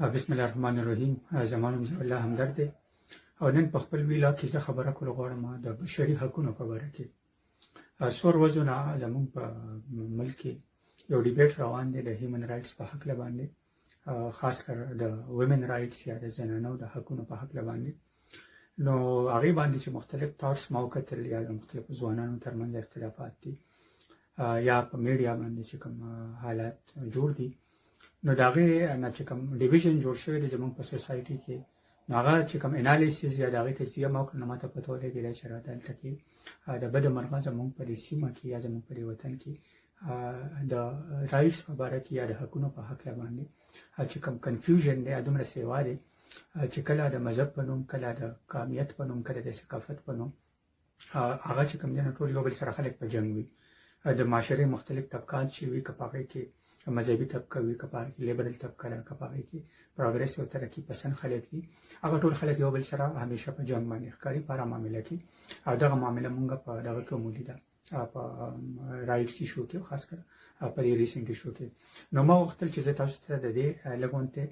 بسم الله الرحمن الرحیم. زما نوم ضیاء الله همدرد دی او نن په خپل ویلاګ کې زه خبره کول غواړم د بشري حقونو په باره کې. څو ورځو نه زموږ په ملک کې یو ډیبیټ روان دی د هیومن رایټس په حقله باندې، خاص کر د ویمن رایټس یا د زنانو د حقونو په حقله باندې. نو هغې باندې چې مختلف تاټس ما وکتل یا د مختلفو ځوانانو ترمنځ اختلافات دي یا په میډیا باندې چې کوم حالات جوړ دي، نو د هغې نه چې کوم ډیویژن جوړ شوی دی زموږ په سوسایټي کې، نو هغه چې کوم انالیسیس یا د هغې تجزیه ما وکړه، نو ما ته پته ولګېده چې دلته کې د بده مرغه زموږ په دې سیمه کې یا زموږ په دې وطن کې د رایټس په باره کې یا د حقونو په هکله باندې چې کوم کنفیوژن دی، دومره سیوا دی چې کله د مذهب په نوم، کله د قومیت په نوم، کله د ثقافت په نوم هغه چې کوم دی نو ټول یو بل سره خلک په جنګ وي. د معاشرې مختلف طبقات چې وي، که په هغې کې مذهبي طبقه وي، که په هغې کې لیبرل طبقه ده، که په هغې کې پروګرس او ترقي پسند خلک دي، هغه ټول خلک یو بل سره همیشه په جنګ باندې ښکاري په هره معامله کې. او دغه معامله مونږ په دغه کې ولیده په رایټس ایشو کې، خاص کر په دې ریسنټ ایشو کې. نو ما غوښتل چې زه تاسو ته د دې لږ غونډې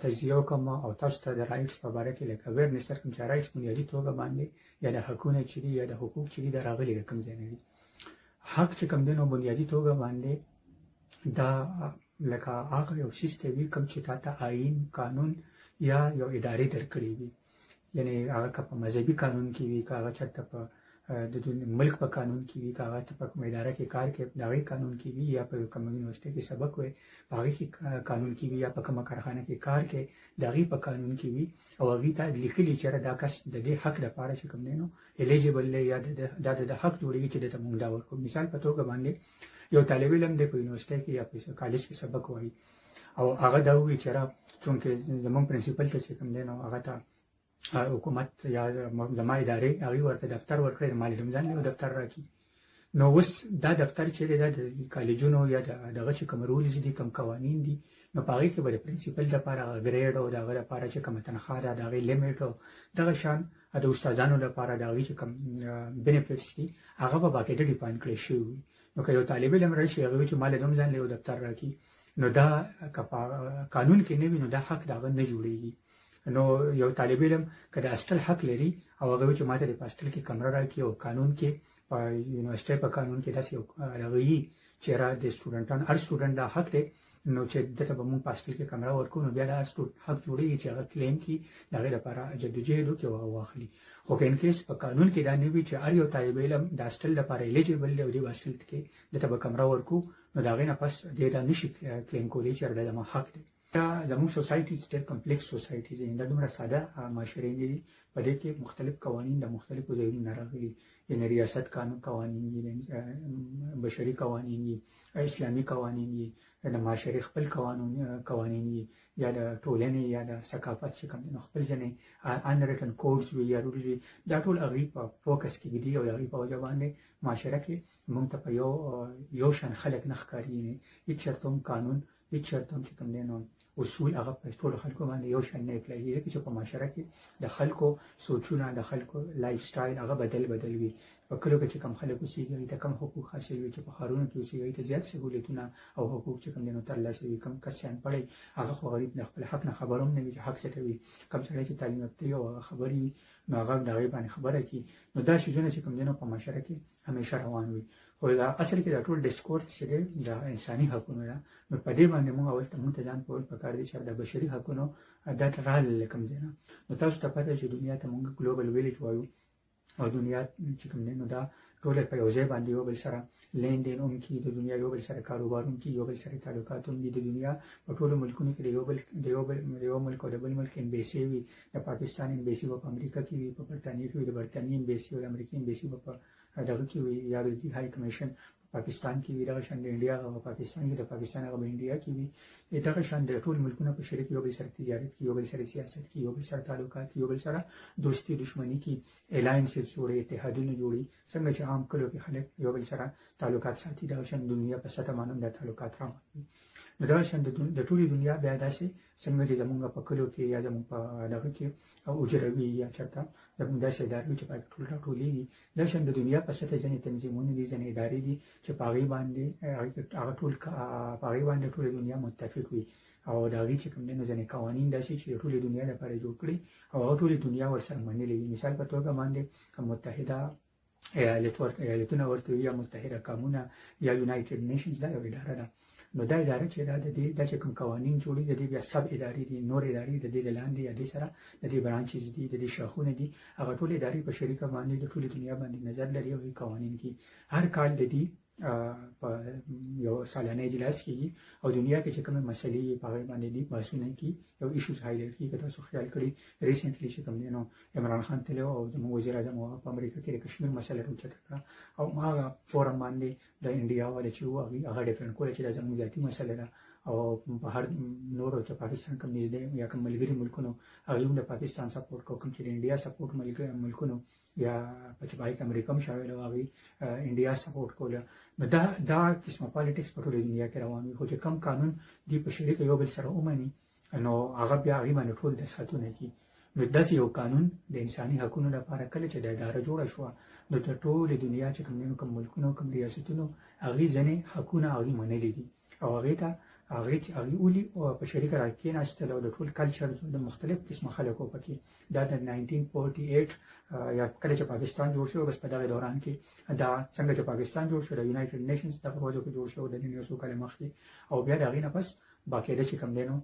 تجزیه وکړم او تاسو ته د رایټس په باره کې لږ اویرنس درکړم چې رایټس بنیادي توګه باندې یا د حقونه چې دي یا د حقوق چې دي دا راغلي د کوم ځای نه دي. حق چې کوم دی نو بنیادي توګه باندې دا لکه هغه یو سیستم وي کوم چې تا ته آئین، قانون یا یو ادارې درکړې وي، یعنی هغه که په مذهبي قانون کې وي، که هغه چېرته په د ملک په قانون کې وي، که هغه ته په کومه اداره کې کار کوي د هغې قانون کې وي، یا په کومه یونیورسټۍ کې سبق وایي په هغې کې قانون کې وي، یا په کومه کارخانه کې کار کوي د هغې په قانون کې وي، او هغې ته لیکلي چېرې دا کس د دې حق لپاره چې کوم دی نو الیجیبل دی یا دا د حق جوړېږي چې دته مونږ دا ورکړو. مثال په توګه باندې یو طالب علم دی په یونیورسټۍ کې یا په کالج کې سبق وایي او هغه دا وایي چې چونکې زموږ پرنسپل ته چې کوم دی نو هغه ته حکومت یا زما ادارې هغې ورته دفتر ورکړی د مالي رمضان یو دفتر راکړي، نو اوس دا دفتر چې دی دا د کالجونو یا دغه چې کوم رولز دي، کوم قوانین دي، نو په هغې کې به د پرنسپل دپاره هغه ګریډ او د هغه لپاره چې کومه تنخوا ده د هغې لیمټ او دغه شان د استادانو لپاره د هغې چې کوم بینیفټس دي هغه به باقاعده ډیفاین کړی شوي وي. نو که یو طالب علم راشي هغه وایي چې ما له رمضان له یو دفتر راکړي، نو دا که په قانون کې نه وي نو دا حق د هغه نه جوړېږي. نو یو طالب علم که د هاسټل حق لري او هغه وایي چې ما ته د په هاسټل کې کمره راکړي او قانون کې په یونیورسټۍ په قانون کې داسې یو هغه وي چې د سټوډنټانو هر سټوډنټ دا حق دی، نو چې دته به مونږ په هاسټل کې کمره ورکړو، نو بیا دا حق جوړېږي چې هغه کلیم کړي د هغې لپاره جدوجهد وکړي او هغه واخلي. خو که انکیس په قانون کې دا نه وي چې هر یو طالب علم د هاسټل لپاره الیجیبل دی او دې هاسټل کې دته به کمره ورکړو، نو د هغې نه پس دې دا نشي کلیم کولی چې دا زما حق دی. دا زموږ سوسایټیز ډېر کمپلیکس سوسایټیز دي، دا دومره ساده معاشرې نه دي، په دې کې مختلف قوانین د مختلفو ځایونو نه راغلي، یعنې ریاست قانون قوانین دي، بشري قوانین دي، اسلامي قوانین دي، د معاشرې خپل قوانین دي، یا د ټولنې یا د ثقافت چې کوم دی نو خپل ځینې انریټن کوډز وي یا رولز وي، دا ټول هغوی په فوکس کې دي او د هغوی په وجه باندې معاشره کې موږ ته په یو شان خلک نه ښکاري، هېڅ چېرته هم قانون، هېڅ چېرته هم چې کوم دی نو اصول هغه په ټولو خلکو باندې یو شان نه اپلای کېږي، چې په معاشره کې د خلکو سوچونه، د خلکو لایف سټایل هغه بدل وي. په کلیو کې چې کوم خلک اوسېږي هغوی ته کم حقوق حاصل وي، چې په ښارونو کې اوسېږي هغوی ته زیات سهولتونه او حقوق چې کوم دی نو ترلاسه وي. کم کس چې انپړی هغه خو غریب د خپل حق نه خبر هم نه وي چې حق څه ته وي. کم سړی چې تعلیم یافته وي او هغه خبر وي نو هغه د هغې باندې خبره کړي. نو دا شیزونه چې کوم دی نو په معاشره کې همیشه روان وي. خو دا اصل کې دا ټول ډسکورس چې دی د انساني حقونو ده، نو په دې باندې موږ اول ته موږ ته ځان پوهول پکار دی چې د بشري حقونو دا راغلل له کوم ځای نه. نو تاسو ته پته چې دنیا ته موږ ګلوبل ویلیج وایو او دنیا چې کوم دی نو دا ټول په یو ځای باندې یو بل سره لین دین هم کي، د دنیا یو بل سره کاروبار هم کي، یو بل سره تعلقات هم دي. د دنیا په ټولو ملکونو کې د یو ملک او د بل ملک امبیسي وي، د پاکستان امبیسي به په امریکا کې وي، په برطانیه کې وي، د برطانیې امبیسي او د امریکې امبیسي به په دغه کې وي، یا د های کمیشن پاکستان کې وي، دغه شان د انډیا هغه پاکستان کې، د پاکستان هغه به انډیا کې وي. دغه شان د ټول ملکونه په شریک یو بل سره تجارت کې، یو بل سره سیاست کې، یو بل سره تعلقات کې، یو بل سره دوستي دشمني کې، الاینسز جوړي، اتحادونه جوړي. څنګه چې عام کلیو کې خلک یو بل سره تعلقات ساتي، دغه شان دنیا په سطح باندې د تعلقات روان وي. نو دا شان د ټولې دنیا بیا داسې څنګه چې زمونږ په کلو کې یا زمونږ په دغه کې اجروي یا چېرته زمونږ داسې ادارې چې پکې ټول راټولېږي دا شان د دنیا په سطح ځینې تنظیمونه دي ځینې ادارې دي چې په هغې باندې هغه ټول په هغې باندې ټولې دنیا متفق وي او د هغې چې کوم دی نو ځینې قوانین داسې چې د ټولې دنیا لپاره جوړ کړي او هغه ټولې دنیا ورسره منلې وي مثال په توګه باندې متحده ایالتونه ورته یا متحده قومونه یا یونایټډ نیشنز دا یو اداره ده نو دا اداره چې دا د دې دا چې کوم قوانین جوړي د دې بیا سب ادارې دي نور ادارې د دې د لاندې یا دې سره د دې برانچز دي د دې شاخونه دي هغه ټول ادارې په شریکه باندې د ټولې دنیا باندې نظر لري او قوانین کې هر کال د دې په یو سالانه اجلاس کېږي او دنیا کې چې کومه مسلې په هغې باندې دي بحثونه کېږي یو ایشوز هایلایټ کېږي که تاسو خیال کړي ریسنټلی چې کوم دی نو عمران خان تللی او زموږ وزیر اعظم په امریکا کې د کشمیر مسله راوچته کړه او هغه فورم باندې د انډیا والا چې وو هغه ډیفرنټ کوله چې دا زموږ ذاتي مسله ده او په هر نورو چې پاکستان کوم نږدې یا کوم ملګري ملکونو هغوی هم د پاکستان سپورټ کوي کوم چې د انډیا سپورټ ملکونو یا په چې پای کې امریکا هم شامل و هغوی انډیا سپورټ کوله نو دا قسمه پالیټکس په ټوله دنیا کې روان وي خو چې کم قانون دی په شریکه یو بل سره ومني نو هغه بیا هغې باندې ټول دستخطونه کړي نو داسې یو قانون د انساني حقونو لپاره کله چې د اداره جوړه شوه نو د ټولې دنیا چې کوم ملکونو کوم ریاستونو هغې ځینې حقونه هغې منلي دي او هغې ته هغې ولي په شریکه راکېناستل او د ټول کلچر د مختلف قسمه خلکو پکې دا د 1948 یا کله چې پاکستان جوړ شو بس په دغه دوران کې دا څنګه چې پاکستان جوړ شو د یونایټډ نیشنز دغه ورځو کې جوړ شو د نن یو څو کاله مخکې او بیا د هغې نه پس باقاعده چې کوم دی نو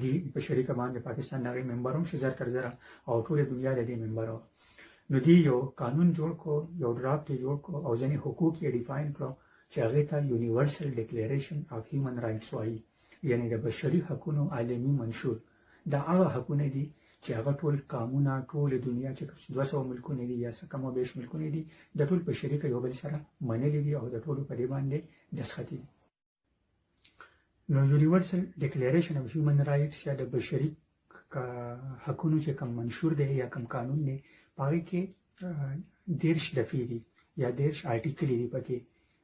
دی په شریکه باندې پاکستان د هغې ممبر هم شو زر تر زره او ټوله دنیا د دې ممبر وه نو دی یو قانون جوړ کړو یو ډرافټ یې جوړ کړو او ځینې حقوق یې ډیفاین کړو چې هغې ته یونیورسل ډیکلیریشن اف هیومن رایټس وایي یعنې د بشري حقونو عالمي منشور دا هغه حقونه دي چې هغه ټول قومونه ټول دنیا چې 200 ملکونه دي یا څه کم او بیش ملکونه دي د ټول په شریکه یو بل سره منلي دي او د ټولو په دې باندې دستخط دي نو یونیورسل ډیکلیریشن اف هیومن رایټس یا د بشري حقونو چې کوم منشور دی یا کوم قانون دی په هغې کې 10 دفعې دي یا 10 آرټیکلې دي پکې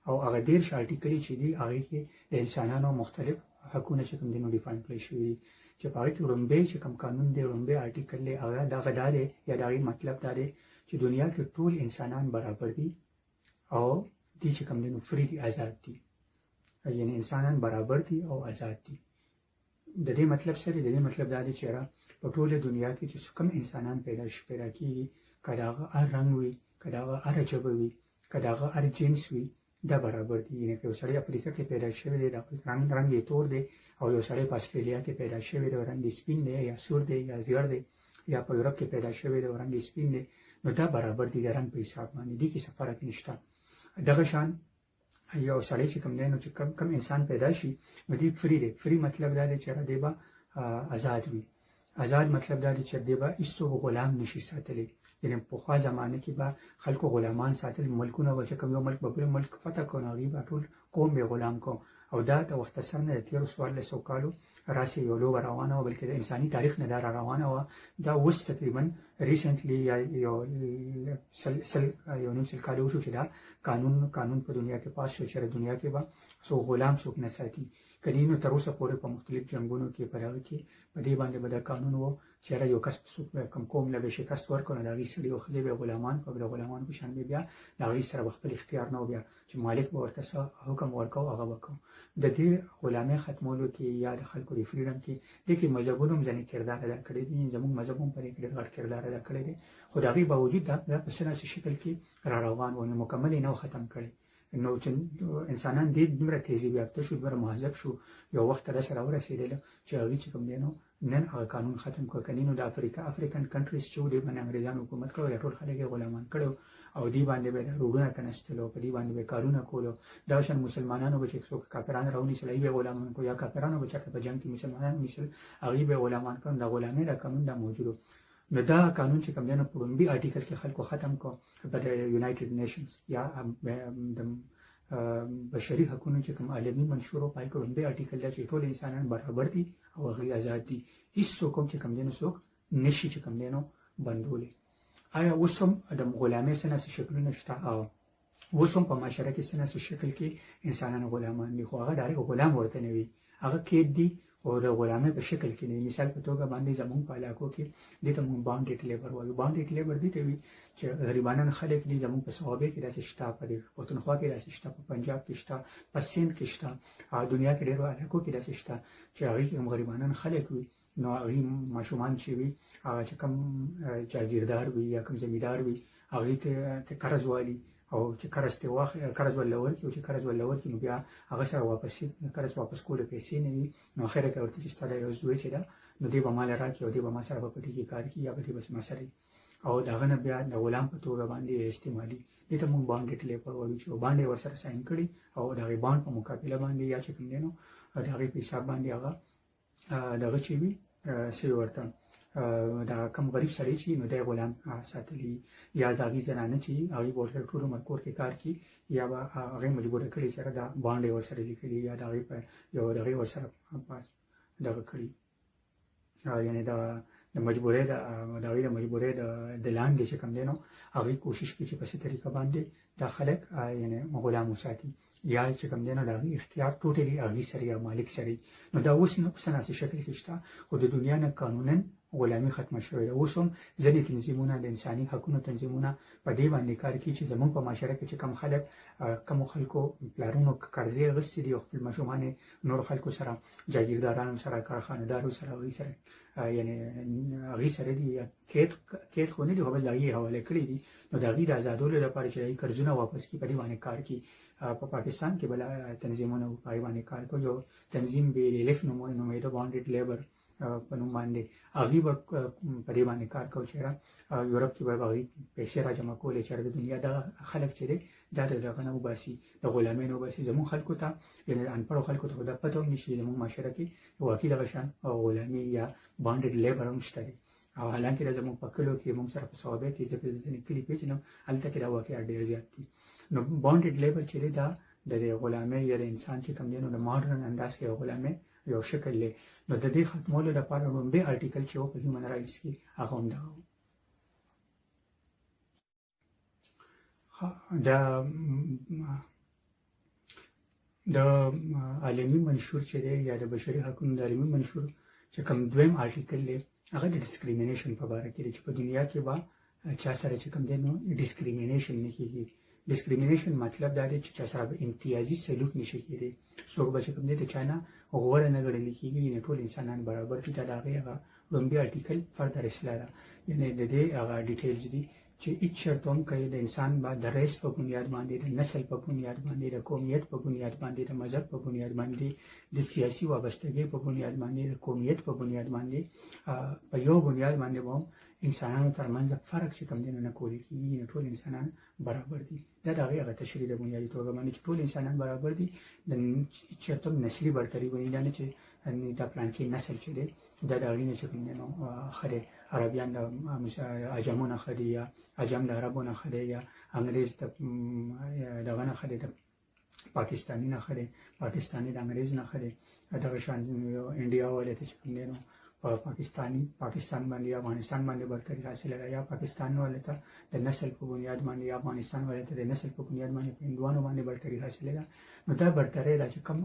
او هغه 10 آرټیکلې چې دي هغې کې د انسانانو مختلف حقونه چې کوم دي نو ډیفاین کړی شوي دي چې په هغې کې وړومبی چې کوم قانون دی وړومبی آرټیکل دی هغه دغه دا دی یا د هغې مطلب دا دی چې دنیا کې ټول انسانان برابر دي او دی چې کوم دی نو فری دي آزاد دي یعنی انسانان برابر دي او آزاد دي د دې مطلب څه دی د دې مطلب دا دی چې په ټوله دنیا کې چې کوم انسانان پیدا کېږي که د هغه هر رنګ وي که د هغه هره ژبه وي که د هغه هر جنس وي دا برابر دي یعنې که یو سړی افریقا کې پیدا شوی دی د رنګ یې تور دی او یو سړی په استرالیا کې پیدا شوی دی او رنګ یې سپین دی یا سور دی یا زیړ دی یا په یورپ کې پیدا شوی دی او رنګ یې سپین دی نو دا برابر دي د رنګ په حساب باندې دې کې څه فرق نشته دغه شان یو سړی چې کوم دی نو چې کم انسان پیدا شي نو دی فری دی فری مطلب دا دی چې دی به آزاد وي آزاد مطلب دا دی چې دی به هیڅوک غلام نشي ساتلی یعنې پخوا زمانه کې به خلکو غلامان ساتل ملکونه به چې کوم یو ملک به بل ملک فتح کړو نو هغوی به ټول قوم به غلام کو او دا د وختصر نه د تېرو 1400 کالو راسې یو لوبه روانه وه بلکې د انساني تاریخ نه دا را روانه وه دا اوس تقریبا ریسنټلی یا یو نیم سل کاله وشو چې دا قانون په دنیا کې پاس شو چې دنیا کې به څوک غلام څوک نه ساتي کني نو تر اوسه پورې په مختلف جنګونو کې په هغه کې په دې باندې به دا قانون و چې یو کس څوک کوم قوم له به شکست ورکړو نو د هغې سړي او ښځې به غلامان په د غلامانو په شان به بیا د هغې سره به خپل اختیار نه و بیا چې مالک به ورته څه حکم ورکوو هغه به کوو د دې غلامۍ ختمولو کې یا د خلکو د فریډم کې دې کې مذهبونو هم ځینې کردار ادا کړی دي زموږ مذهب هم په دې کې ډېر غټ کردار ادا کړی دی خو د هغې باوجود دا په څه داسې شکل کې را روان و نو مکمل یې نه و ختم کړی نو چې انسانان دې دومره تهذیب یافته شو دومره مهذب شو یو وخت ته داسې راورسېدله چې هغوی چې کوم دی نو نن هغه قانون ختم کړ کني نو د افریقن کنټریز چې و دې باندې انګریزانو حکومت کړی دا ټول خلک یې غلامان کړي او دې باندې به روډونه کنستل او په دې باندې به کارونه کولو دا شان مسلمانانو به چې څوک کافران راونیسل هغوی به غلامان کړو یا کافرانو به چېرته په جنګ کې مسلمانان ونیسل هغوی به غلامان کړل د غلامۍ دا قانون دا موجود و نو دا قانون چې کوم دی نو په لومړي آرټیکل کې خلکو ختم کړو په د یونایټډ نیشنز یا د بشري حقونو چې کوم عالمي منشور او پای کې لومړی آرټیکل دا چې ټول انسانان برابر دي او هغوی آزاد دي هېڅوک هم چې کوم دی نو څوک نشي چې کوم دی نو بندولی آیا اوس هم د غلامۍ څه ناسې شکلونه شته اوس هم په معاشره کې څه ناسې شکل کې انسانان غلامان دي خو هغه ډایرکټ غلام ورته نه وي هغه قید دي او د غلامۍ په شکل کې دی. مثال په توګه باندې زمونږ په علاقو کې دې ته مونږ بانډډ لیبر وایو. بانډډ لیبر دې ته وي چې غریبانان خلک دي زمونږ په صوابۍ کې داسې شته، په پښتونخوا کې داسې شته، په پنجاب کې شته، په سند کې شته، دنیا کې ډېرو علاقو کې داسې شته چې هغې کې هم غریبانان خلک وي. نو هغې ماشومان چې وي هغه چې کوم جاګیردار وي یا کوم زمیندار وي هغې ته قرض والي او چې قرض ولله ورکړي او چې قرض ولله ورکړي نو بیا هغه سره قرض واپس کولو پیسې نه وي. نو اخره کې ورته چې ستا دا یو زوی چې ده نو دې به ما له راکړي او دې به ما سره په پټي کې کار کوي یا به دې بس ما سره او د هغه نه بیا د غلام په توګه باندې استعمالي. دې ته موږ بانډډ لیبر وایو چې بانډ یې ورسره ساین کړي او د هغې بانډ په مقابله باندې یا چې کوم دی نو د هغې په حساب باندې هغه دغه چې وي څه ورته دا کم غریب سړی چې نو دی غلام ساتلی یا د هغې زنانه چې هغې به ورسره ټول عمر کور کې کار کوي یا به هغې مجبوره کړي چې دا بانډ یې ورسره لیکلي یا د هغې په یو د هغې ورسره دغه کړي یعنې د مجبورۍ د هغې د مجبورۍ د لاندې چې کوم دی نو هغې کوشش کوي چې په څه طریقه باندې دا خلک یعنې غلام وساتي یا چې کوم دی نو د هغې اختیار ټوټلي هغې سره یا مالک سره. نو دا اوس نه په سناسي شکل کې شته خو د دنیا نه قانونا غلامي ختمه شوې ده. اوس هم ځینې تنظیمونه د انساني حقونو تنظیمونه په دې باندې کار کوي چې زموږ په معاشره کې چې کم خلک کمو خلکو پلارونو قرضې اخیستې دي او خپل ماشومان نور خلکو سره جاګیردارانو سره کارخانه‌دارو سره هغوی سره یعنې هغې سره دي یا قید خو نه دي خو بس د هغې حواله کړي دي. نو د هغې د ازادولو لپاره چې د هغې قرضونه واپس کړي په دې باندې کار کوي. په پاکستان کې بل تنظیمونه په هغې باندې کار کوي. یو تنظیم BLF نومېده بانډډ لیبر په نوم باندې هغې به په دې باندې کار کوي چې یورپ کې به هغې پیسې را جمع کولې چې د دنیا دغه خلک چې دی دا د دغه نه وباسي د غلامۍ نه وباسي. زموږ خلکو ته یعنې انپړو خلکو ته خو دا پته هم نه شي زموږ معاشره کې واقعي دغه شان غلامي یا بانډډ لیبر هم شته دی. او حالانکې دا زموږ په کلیو کې موږ سره په صوابۍ کې ځکه زه ځینې کلي پېژنم هلته کې دا واقعیات ډېر زیات دي. نو بانډډ لیبر چې دی دا د غلامۍ یا د انسان چې کوم دی نو د ماډرن انداز کې غلامۍ یو شکل دی. نو د دې ختمولو لپاره لومړی آرټیکل چې و په هیومن رایټس کې هغه هم دغه و. د عالمي منشور چې دی یا د بشري حقونو د عالمي منشور چې کوم دویم آرټیکل دی هغه د ډسکریمینیشن په باره کې دی چې په دنیا کې به چا سره چې کوم دی نو ډسکریمینیشن نه کېږي. ډسکریمینیشن مطلب دا دی چې چا سره به امتیازي سلوک نشي کېدی. څوک به چې کوم دی د چا نه غوره نه ګڼل کېږي یعنې ټول انسانان برابر دي. دا د هغې هغه لومړي آرټیکل فردر اصلاح ده یعنې د دې هغه ډیټیلز دي چې هیڅ شرط هم کوي د انسان به د ریس په بنیاد باندې د نسل په بنیاد باندې د قومیت په بنیاد باندې د مذهب په بنیاد باندې د سیاسي وابستګۍ په بنیاد باندې د قومیت په بنیاد باندې په یو بنیاد باندې به هم انسانانو ترمنځ فرق چې کوم دی نو نه کولی کېږي. ټول انسانان برابر دي. دا د هغې هغه تشریح د بنیادي توګه باندې چې ټول انسانان برابر دي. د چېرته هم نسلي برتري ونی دا نه چې دا پلانکي نسل چې دی دا د هغې نه چې کوم دی نو ښه دی عربیان د عجمو نه ښه دي یا عجم د عربو نه ښه دی یا انګرېز دغه نه ښه دی د پاکستاني نه ښه دی پاکستاني د انګرېز نه ښه دی. دغه شان انډیا والی ته چې کوم دی نو پاکستان باندې یا افغانستان باندې برتري حاصله ده یا پاکستان والے ته د نسل په بنیاد باندې یا افغانستان والے ته د نسل په بنیاد باندې په هندوانو باندې برتري حاصله ده. نو دا برتري ده چې کوم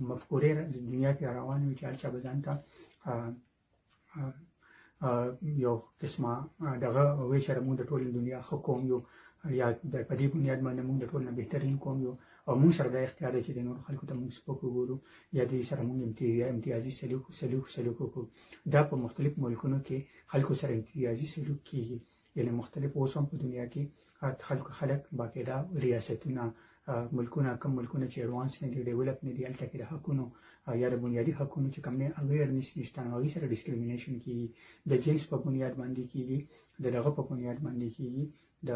مفکورې دنیا کې روانې وي چې هر چا به ځان ته یو قسمه دغه وایي چې موږ د ټولې دنیا ښه قوم یو یا په دې بنیاد باندې موږ د ټول نه بهترین قوم یو او موږ سره دا اختیار دی چې د نورو خلکو ته موږ سپک وګورو یا دوی سره موږ امتیازي سلوک وکړو. دا په مختلف ملکونو کې خلکو سره امتیازي سلوک کېږي. یعنې مختلف اوس هم په دنیا کې خلک باقاعده ریاستونه ملکونه کم ملکونه چې ایډوانس نه دي ډیولپ نه دي هلته کې د حقونو یا د بنیادي حقونو چې کوم دی اویرنس نشته نو هغوی سره ډسکریمینیشن کېږي. د جنس په بنیاد باندې کېږي د دغه په بنیاد باندې کېږي د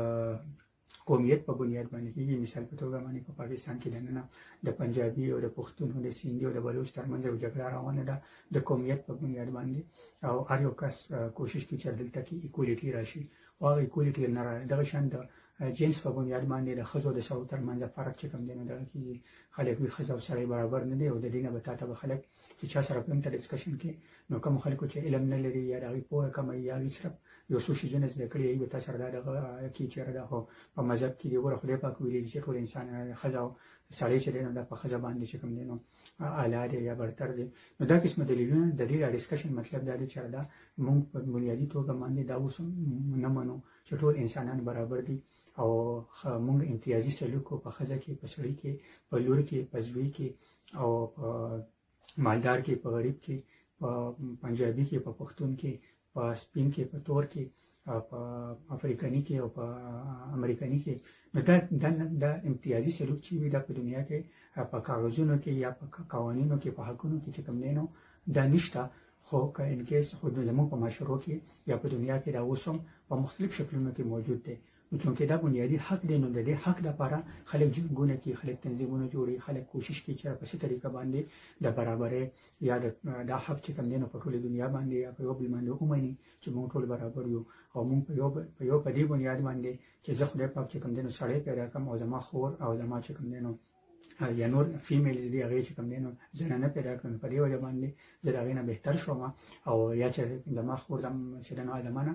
قومیت په بنیاد باندې کېږي. مثال په توګه باندې په پاکستان کې دننه د پنجابي او د پښتون او د سیندي او د بلوچ ترمنځ یو جګړه روانه ده د قومیت په بنیاد باندې او هر یو کس کوشش کوي چې دلته کې ایکولیټي راشي او هغه ایکولیټي نه راځي. دغه شان د جنس په بنیاد باندې د ښځو د سړو ترمنځ فرق چې کوم دی نو دغه کېږي. خلک وي ښځه او سړی برابر نه دی او د دې نه به تا ته به خلک چې چا سره په ته ډسکشن کې نو کوم خلکو چې علم نه لري یا د هغوی پوهه کمه یا هغوی صرف یو څو شیزونه زده کړي وي به تا سره دا دغه کې چېرې دا خو په مذهب کې دی ګوره خدای پاک ویلي دي چې ټول انسان ښځه او سړی چې دی نو دا په ښځه باندې چې کوم دی نو اعلی دی یا برتر دی. نو دا قسمه دلیلونه د دې ډسکشن مطلب دا دی چې دا موږ په بنیادي توګه باندې دا اوس نه منو چې ټول انسانان برابر دي او موږ امتیازي سلوک په ښځه کې، په سړي کې، په لور کې، په زوی کې او په مالدار کې، په غریب کې، په پنجابي کې، په پښتون کې، په سپین کې، په تور کې، په افریقاني کې او په امریکاني کې. نو دا امتیازي سلوک چې وي دا په دنیا کې په کاغذونو کې یا په قوانینو کې په حقونو کې چې کوم دی نو دا نشته. خو که انکیس خو زموږ په معاشرو کې یا په دنیا کې دا اوس هم په مختلف شکلونو کې موجود دی. نو چونکې دا بنیادي حق دی نو د دې حق لپاره خلک جنګونه کوي، خلک تنظیمونه جوړي، خلک کوشش کوي چې په څه طریقه باندې د برابرۍ یا دا حق چې کوم دی نو په ټوله دنیا باندې یا په یو بل باندې ومني چې موږ ټول برابر یو او موږ په دې بنیاد باندې چې زه خدای پاک چې کوم دی نو سړی پیدا کړم او زما خور او زما چې کوم دی نو یا نور فیمیلز دی هغې چې کوم دی نو زنانه پیدا کړم، په دې وجه باندې زه د هغې نه بهتر شوم او یا چې زما خور چې د نو زما نه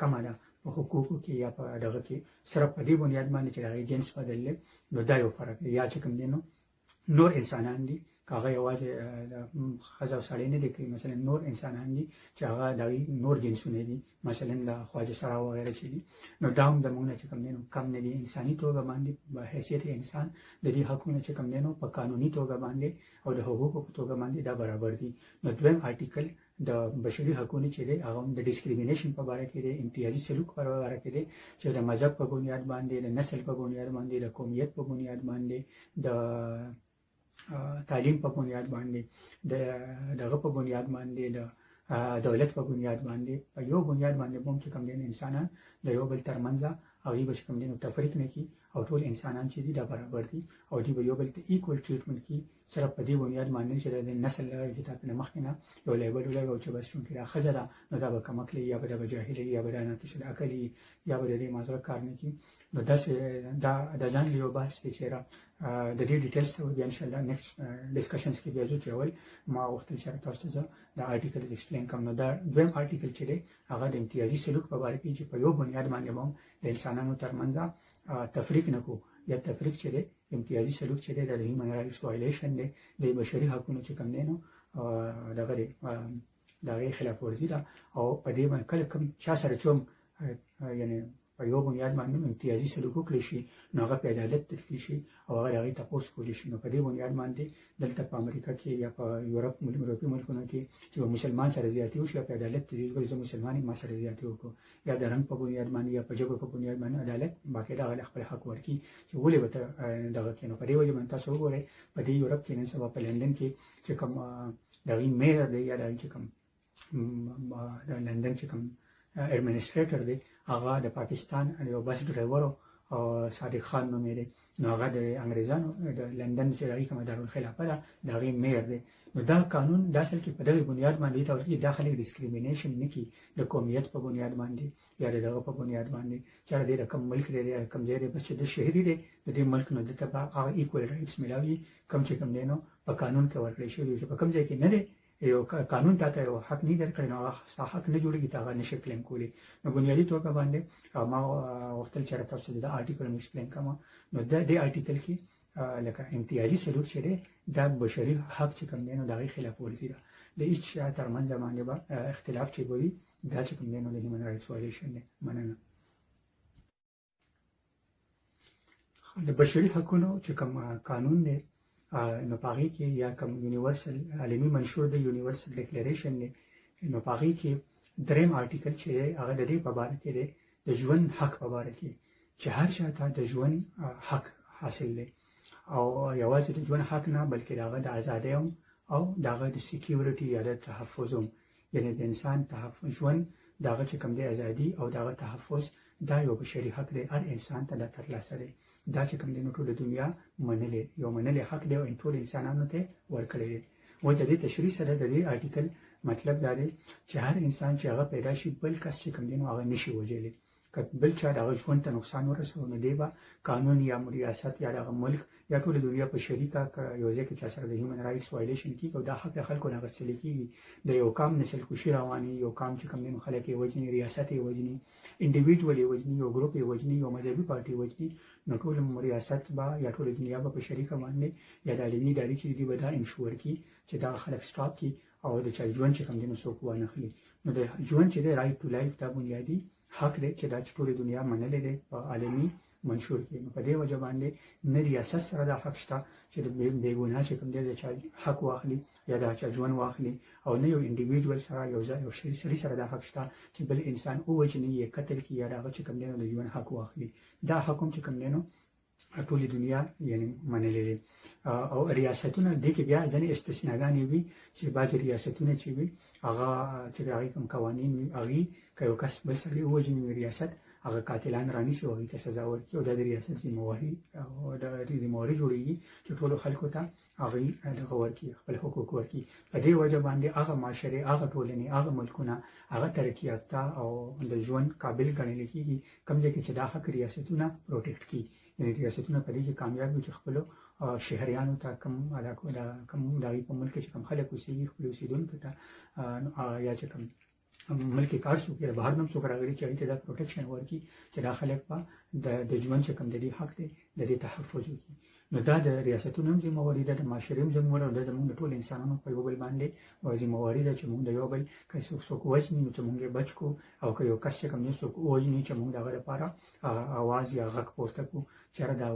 کمه ده په حقوقو کې یا په دغه کې، صرف په دې بنیاد باندې چې د هغې جنس بدل دی. نو دا یو فرق دی. یا چې کوم دی نو نور انسانان دي که هغه یوازې ښځه او سړی نه دی کوي، مثلا نور انسانان دي چې هغه د هغوی نور جنسونه دي، مثلا د خواجه سرا وغیره چې دي. نو دا هم زموږ نه چې کوم دی نو کم نه دي. انساني توګه باندې په حیثیت انسان د دې حقونه چې کوم دی نو په قانوني توګه باندې او د حقوقو په توګه باندې دا برابر دي. نو دویم آرټیکل د بشري حقونه چې دی هغه د ډسکریمینیشن په باره کې دی، امتیازي سلوک په باره کې دی چې د مذهب په بنیاد باندې، د نسل په بنیاد باندې، د قومیت په بنیاد باندې، د تعلیم په بنیاد باندې، دغه په بنیاد باندې، د دولت په بنیاد باندې، په یو بنیاد باندې هم چې کوم دی انسانان د یو بل ترمنځ هغوی به چې کوم دی نو تفریق نه کړي او ټول انسانان چې دي دا برابر دي او دوی به یو بل ته ایکول ټریټمنټ کړي. صرف په دې بنیاد باندې چې د نسل چې تاسو نه مخکې نه یو لیبل ولګو چې بس چونکې دا ښځه ده نو دا به کمکلی یا به دا به جاهلي یا به دا ناقص العقل یا به د دې معذره کار نه کړي. نو داسې دا ځان یو بحث دی چې د دې ډیټیلز ته بیا انشاءالله نیکسټ ډسکشنز کې بیا ځو چې اول ما غوښتل چې تاسو ته زه دا آرټیکل ایکسپلین کوم. نو دا دویم آرټیکل چې دی هغه د امتیازي سلوک په باره کې چې په یو بنیاد باندې هم د انسانانو ترمنځ تفریق نه کو یا تفریق چې دی امتیازي سلوک چې دی د هیومن رایټس وایلیشن دی، د بشري حقونو چې کوم دی نو دغه دی د هغې خلاف ورزي ده او په دې باندې کله کوم چا سره چې یعنې په یو بنیاد باندې امتیازي سلوک وکړی شي نو هغه په عدالت ته تللی شي او هغه د هغې تپوس کولی شي. نو په دې بنیاد باندې دلته په امریکا کې یا په یورپي ملکونو کې چې مسلمان سره زیاتي وشي په عدالت ته ځي زه مسلمان یم ما سره زیاتي وکړو یا د رنګ په بنیاد باندې یا په ژبه په بنیاد باندې عدالت باقاعده هغه خپل حق ورکړي چې ولې به ته دغه کړې. نو په دې وجه باندې تاسو وګورئ په دې یورپ کې نن سبا په لندن کې چې کوم د هغې میر دی یا د هغې چې کوم د لندن چې کوم ایڈمنسټریټر دی هغه د پاکستان یو بس ډرایور صادق خان نومې دی. نو هغه د انګریزانو د لندن چې د هغې کومه دارالخلافه ده د هغې میر دی. نو دا قانون دا اصل کې په دغې بنیاد باندې ته ورکړي دا خلک ډسکریمینیشن نه کړي د قومیت په بنیاد باندې یا د دغه په بنیاد باندې چې دی د کوم ملک دی یا کوم ځای دی بس چې د شهري دی د دې ملک نو دته به هغه ایکول رایټس میلاوي کوم چې کوم دی نو په قانون کې ورکړی شوي چې په کوم ځای کې نه دی یو قانون تاته یو حق نه درکړی نو هغه ستا حق نه جوړېږي ته هغه نشي کلیم کولی. نو بنیادي توګه باندې ما غوښتل چې تاسو ته دا آرټیکل هم ایکسپلین کوم. نو دې آرټیکل کې لکه امتیازي سلوک چې دی دا بشري حق چې کوم دی نو د هغې خلاف ورزي ده، د هېڅ چا ترمنځ باندې به اختلاف چې به وي دا چې کوم دی نو د هیومن رایټس وایلیشن دی. مننه. د بشري حقونو چې کوم قانون دی نو په هغې کې یا کوم یونیورسل عالمي منشور دی یونیورسل ډیکلیریشن دی نو په هغې کې دریم آرټیکل چې دی هغه د دې په باره کې دی د ژوند حق په باره کې چې هر چا ته د ژوند حق حاصل دی او یوازې د ژوند حق نه بلکې د هغه د ازادۍ هم او د هغه د سیکیورټي یا د تحفظ هم یعنې د انسان ژوند د هغه چې کوم دی ازادي او د هغه تحفظ دا یو بشري حق دی هر انسان ته دا ترلاسه دی. دا چې کوم دی نو ټوله دنیا منلی یو منلی حق دی او ټول انسانانو ته ورکړی دی. و د دې تشریح سره د دې آرټیکل مطلب دا دی چې هر انسان چې هغه پیدا شي بل کس چې کوم دی نو هغه نشي وژلی که بل چا د هغه ژوند ته نقصان ورسوي نو دی به قانون یا ریاست یا د هغه ملک یا ټول دنیا په شریکه یو ځای کې چا سره د هیومن رائټس وایلیشن کیږي او دا حق د خلکو نه اخیستل کیږي د یو قام نسل کشي رواني یو قام چې کوم دین خلک یې وجني ریاست یې وجني انډیویډوال یې وجني یو ګروپ یې وجني یو مذهبي پارټي وجني نو ټول ریاست با یا ټول دنیا به په شریکه باندې یا د عالمي ادارې چې دی به دا انشور کی چې دا خلک سټاپ کی او د چا ژوند چې کوم دین څوک وانه خلی نو د ژوند چې دی رائټ ټو لایف دا بنیادی حق دی چې دا ټول دنیا منلې ده په عالمي منشور کې نو په دې وجه باندې نه ریاست سره دا حق شته چې د بیګوناه چې کوم دی د چا حق واخلي یا د چا ژوند واخلي او نه یو انډیویډوال سره یو ځای یو شری سره دا حق شته چې بل انسان او وجني یې قتل کی یا دا چې کوم دی د ژوند حق واخلي دا حکم چې کوم دی نو ټول دنیا یعنی منلې دي او ریاستونه د کې بیا ځنې استثناګانې وي چې بعض ریاستونه چې وي هغه چې هغه کوم قوانین وي هغه یو کس بل سړي وجني ریاست هغه قاتلان رانیسي او هغه ته سزا ورکړي او د ریاست ذمہواری او د ذمہواری جوړیږي چې ټول خلکو ته هغه دغه ورکړي خپل حقوق ورکړي په دې وجه باندې هغه معاشره هغه ټولنې هغه ملکونه هغه ترقی یافته او د ژوند قابل ګڼل کېږي کوم ځای کې چې دا حق ریاستونه پروټیکټ کړي یعنی ریاستونه په دې کې کامیاب وي چې خپل شهریانو ته کم علاقو دا کم دغه په ملک کې کوم خلک اوسېږي خپل اوسیدونکو ته یا چې کوم ملک کار څوک یې بهر نم څوک راغلي چې ته دا پروټیکشن ورکړي چې دا خلک په د ژوند چې کوم د دې حق دی د دې تحفظ وکړي نو دا د ریاستونو هم ذمہواري ده د معاشرې هم ذمہواري ده زموږ د ټول انسانانو په یو بل باندې ذمہواري ده چې موږ د یو بل که څوک وژني نو چې موږ یې بچ کړو او که یو کس چې کوم یې څوک وژني چې موږ د هغه لپاره اواز یا غږ پورته کړو چېرې دا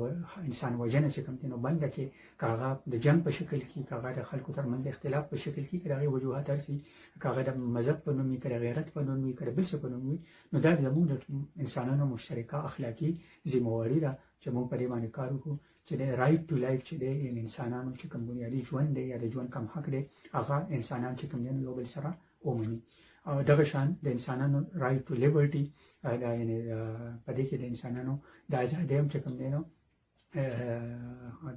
انسان وژنه چې کوم دی نو بنده کې که هغه د جنګ په شکل کې که هغه د خلکو ترمنځ اختلاف په شکل کې که د هغې وجوهات هر سي که هغه د مذهب په نوم وي که د غیرت په نوم وي که د بل څه په نوم وي نو دا زموږ د انسانانو مشترکه اخلاقي ذمہواري ده چې موږ په دې باندې کار وکړو چې د رائټ ټو لایف چې دی یعنې انسانانو چې کوم بنیادي ژوند دی یا د ژوند کم حق دی هغه انسانان چې کوم دی یو بل سره ومني او دغه شان د انسانانو رائټ ټو لیبرټي دا یعنې په دې کې د انسانانو د ازادۍ هم چې کوم دی نو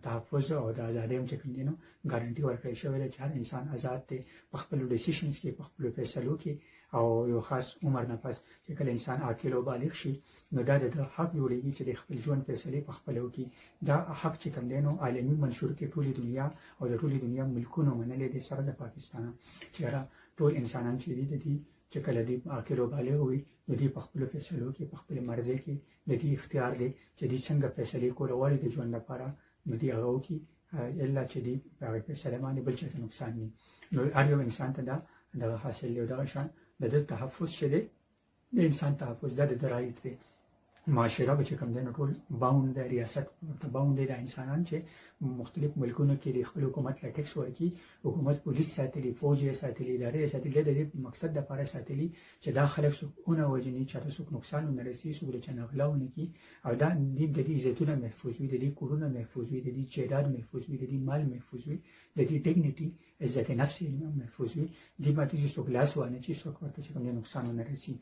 تحفظ او د ازادۍ هم چې کوم دی نو ګارنټي ورکړی شوې ده چې هر انسان آزاد دی په خپلو ډیسیشنز کې په خپلو فیصلو کې او یو خاص عمر نه پس چې کله انسان عاقل او بالغ شي نو دا د حق جوړیږي چې د خپل ژوند فیصلې په خپل وکړي دا حق چې کوم دی نو عالمي منشور کې ټولې دنیا او د ټولې دنیا ملکونو منلې دي سره د پاکستان چې ټول انسانان چې دي د دې چې کله دی عاقل او بالغ وي نو دی په خپل فیصلو کې په خپل مرزي کې د دې اختیار دی چې دی څنګه فیصلې کول غواړي د ژوند لپاره نو دی هغه وکړي الا چې دی هغه فیصله باندې بل چاته نقصان نه نو هر یو انسان ته دا حاصل دی دغه شان د تحفظ چې دی د انسان تحفظ دا د رایت دی معاشره به چې کوم دی نو ټول باوند دی ریاست باوند دی د انسانان چې مختلف ملکونو کې د خپل حکومت له ټیکس ورکړي حکومت پولیس ساتلي فوج یې ساتلي ادارې یې ساتلي د دې مقصد دپاره ساتلي چې دا خلک څوک ونه وژني چاته څوک نقصان ونه رسي څوک د چا نه غلا ونه کړي او دا د دې عزتونه محفوظ وي د دې کورونه محفوظ وي د دې جایداد محفوظ وي د دې مال محفوظ وي د دې ډیګنیټي عزت نفس محفوظ وي دې باندې چې څوک لاس وانه چې څوک ورته چې کوم نقصان ونه رسي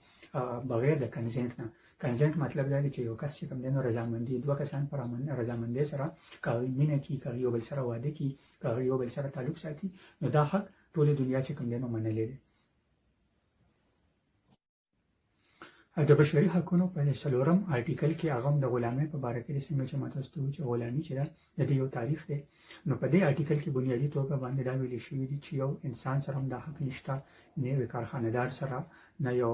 بغیر د کنسنټ نه کنسنټ مطلب دا دی چې یو کس چې کوم دی نو رضامندي دوه کسان پر رضامندۍ سره کاغذ مینه کی کاغذ یو بل سره واده کی کاغذ یو بل سره تعلق ساتي نو دا حق ټول دنیا چې کوم دی نو منلې دی د بشري حقوقو په 4م آرټیکل کې هغه د غلامۍ په اړه کې څنګه چې ماته ستو چې غلامي چې د دې یو تاریخ دی نو په دې آرټیکل کې بنیادی توګه باندې دا ویل شوی دی چې یو انسان سره هم د حق نشته نه یو کارخانه‌دار سره نه یو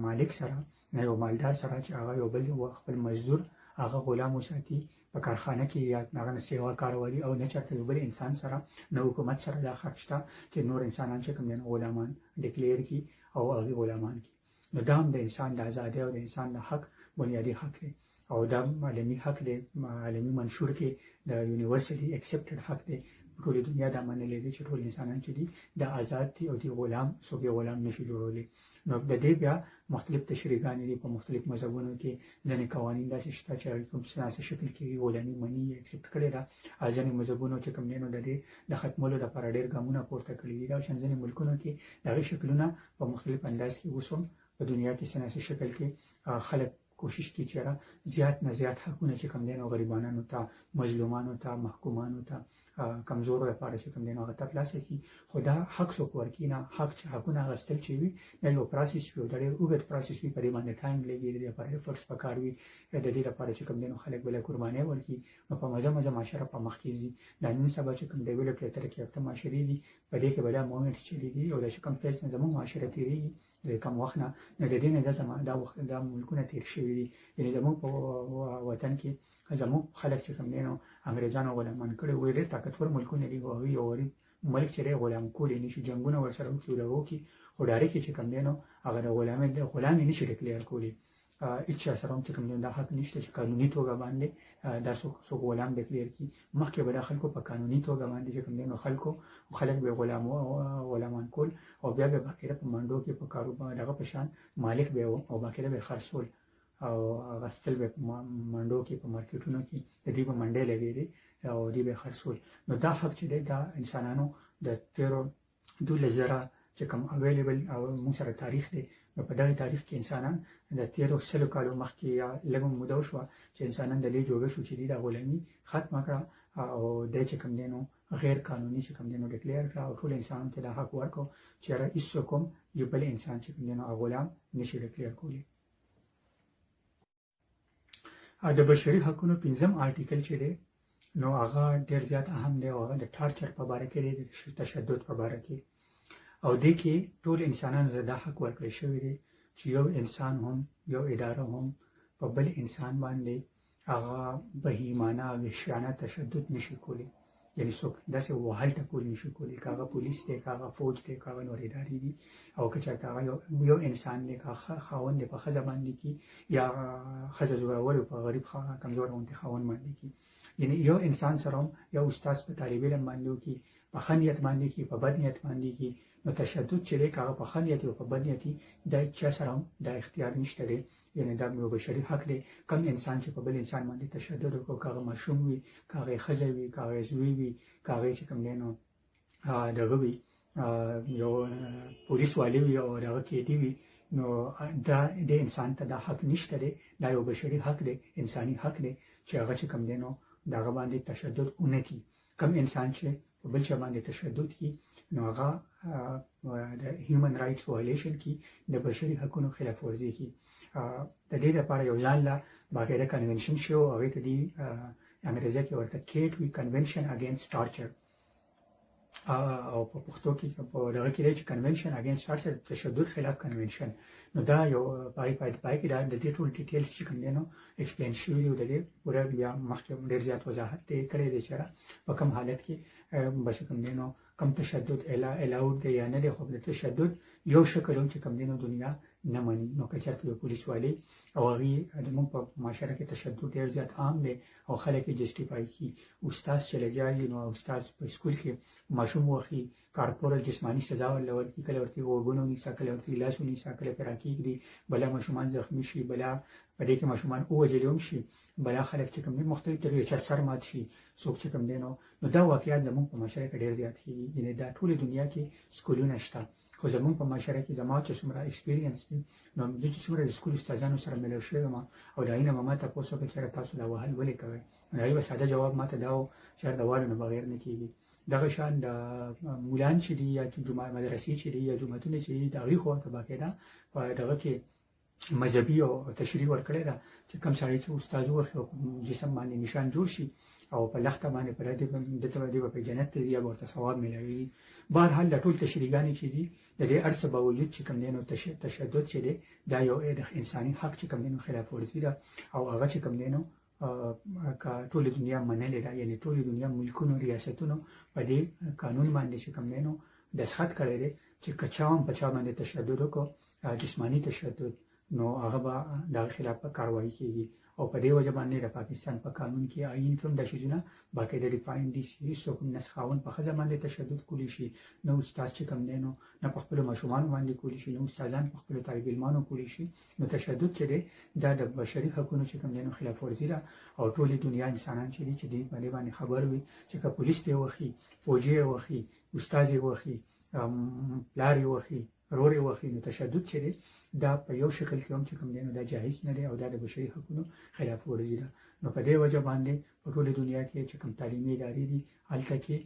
مالک سره نه یو مالدار سره چې هغه یو بل خپل مزدور هغه غلام وساتي په کارخانه کې یا هغه سیوا کاروالي او نه چرته یو بل انسان سره نه حکومت سره دا حق شته چې نور انسانان چې کوم غلامان ډیکلیئر کی او هغه غلامان کی نو دا هم د انسان د ازادۍ او د انسان د حق بنیادی حق دی او دا عالمي حق دی عالمي منشور کې د یونیورسلي اکسپټډ حق دی ټول دنیا دا منلې دي چې ټول انسانان چې دي د آزاد دي او د غلام څوک غلام نشي جوړولی نو د دې بیا مختلف تشریحګانې دي په مختلف مذهبونو کې ځینې قوانین داسې شته چې کوم سیاسي شکل کې غلامي مني اکسپټ کړي ده ځینې مذهبونو چې کوم نو د دې د ختمولو لپاره ډېر ګامونه پورته کړي دي دا ځینې ملکونو کې دغه شکلونه په مختلف انداز کې اوسم په دنیا کې سیاسي شکل کې خلک کوشش کی چې زیات نه زیات حقونه چې کوم دي نو غریبانو ته مظلومانو ته محکومانو ته کمزورو لپاره چې کوم دی نو هغه ترلاسه کړي خو دا حق څوک ورکوي نه حق چې حقونه اخیستل چې وي دا یو پروسس وي او دا ډېر اوږد پروسس وي په دې باندې ټایم لګي د دې لپاره ایفرټس پکار وي د دې لپاره چې کوم دی نو خلک بله قربانۍ ورکړي نو په مزه معاشره په مخ کې ځي دا نن سبا چې کوم ډیولپډ ترقي یافته معاشرې دي په دې کې به دا مومنټس چلیږي او دا چې کوم فیز نه زموږ معاشره تېرېږي د کم وخت نه نو د دې نه دا ملکونه تېر شوي دي یعنې زموږ په وطن کې زموږ خلک چې کوم دی نو انګریزانو غلامان کړي وي ډېر طاقتور ملکونه دي او هغوی یو غریب ملک چې دی غلام کولی نه شي جنګونه ورسره وکړي او دغه وکړي خو ډایرکټ چې کوم دی نو هغه د غلامي نه شي ډکلیر کولی هیڅ چا سره هم چې کوم دی دا حق نشته چې قانوني توګه باندې دا څوک غلام ډکلیر کړي مخکې به دا خلکو په قانوني توګه باندې چې کوم دی نو خلک به غلامان کول او بیا به باقاعده په منډو کې په کاروبار دغه په شان مالک به او باقاعده به خرڅول او غستل به منډو کې په مارکیټونو کې د دې په منډې لګېدې او دې به خرڅول نو دا حق چې دی دا انسانانو د 12,000 چې کوم اویلیبل او موږ سره تاریخ دی نو په دغه تاریخ کې انسانان د 1300 کالو مخکې یا لږ موده وشوه چې انسانان د دې جوړه شو چې دی د غلامي ختمه کړه او د چې کوم دی نو غیر قانوني چې کوم دی نو ډکلیر کړه او ټول انسانانو ته دا حق ورکړو چې هېڅوک هم یو بل انسان چې کوم دی نو غلام نشي ډکلیر کولی د بشري حقونو 5م آرټیکل چې دی نو هغه ډېر زیات اهم دی او هغه د ټارچر په باره کې دی د تشدد په باره کې او دې کې ټول انسانانو ته دا حق ورکړی شوی دی چې یو انسان هم یو اداره هم په بل انسان باندې هغه بهیمانه وحشیانه تشدد نشي کولی یعنی څوک داسې وهل ټکول نشي کولی که هغه پولیس دی که هغه فوج دی که هغه نور ادارې دي او که چېرته هغه یو انسان دی که خاوند دی په ښځه باندې کي یا ښځه زورور په غریب کمزور غوندې خاوند باندې کي یعنی یو انسان سره هم یو استاد په طالب علم باندې وکړي په ښه نیت باندې کي په بد نیت باندې کي نو تشدد چې دی که هغه په ښه نیت او په بد نیت دا چا سره هم دا اختیار نشته دی یعنی دا یو بشري حق دی کم انسان چې په بل انسان باندې تشدد وکړو که هغه ماشوم وي که هغه ښځه وي که هغه زوی وي که هغه چې کوم دی نو دغه وي یو پولیس والی وي او دغه قیدي وي نو دا د انسان ته دا حق نشته دی دا یو بشري حق دی انساني حق دی چې هغه چې کوم دی نو دغه باندې تشدد ونه کړي کم انسان چې په بل چا باندې تشدد کړي نو هغه د هیومن رایټس وایلیشن کې د بشري حقونو خلاف ورزي کې د دې لپاره یو ځان لا باقاعده کنونشن شو هغې ته دي انګریزي کې ورته کیټ وي کنونشن اګینسټ ټارچر او په پښتو کې په دغه کې دی چې کنونشن اګینسټ ټارچر تشدد خلاف کنونشن نو دا یو پای کې دا د دې ټول ډیټیلز چې کوم دی نو ایکسپلین شوي دي او د دې پوره بیا مخکې ډېر زیات وضاحت دی کړی دی چې په کوم حالت کې به چې کوم دی نو کم تشدد الاود دی یا نه دی خو د تشدد یو شکل هم چې کوم دی نو دنیا نه مني نو که چېرته یو پولیس والی او هغې زموږ په معاشره کې تشدد ډېر زیات عام دی او خلک یې جسټیفای کړي استاد چې لګیا وي نو استاد په سکول کې ماشوم وخي کارپورل جسماني سزا ورکړي کله ورته غوږونه ونیسه کله ورته لاس ونیسه کله پرې راکېږدي بله ماشومان زخمي شي بله په دې کې ماشومان ووژلي هم شي بله خلک چې کوم دي مختلف طریقې چا سر مات شي څوک چې کوم دی نو دا واقعیات زموږ په معاشره کې ډېر زیات کېږي یعنې دا ټولې دنیا کې سکولونه شته خو زموږ په معاشره کې زما چې څومره ایکسپیرینس دی نو زه چې څومره د سکول استادانو سره ملو شوی یم او د هغې نه به ما تپوس وکړه چېرې تاسو دا وهل ولې کوئ نو د هغې به ساده جواب ما ته دا و چې د والو نه بغیر نه کېږي دغه شان د مولان چې دي یا مدرسې چې دي یا جوماتونه چې دي د هغې خوا ته باقاعده په دغه کې مذهبي او تشریح ورکړې ده چې کوم سړی چې استاد وخت جسم باندې نشان جوړ شي او په لخته باندې پر دې په جنت ته یا ورته ثواب ملوي بهرحال د ټول تشریحګانې چې دي د دې هر څه باوجود چې کوم دی نو تشدد چې دی دا یو د انساني حق چې کوم دی نو خلاف ورزي ده او هغه چې کوم دی نو که ټولې دنیا منلې ده یعنې ټولې دنیا ملکونو ریاستونو په دې قانون باندې چې کوم دی نو دستخط کړی دی چې که چا هم په چا باندې تشدد وکړو جسماني تشدد نو هغه به دغه خلاف کاروایي کېږي او په دې وجه باندې د پاکستان په قانون کې آئین کې هم دا شیزونه باقاعده ډیفاین دي چې هېڅوک نه خاوند په ښځه باندې تشدد کولی شي نه استاد چې کوم دی نو نه په خپلو ماشومانو باندې کولی شي نه استادان په خپلو طالب علمانو کولی شي نو تشدد چې دی دا د بشري حقونو چې کوم دی نو خلاف ورزي ده او ټولې دنیا انسانان چې دي چې دې په دې باندې خبر وي چې که پولیس دی وخي فوجي یې وخي استاد یې وخي پلار یې وخي رورې واخلي نو تشدد چې دی دا په یو شکل کې هم چې کوم دی نو دا جایز نه دی او دا د بشري حقونو خلاف ورزي ده. نو په دې وجه باندې په ټوله دنیا کې چې کوم تعلیمي ادارې دي هلته کې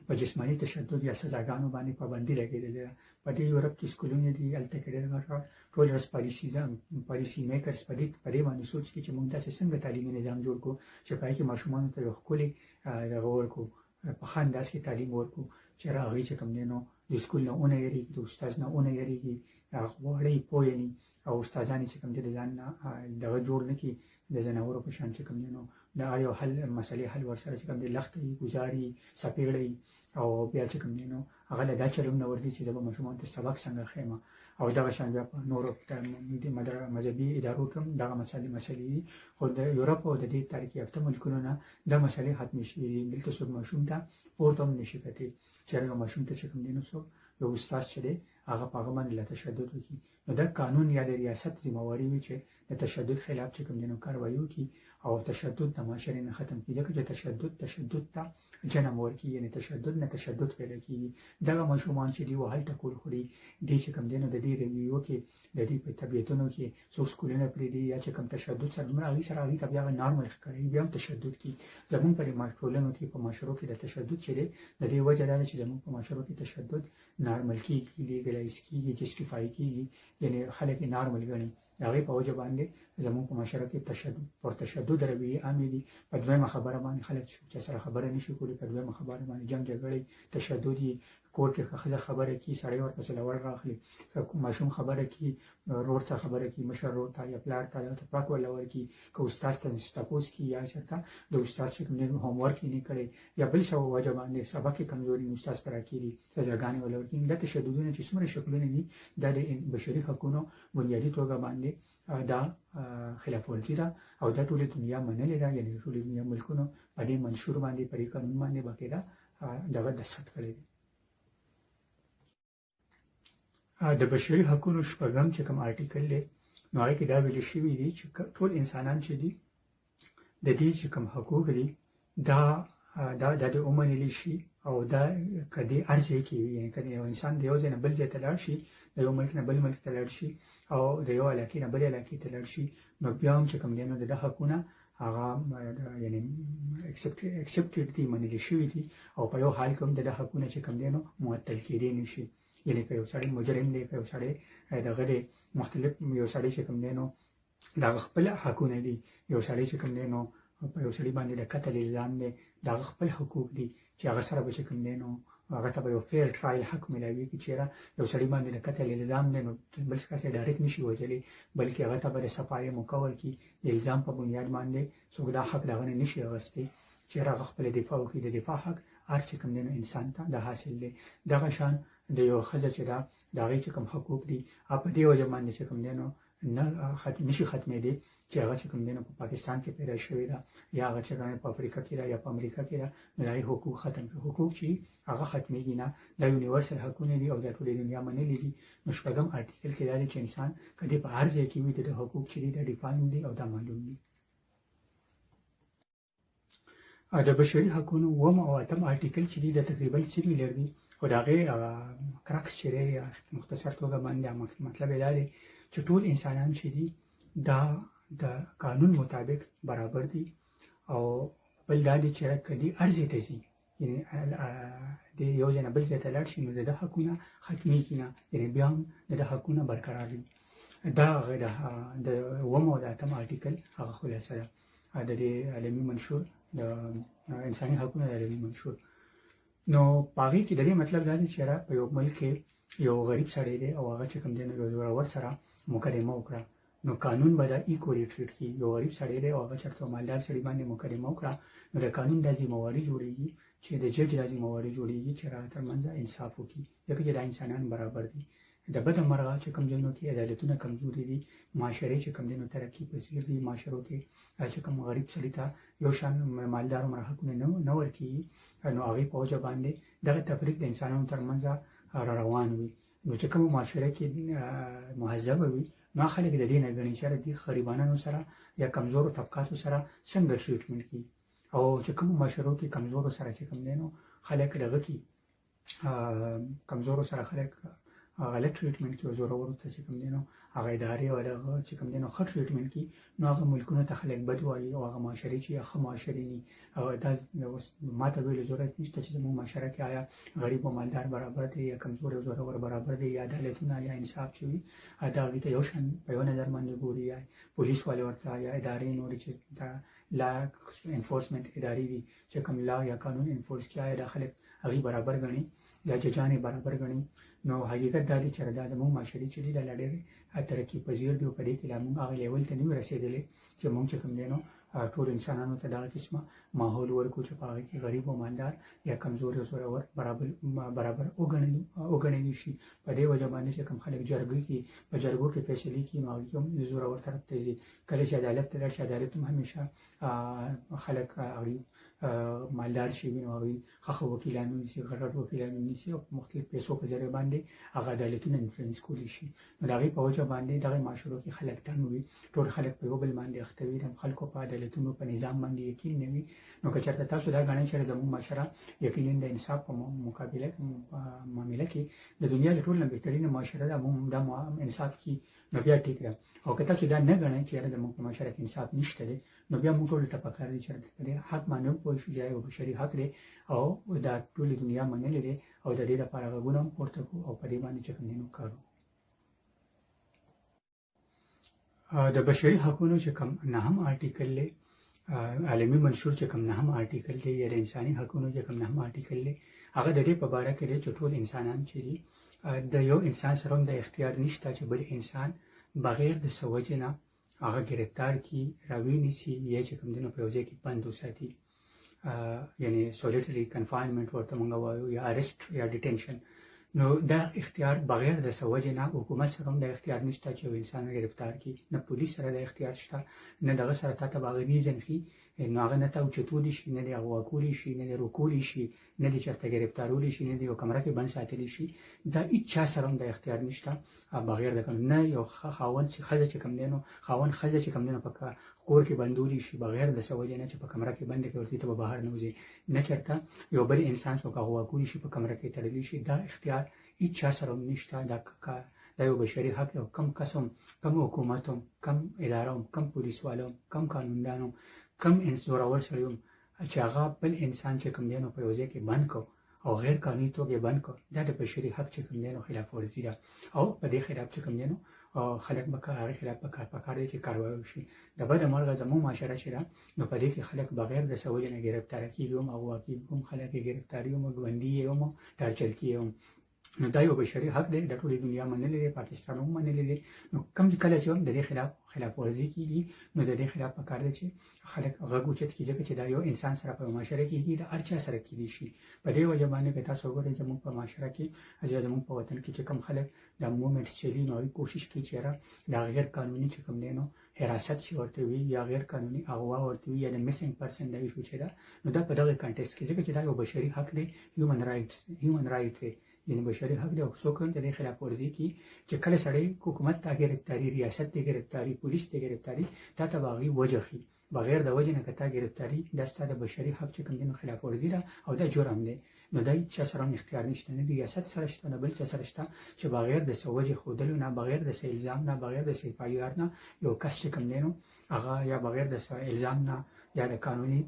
په جسماني تشدد یا سزاګانو باندې پابندي لګېدلې ده. په دې یورپ کې سکولونه دي هلته کې ډېر ټول ورځ پالیسي میکرز په دې باندې سوچ کوي چې موږ داسې څنګه تعلیمي نظام جوړ کړو چې په هغې کې ماشومانو ته یو ښکلې دغه ورکړو په ښه انداز کې تعلیم ورکړو چې هغوی چې کوم دی نو د سکول نه ونه یېرېږي د استاد نه ونه یېرېږي غواړي پوه نه او استادان چې کوم دی د ځان نه دغه جوړ نه کړي د ځناورو په شان چې کوم دی نو د هر یو حل مسلې حل ورسره چې کوم دی لښته وي ګزاري څپېړه او بیا چې کوم دی نو هغه له دا چلون نه ورځي چې زه به ماشومانو ته سبق څنګه ښیم او دغه شان بیا په نورو مذهبي ادارو کې هم دغه مسلې دي خو د یورپ او د دې ترقي یافته ملکونو نه دا مسلې ختمې شوي دي. دلته څوک ماشوم ته پورته هم نشي کتلی چې هر یو ماشوم ته چې کوم دی نو څوک یو استاد چې دی هغه په هغه باندې له تشدد وکړي نو دا قانون یا د ریاست ذمهواري وي چې د تشدد خلاف چې کوم دی نو کاروایي وکړي او تشدد د معاشرې نه ختم کړي ځکه چې تشدد ته جنم ورکړي یعنې تشدد نه تشدد پیدا کېږي. دغه ماشومان چې دي وهل ټکول خوري دې چې کوم دی نو د دې رویو کې د دې په طبیعتونو کې څوک سکولونه پرېږدي یا چې کوم تشدد سره دومره هغوی سره هغوی ته بیا هغه نارمل ښکاري بیا هم تشدد کړي. زموږ په ټولنو کې په معاشرو کې د تشدد چې دی د دې وجه دا ده چې زموږ په معاشرو کې تشدد نارمل کېږي لیګلایز کېږي جسټیفای کېږي یعنې خلک یې نارمل ګڼي. د هغې په وجه باندې زموږ په معاشره کې تشدد رویې عامې دي. په دویمه خبره باندې خلک چې سره خبره نشي کولی په دویمه خبره باندې جنګ جګړې تشدد یي. کور کې ښځه خبره کړي سړی ورپسې لور راخلي ماشوم خبره کړي رور ته خبره کړي مشر رور ته یا پلار ته ټوپک ورله ورکړي که استاد ته تپوس کړي یا چېرته د استاد چې کوم دی هومورک یې نه کړی یا بل څه وجه باندې سبق یې کمزوري نو استاد پرې کړي سزاګانې ورله ورکړي. دا تشددونه چې څومره شکلونه دي دا د بشري حقونو بنیادي توګه باندې دا خلاف ورزي ده او دا ټولې دنیا منلې ده یعنې ټولې دنیا ملکونو په دې منشور باندې په دې قانون باندې باقاعده دغه دستخط کړی دی. د بشري حقونو شپږم چې کوم آرټیکل دی نو هغې کې دا ویل شوي دي چې ټول انسانان چې دي د دې چې کوم حقوق دي دا د ومنلی شي او دا که دې هر ځای کې وي یعنې که یو انسان د یو ځای نه بل ځای ته لاړ شي د یو ملک نه بل ملک ته لاړ شي او د یو علاقې نه بلې علاقې ته لاړ شي نو بیا هم چې کوم دی نو د ده حقونه هغه یعنې اکسپټډ دي منلي شوي دي او په یو حال کې هم د ده حقونه چې کوم دی نو معطل کېدی نه شي. یعنې که یو سړی مجرم دی که یو سړی دغه دی مختلف یو سړی چې کوم دی نو د هغه خپل حقونه دي یو سړی چې کوم دی نو په یو سړي باندې د قتل الزام دی د هغه خپل حقوق دي چې هغه سره به چې کوم دی نو هغه ته به یو فیر ټرایل حق میلاویږي چېرې یو سړي باندې د قتل الزام دی نو بل کس یې ډایرکټ نشي وژلی بلکې هغه ته به د صفایې موقع ورکړي د الزام په بنیاد باندې څوک دا حق د هغه نه نشي اخیستی چېرې هغه خپله دفاع وکړي. د دفاع حق هر چې کوم دی نو انسان ته دا حاصل دی. دغه شان د یو ښځه چې ده د هغې چې کوم حقوق دي په دې وجه باندې چې کوم دی نو نشي ختمېدی چې هغه چې کوم دی نو په پاکستان کې پیدا شوې ده یا هغه چې په افریقا کې ده یا په امریکا کې ده نو د هغې حقوق ختم شي. حقوق چې هغه ختمېږي نه دا یونیورسل حقونه دي او دا ټولې دنیا منلي دي. نو شپږم آرټیکل کې دا دی چې انسان که دې په هر ځای کې وي د حقوق چې دي دا ډیفاین دي او دا معلوم دي. د بشري حقونو اووم او اتم آرټیکل چې دي دا تقریبا سیمیلر دي خو د هغې کرکس چې دی مختصر توګه باندې مطلب یې دا دی چې ټول انسانان چې دي دا د قانون مطابق برابر دي او بل دا دی چې که دې هر ځای ته ځي یعنې د یو ځای نه بل ځای ته لاړ شي نو د ده حقونه ختمېږي نه یعنې بیا هم د ده حقونه برقرار دي. دا هغه د اووم او د اتم آرټیکل هغه خلاصه ده د دې عالمي منشور د انساني حقونو د عالمي منشور. نو په هغې کې د دې مطلب دا دی چې په یو ملک کې یو غریب سړی دی او هغه چې کوم دی نو یو زورور سره مقدمه وکړه نو قانون به دا ایکولي ټریټ کړي. یو غریب سړی دی او هغه چېرته مالدار سړي باندې مقدمه وکړه نو د قانون دا ذمهواري جوړېږي چې د جج دا ذمهواري جوړېږي چې هغه ترمنځ انصاف وکړي ځکه چې دا انسانان برابر دي. د بده مرغه چې کوم ځایونو کې عدالتونه کمزوري دي معاشرې چې کوم دی نو ترقي پذیر دي معاشرو کې چې کوم غریب سړي ته یو شان مالدار عمره حقونه نه ورکېږي نو هغې په وجه باندې دغه تفریق د انسانانو ترمنځ را روان وي. نو چې کومه معاشره کې مهذبه وي نو خلک د دې نه ګڼي چې د غریبانو سره یا کمزورو طبقاتو سره څنګه ټریټمنټ کړي او چې کومو معاشرو کې کمزورو سره چې کوم دی نو خلک دغه کړي کمزورو سره خلک غلط ټریټمنټ کې زورور ته چې کوم دی نو هغه ادارې او هغه چې کوم دی نو ښه ټریټمنټ کې نو هغه ملکونو ته خلک بد وایي او هغه معاشرې چې ښه معاشرې ني او دا ما ته ویلو ضرورت نشته چې زموږ معاشره کې آیا غریب او مالدار برابر دی یا کمزور او زورور برابر دی یا عدالتونه یا انصاف چې وي دا هغوی ته یو شان په یو نظر باندې ګوري یا پولیس والے ورته یا ادارې نورې چې دا لا انفورسمنٹ ادارې دي چې کوم لا یا قانون انفورس کړي آیا دا خلک هغوی برابر ګڼي یا ججان برابر ګڼي نو حقیقت دا دی چې دا زموږ معاشرې چې دي دا لا ډېرې ترقي پذیر دي او په دې کې لا موږ هغه لیول ته نه یو رسېدلی چې موږ چې کوم دی نو ټول انسانانو ته دغه قسمه ماحول ورکړو چې په هغې کې غریب او مالدار یا کمزور او زورور برابر وګڼلی شي په دې وجه باندې چې کوم خلک په جرګو کې فیصلې کوي نو هغوی هم د زورور طرف ته ځي کله چې عدالت ته لاړ شي عدالت هم همیشه خلک هغوی مالدار شي وي نو هغوی ښه وکیلان ونیسي غټ وکیلان ونیسي او مختلف پیسو په ذریعه باندې هغه عدالتونه انفلوئنس کولی شي نو د هغې په وجه باندې دغه معاشرو کې خلک تنګ وي ټول خلک په یو بل باندې اخته وي د خلکو په عدالتونو په نظام باندې یقین نه وي نو که چېرته تاسو دا ګڼئ چې زموږ معاشره یقینا د انصاف په معامله کې د دنیا له ټولو نه بهترینه معاشره ده موږ دا انصاف کې نو بیا ټیک ده او که تاسو دا نه ګڼئ چې زموږ په معاشره کې انصاف نشته دی نو بیا موږ ټولو ته پکار دی چې د حق باندې وپوه شو چې دا یو بشري حق دی او دا ټولې دنیا منلی دی او د دې لپاره غږونه هم پورته کړو او په دې باندې چې کوم دی نو کار د بشري حقونو چې کوم نهم آرټیکل دی عالمي منشور چې کوم نهم آرټیکل دی یا د انساني حقونو چې کوم نهم آرټیکل دی هغه د دې په باره کې دی چې ټول انسانان چې دي د یو انسان سره هم د اختیار نشته چې بل انسان بغیر د څه وجې نه هغه گرفتار کړي راوینیسي یا چې کوم دی نو په یو ځای کې بند وساتي یعنې سولیټري کنفاینمنټ ورته موږ وایو یا ارسټ یا ډیټینشن نو دا اختیار بغیر د څه وجې نه حکومت سره هم د اختیار نشته چې یو انسان گرفتار کړي نه پولیس سره د اختیار شته نه دغه سره تا ته به هغه ریزن ښي نو هغه نه ته اوچتولی شي نه د اغوا کولی شي نه د روکولی شي نه د چېرته ګرفتارولی شي نه د یو کمره کې بند ساتلی شي دا هېڅ چا سره هم د اختیار نشته بغیر د قانون نه یو خاوند چې ښځه چې کوم دی نو خاوند ښځه چې کوم دی نو په کور کې بندولی شي بغیر د څه وجې نه چې په کمره کې بنده کړي ورته ته به بهر نه وځي نه چېرته یو بل انسان څوک اغوا کولی شي په کمره کې تړلی شي دا اختیار هېڅ چا سره هم نشته دا یو بشري حق دی او کم کس هم کم حکومت هم کم اداره هم کم پولیس والا هم کم قانوندان هم کم زورور سړی هم چې هغه بل انسان چې کوم دی نو په یو ځای کې بند کړو او غیر قانوني توګه بند کړو دا د بشري حق چې کوم دی نو خلاف ورزي ده او په دې خلاف چې کوم دی نو خلک به هغې خلاف پکار دی چې کاروایی وشي د بده مرغه زموږ معاشره چې ده نو په دې کې خلک بغیر د څه وجې نه ګرفتاره کېږي هم اغوا کېږي هم خلک یې ګرفتاري هم ګوندي یې هم ټارچر کېږي هم نو دا یو بشري حق دی د ټولې دنیا منلی دی پاکستان هم منلی دی نو کوم کله چې هم د دې خلاف ورزي کېږي نو د دې خلاف پکار دی چې خلک غږ اوچت کړي ځکه چې دا یو انسان سره په معاشره کې کېږي د هر چا سره کېدی شي په دې وجه باندې که تاسو وګورئ زموږ په معاشره کې زموږ په وطن کې چې کوم خلک دا مومنټس چلي نو هغوی کوشش کوي چې یاره دا غیر قانوني چې کوم دی نو حراست چې ورته وي یا غیر قانوني اغوا ورته وي یا د مسنګ پرسن دا ایشو چې ده نو دا په دغه کانټیکسټ کې ځکه چې دا یو بشري حق دی هیومن رایټ دی یعنی بشري حق دی او څوک هم د دې خلاف ورزي کوي چې کله سړی حکومت ته ګرفتاري ریاست ته ګرفتاري پولیس ته ګرفتاري تا ته به هغوی وجه ښي بغیر د وجې نه که تا ګرفتاري دا ستا د بشري حق چې کوم دی نو خلاف ورزي ده او دا جرم دی نو دا هېڅ چا سره هم اختیار نشته نه د ریاست سره شته نه بل چا سره شته چې بغیر د څه وجې ښودلو نه بغیر د څه الزام نه بغیر د څه FIR نه یو کس چې کوم دی نو هغه یا بغیر د څه الزام نه یا د قانوني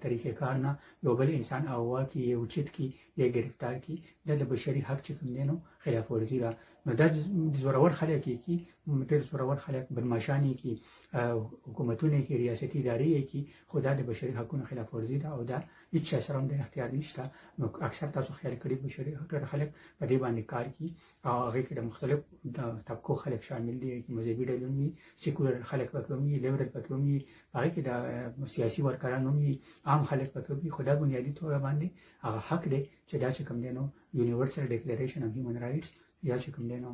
طریقې کار نه یو بل انسان اغوا کړي یا اوچت کړي یا ګرفتار کړي دا د بشري حق چې کوم دی نو خلاف ورزي ده نو دا زورور خلک یې کړي ډېر زورور خلک بدماشان یې کړي حکومتونه یې کړي ریاستي ادارې یې کړي خو دا د بشري حقونو خلاف ورزي ده او دا هېڅ چا سره هم د اختیار نشته نو اکثر تاسو خیال کړي بشري ډېر خلک په دې باندې کار کوي او هغې کې د مختلف طبقو خلک شامل دي مذهبي ډلې وي سیکولر خلک پکې هم وي لیبرل پکې هم وي هغې کې د سیاسي ورکران هم وي عام خلک پکې وي خو دا بنیادي توګه باندې هغه حق دی چې دا چې کوم دی نو یونیورسل ډیکلریشن اف هیومن رایټس یا چې کوم دی نو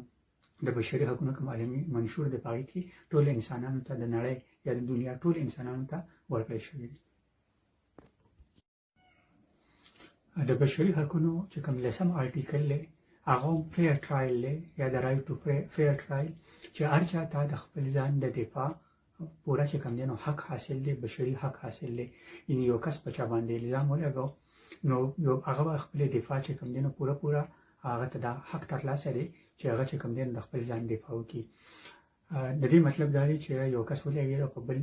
د بشري حقونو کوم عالمي منشور دی په هغې کې ټول انسانانو ته د نړۍ یا د دنیا ټول انسانانو ته ورکړی شوي دي د بشري حقونو چې کوم لسم آرټیکل دی هغه هم فیر ټرایل دی یا د رایټ ټو فیر ټرایل چې هر چا ته د خپل ځان د دفاع پوره چې کوم دی نو حق حاصل دی بشري حق حاصل دی یعنې یو کس په چا باندې الزام ولګو نو هغه به خپل دفاع چې کوم دی نو پوره هغه ته دا حق ترلاسه دی چې هغه چې کوم دی د خپل ځان دفاع وکړي. د دې مطلب دا دی چې یو کس ولګېد او په بل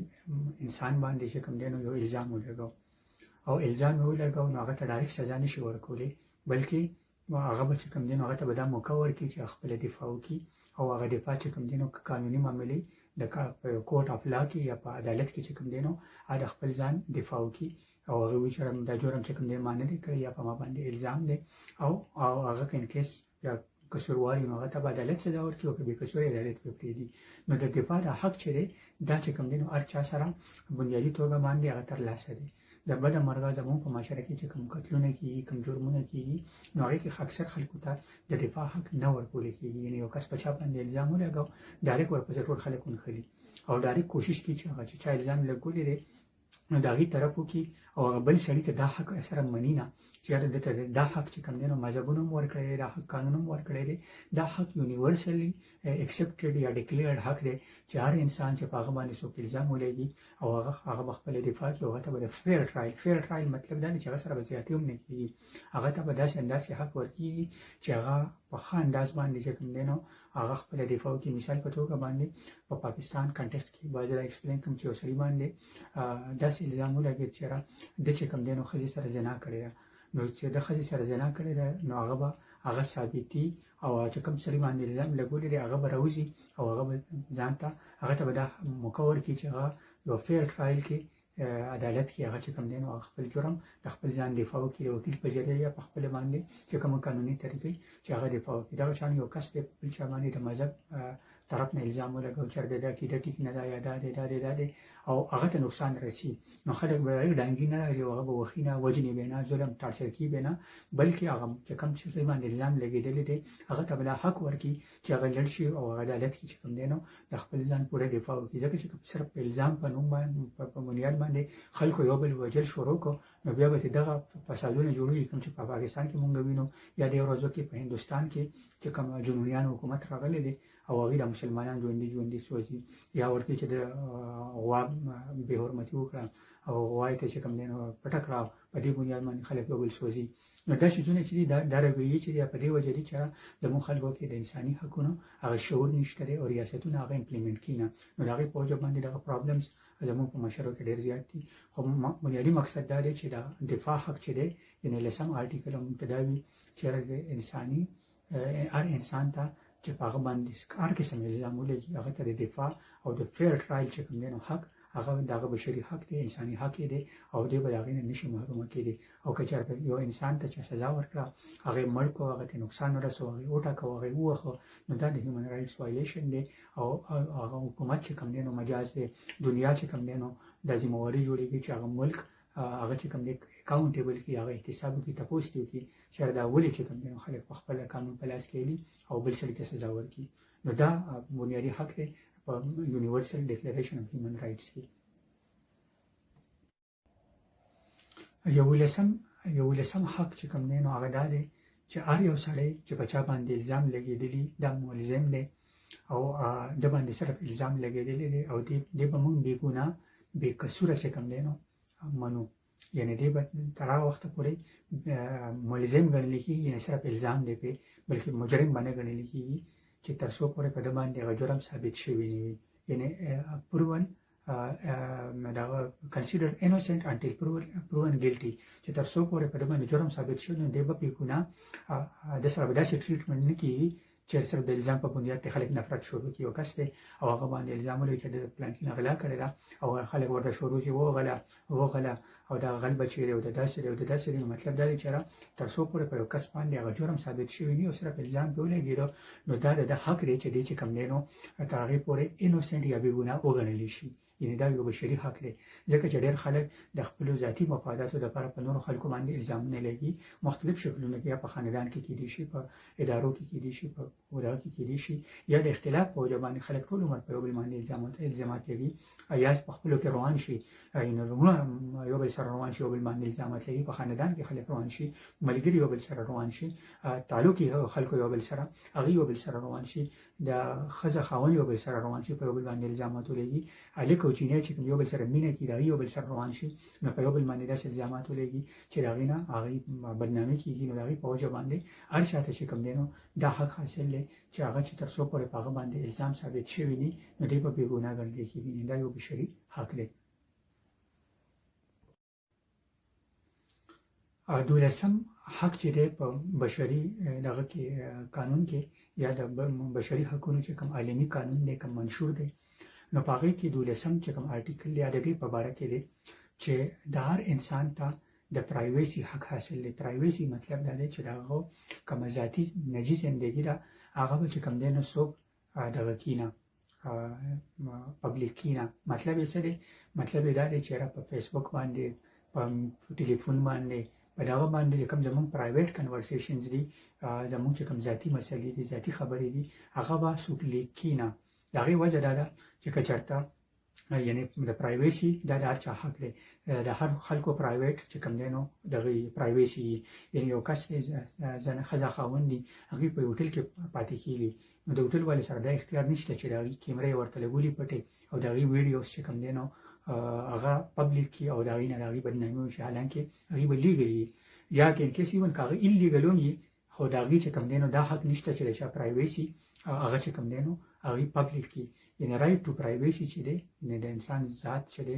انسان باندې چې کوم دی نو یو الزام ولګاو او الزام یې ولګاو نو هغه ته ډایرکټ سزا نشي ورکولی، بلکې هغه به چې کوم دی نو هغه ته به دا موقع ورکړي چې خپله دفاع وکړي او هغه دفاع چې کوم دی نو قانوني معاملې د کورټ اف لا کې یا په عدالت کې چې کوم دی نو د خپل ځان دفاع وکړي او هغه وایي چې دا جرم چې کوم دی ما نه دی کړی یا په ما باندې الزام دی او هغه که انکیس یا قصوروار نو هغه ته به عدالت سزا ورکړي او که بې قصوره عدالت به پرېږدي. نو د دفاع د حق چې دی دا چې کوم دی نو هر چا سره بنیادي توګه باندې هغه ترلاسه دی. د بده مرغه زموږ په معاشره کې چې کوم قتلونه کېږي، کوم جرمونه کېږي، نو هغې کې اکثر خلکو ته د دفاع حق نه ورکولی کېږي. یعنې یو کس په چا باندې الزام ولګاو ډایرکټ ورپسې ټول خلک ونښلي او ډایرکټ کوشش کوي چې هغه چې چا الزام لګولی دی نو د هغې طرف وکړي او هغه بل سړي ته دا حق سره مني نه چې یاره ده ته دا حق چې کوم دی نو مذهبونه هم ورکړی دی، دا حق قانون هم ورکړی دی، دا حق یونیورسلي اکسپټډ یا ډیکلیرډ حق دی چې هر انسان چې په هغه باندې څوک الزام ولګي او هغه به خپله دفاع کړي او هغه ته به د فیر ټرایل مطلب دا دی چې هغه سره به زیاتې هم نه کېږي، هغه ته به داسې انداز کې حق ورکېږي چې هغه په ښه انداز باندې چې کوم دی نو هغه خپله دفاع وکړي. مثال په توګه باندې په پاکستان کنټیکسټ کې باید را ایکسپلین کړم چې یو سړي باندې داسې الزام ولګېد چې ده چې کوم دی نو ښځې سره زنا کړې ده، نو چې د ښځې سره زنا کړې ده نو هغه به هغه ثابتي او چې کوم سړي باندې الزام لګولی دی هغه به راوځي او هغه به ځان ته هغه ته به دا موقع ورکړي چې هغه یو فیر ټرایل کې عدالت کې هغه چې کوم دی نو خپل جرم د خپل ځان دفاع وکړي، د وکیل په ذریعه یا په خپله باندې چې کومه قانوني طریقې چې هغه دفاع وکړي. دغه شان یو کس دی په بل چا باندې د مذهب طرف نه الزام ولګاو چې د عقیده ټیک نه ده یا دا دی او هغه ته نقصان رسي نو خلک به ډانګي نه راغلي او هغه به وښي نه، وجنې به نه، ظلم ټارچر کي به نه، بلکې هغه چې کوم چې باندې الزام لګېدلی دی هغه ته به دا حق ورکړي چې هغه لړ شي او عدالت کې چې کوم دی نو د خپل ځان پوره دفاع وکړي. ځکه چې صرف الزام په نوم باندې په بنیاد باندې خلکو یو بل وجل شروع کړو نو بیا به دغه فسادونه جوړېږي کوم چې په پاکستان کې مونږ وینو یا ډېرو ورځو کې په هندوستان کې چې کوم جنونیان حکومت راغلی دی او هغوی د مسلمانان ژوندي سوځي یا ورته چې د غوا بې حرمتي وکړه او غوا ته چې کوم دی نو پټه کړه په دې بنیاد باندې خلک یو بل سوځي. نو دا شیزونه چې دي دا رویې چې دي په دې وجه دي چې زموږ خلکو کې د انساني حقونو هغه شعور نشته دی او ریاستونه هغه امپلیمنټ کړي نه، نو د هغې په وجه باندې دغه پرابلمز زموږ په معاشرو کې ډېر زیات دي. خو بنیادي مقصد دا دی چې د دفاع حق چې دی یعنې 10 آرټیکل موږ ته دا وي چې انساني هر انسان ته چې په هغه باندې هر قسم الزام ولګي هغه ته د دفاع او د فیر ټرایل چې کوم دی نو حق هغه د هغه بشري حق دی، انساني حق دی او دی به د هغې نه نشي محرومه کېدی. او که چېرته یو انسان ته چې سزا ورکړه هغې مړ کړو، هغه ته نقصان ورسو، هغې وټاکو، هغې ووهو، نو دا د هیومن رایټس وایلیشن دی او هغه حکومت چې کوم دی نو مجاز دی، دنیا چې کوم دی نو دا ذمهواري جوړېږي چې هغه ملک هغه چې کوم دی اکاونټیبل کړي، هغه احتساب وکړي، تپوس دې وکړي چې دا ولې چې کوم دی نو خلک په خپله قانون په لاس کې لي او بل سړي ته سزا ورکړي. نو دا بنیادي حق دی په یونیورسل ډیکلریشن اف هیومن رایټس کې. یولسم حق چې کوم دی نو هغه دا دی چې هر یو سړی چې په چا باندې الزام لګېدلي دا ملزم دی او د باندې صرف الزام لګېدلی دی او دی به موږ بې ګناه بې قصوره چې کوم دی نو منو، یعنی دی به تر هغه وخته پورې ملزم ګڼلی کېږي، یعنې صرف الزام دی پې بلکې مجرم به نه ګڼلی کېږي چې تر څو پورې په ده باندې هغه جرم ثابت شوی نه وي، یعنې پروون considered innocent until proven guilty چې تر څو پورې په ده باندې جرم ثابت شوی نو دی به بې ګناه د سره به داسې ټریټمنټ نه کېږي چې صرف د الزام په بنیاد ته خلک نفرت شروع کړي. یو کس دی او هغه باندې الزام ولګي چې د پلانکي نه غلا کړې ده او خلک ورته شروع کړي وغله او دا غل به چیرې او د داسې دی او د داسې دی، مطلب دا دی چې تر څو پورې په یو کس باندې هغه جرم ثابت شوی نه او صرف الزام پرې ولګېده نو دا د حق دی چې دی چې کوم دی نو تر هغې پورې انوسنټ یا بې ګناه وګڼلی شي، یعنې دا یو بشري حق دی. ځکه چې ډېر خلک د خپلو ذاتي مفاداتو لپاره په نورو خلکو باندې الزامونه لګي مختلف شکلونه کې، یا په خاندان کې کېدی شي، په ادارو کې کېدی شي، په ودغه کې کېدی شي، یا د اختلاف په وجه باندې خلک ټول عمر په یو بل باندې الزامات لګي، یا په خپلو کې روان شي، یو بل سره روان شي، یو بل باندې الزامات لګي، په خاندان کې خلک روان شي، ملګري یو بل سره روان شي، تعلق یې خلکو یو بل سره هغه یو بل سره روان شي، د ښځه خاوند یو بل سره روان شي، په یو بل باندې الزامات ولګي، هلک او چینی چې کوم یو بل سره مینه کوي د هغې یو بل سره روان شي نو په یو بل باندې داسې الزامات ولګي چې د هغې نه هغې بدنامي کېږي نو د هغې په وجه باندې هر چا ته چې کوم دی نو دا حق حاصل دی چې هغه چې تر څو پورې په هغه باندې الزام ثابت شوي دي نو دی به بېګناه ګڼل کېږي دا یو بشري حق دی. 12 حق چې دی په بشري دغه کې قانون کې یا د بشري حقونو چې کوم عالمي قانون دی کوم منشور دی نو په هغې کې 12 چې کوم آرټیکل دی د دې په باره کې دی چې د هر انسان ته د پرایویسي حق حاصل دی. پرایویسي مطلب دا دی چې د هغه کومه ذاتي نجي زندګي ده هغه به چې کوم دی نو څوک دغه کي نه پبلیک کی نه. مطلب یې څه دی؟ مطلب یې دا دی چې په فیسبوک باندې په ټلیفون باندې په دغه باندې چې کوم زموږ پرایویټ کنورسیشنز دي زموږ چې کوم ذاتي مسلې دي ذاتي خبرې دي هغه به څوک لیک کي نه. د هغې وجه دا ده چې که چېرته یعنی د پرایویسي دا د هر چا حق دی د هر خلکو پرایویټ چې کوم دی نو دغه پرایویسي یعنی یو کس دی ښځه خاوند دي هغوی په هوټل کې پاتې کېږي نو د هوټل والي سره دا اختیار نشته چې د هغې کیمرې ورته لګولي پټې او د هغې ویډیوز چې کوم دی نو هغه پبلیک کی او د هغې نه د هغې بدنامي وشي حالانکې هغې به لیګل وي یا که انکیس ایون که هغه ایلیګل هم وي خو د هغې چې کوم دی نو دا حق نشته چې د چا پرایویسي هغه چې کوم دی نو هغې پبلیک کی. یعنی رایټ ټو پرایویسي چې دی یعنی د انسان ذات چې دی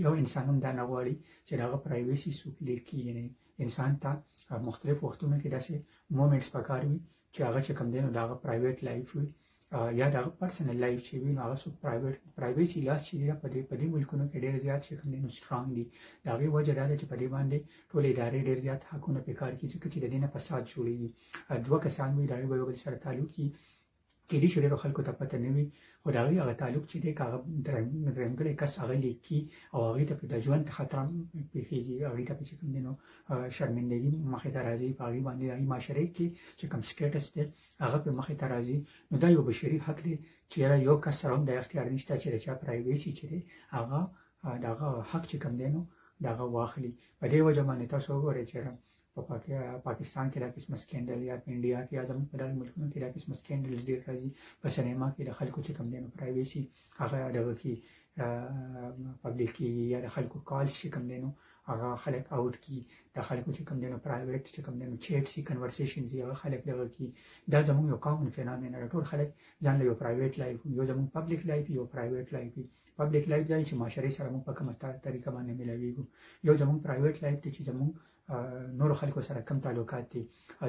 یو انسان هم دا نه غواړي چې د هغه پرایویسي څوک لیک کړي. یعنی انسان ته مختلف وختونو کې داسې مومنټس پکار وي چې هغه چې کوم دی نو د هغه پرایویټ لایف وي یا د هغه پرسنل لایف چې وي نو هغه څوک پرایویسي لاس چې دی په دې ملکونو کې ډېر زیات چې کوم دی نو سټرانګ دي. د هغې وجه دا ده چې په دې باندې ټولې ادارې ډېر زیات حقونه پرې کار کوي ځکه چې د دې نه فساد جوړېږي. دوه کسان وي د هغې به یو بل سره تعلق وي کېدای شي ډېرو خلکو ته پته نه وي خو د هغې هغه تعلق چې دی که هغه درېمګړی کس هغه لیک کي او هغې ته د ژوند خطره پېښېږي هغې ته چې کوم دی نو شرمندګي مخې ته راځي په هغې باندې د هغې معاشرې کې چې کوم سټیټس دی هغه پرې مخې ته راځي نو دا یو بشري حق دی چې یاره یو کس سره هم دا اختیار نشته چې د چا پرایویسي چې دی هغه د هغه حق چې کوم دی نو د هغه واخلي. په دې وجه باندې تاسو وګورئ چې په پاکستان کې دا قسمه سکینډل یا په انډیا کې یا زموږ په دغه ملکونو کې دا قسمه سکینډل ډېر راځي. په سینما کې د خلکو چې کوم دی نو پرایویسي هغه دغه کې پبلیک کېږي یا د خلکو کالز چې کوم دی نو هغه خلک آوټ کړي د خلکو چې کوم دی نو پرایویټ چې کوم دی نو چیټس وي کنورسیشنز وي هغه خلک دغه کړي. دا زموږ یو کامن فینامین دی ټول خلک ځان له یو پرایویټ لایف یو زموږ پبلیک لایف یو پرایویټ لایف وي. پبلیک لایف دا چې معاشرې سره موږ په کومه طریقه باندې میلاویږو یو زموږ پرایویټ لایف دی چې زموږ نورو خلکو سره کم تعلقات دي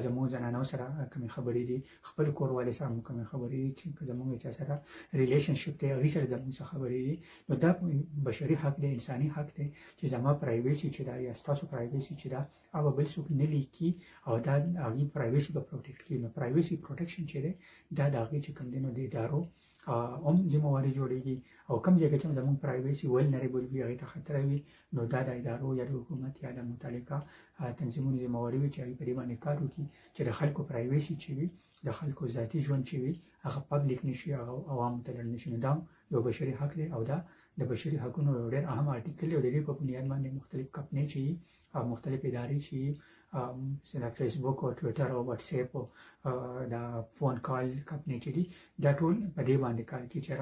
زموږ زنانو سره کومې خبرې دي خپل کوروالې سره مو کومې خبرې دي چې زموږ چا سره ریلیشنشپ دی هغې سره زموږ څه خبرې دي نو دا بشري حق دی انساني حق دی چې زما پرایویسي چې دا یا ستاسو پرایویسي چې دا هغه بل څوک نه لیکي او دا هغې پرایویسي به پروټیکټ کړي. نو پرایویسي پروټیکشن چې دی دا د هغې چې کوم دی نو د ادارو هم ذمهواري جوړېږي او کوم ځای کې چې زموږ پرایویسي ولنریبل وي هغې ته خطره وي نو دا د ادارو یا د حکومت یا د متعلقه تنظیمونو ذمهواري وي چې هغوی په دې باندې کار وکړي چې د خلکو پرایویسي چې وي د خلکو ذاتي ژوند چې وي هغه پبلیک نه شي هغه عوامو ته لړ نه شي. نو دا یو بشري حق دی او دا د بشري حقونو یو ډېر اهم آرټیکل دی او د دې په بنیاد باندې مختلف کمپنۍ چې وي مختلف ادارې چې وي فیسبوک او ټویټر او واتس اپ او دا فون کال کمپنۍ چې دي دا ټول په دې باندې کار کوي چې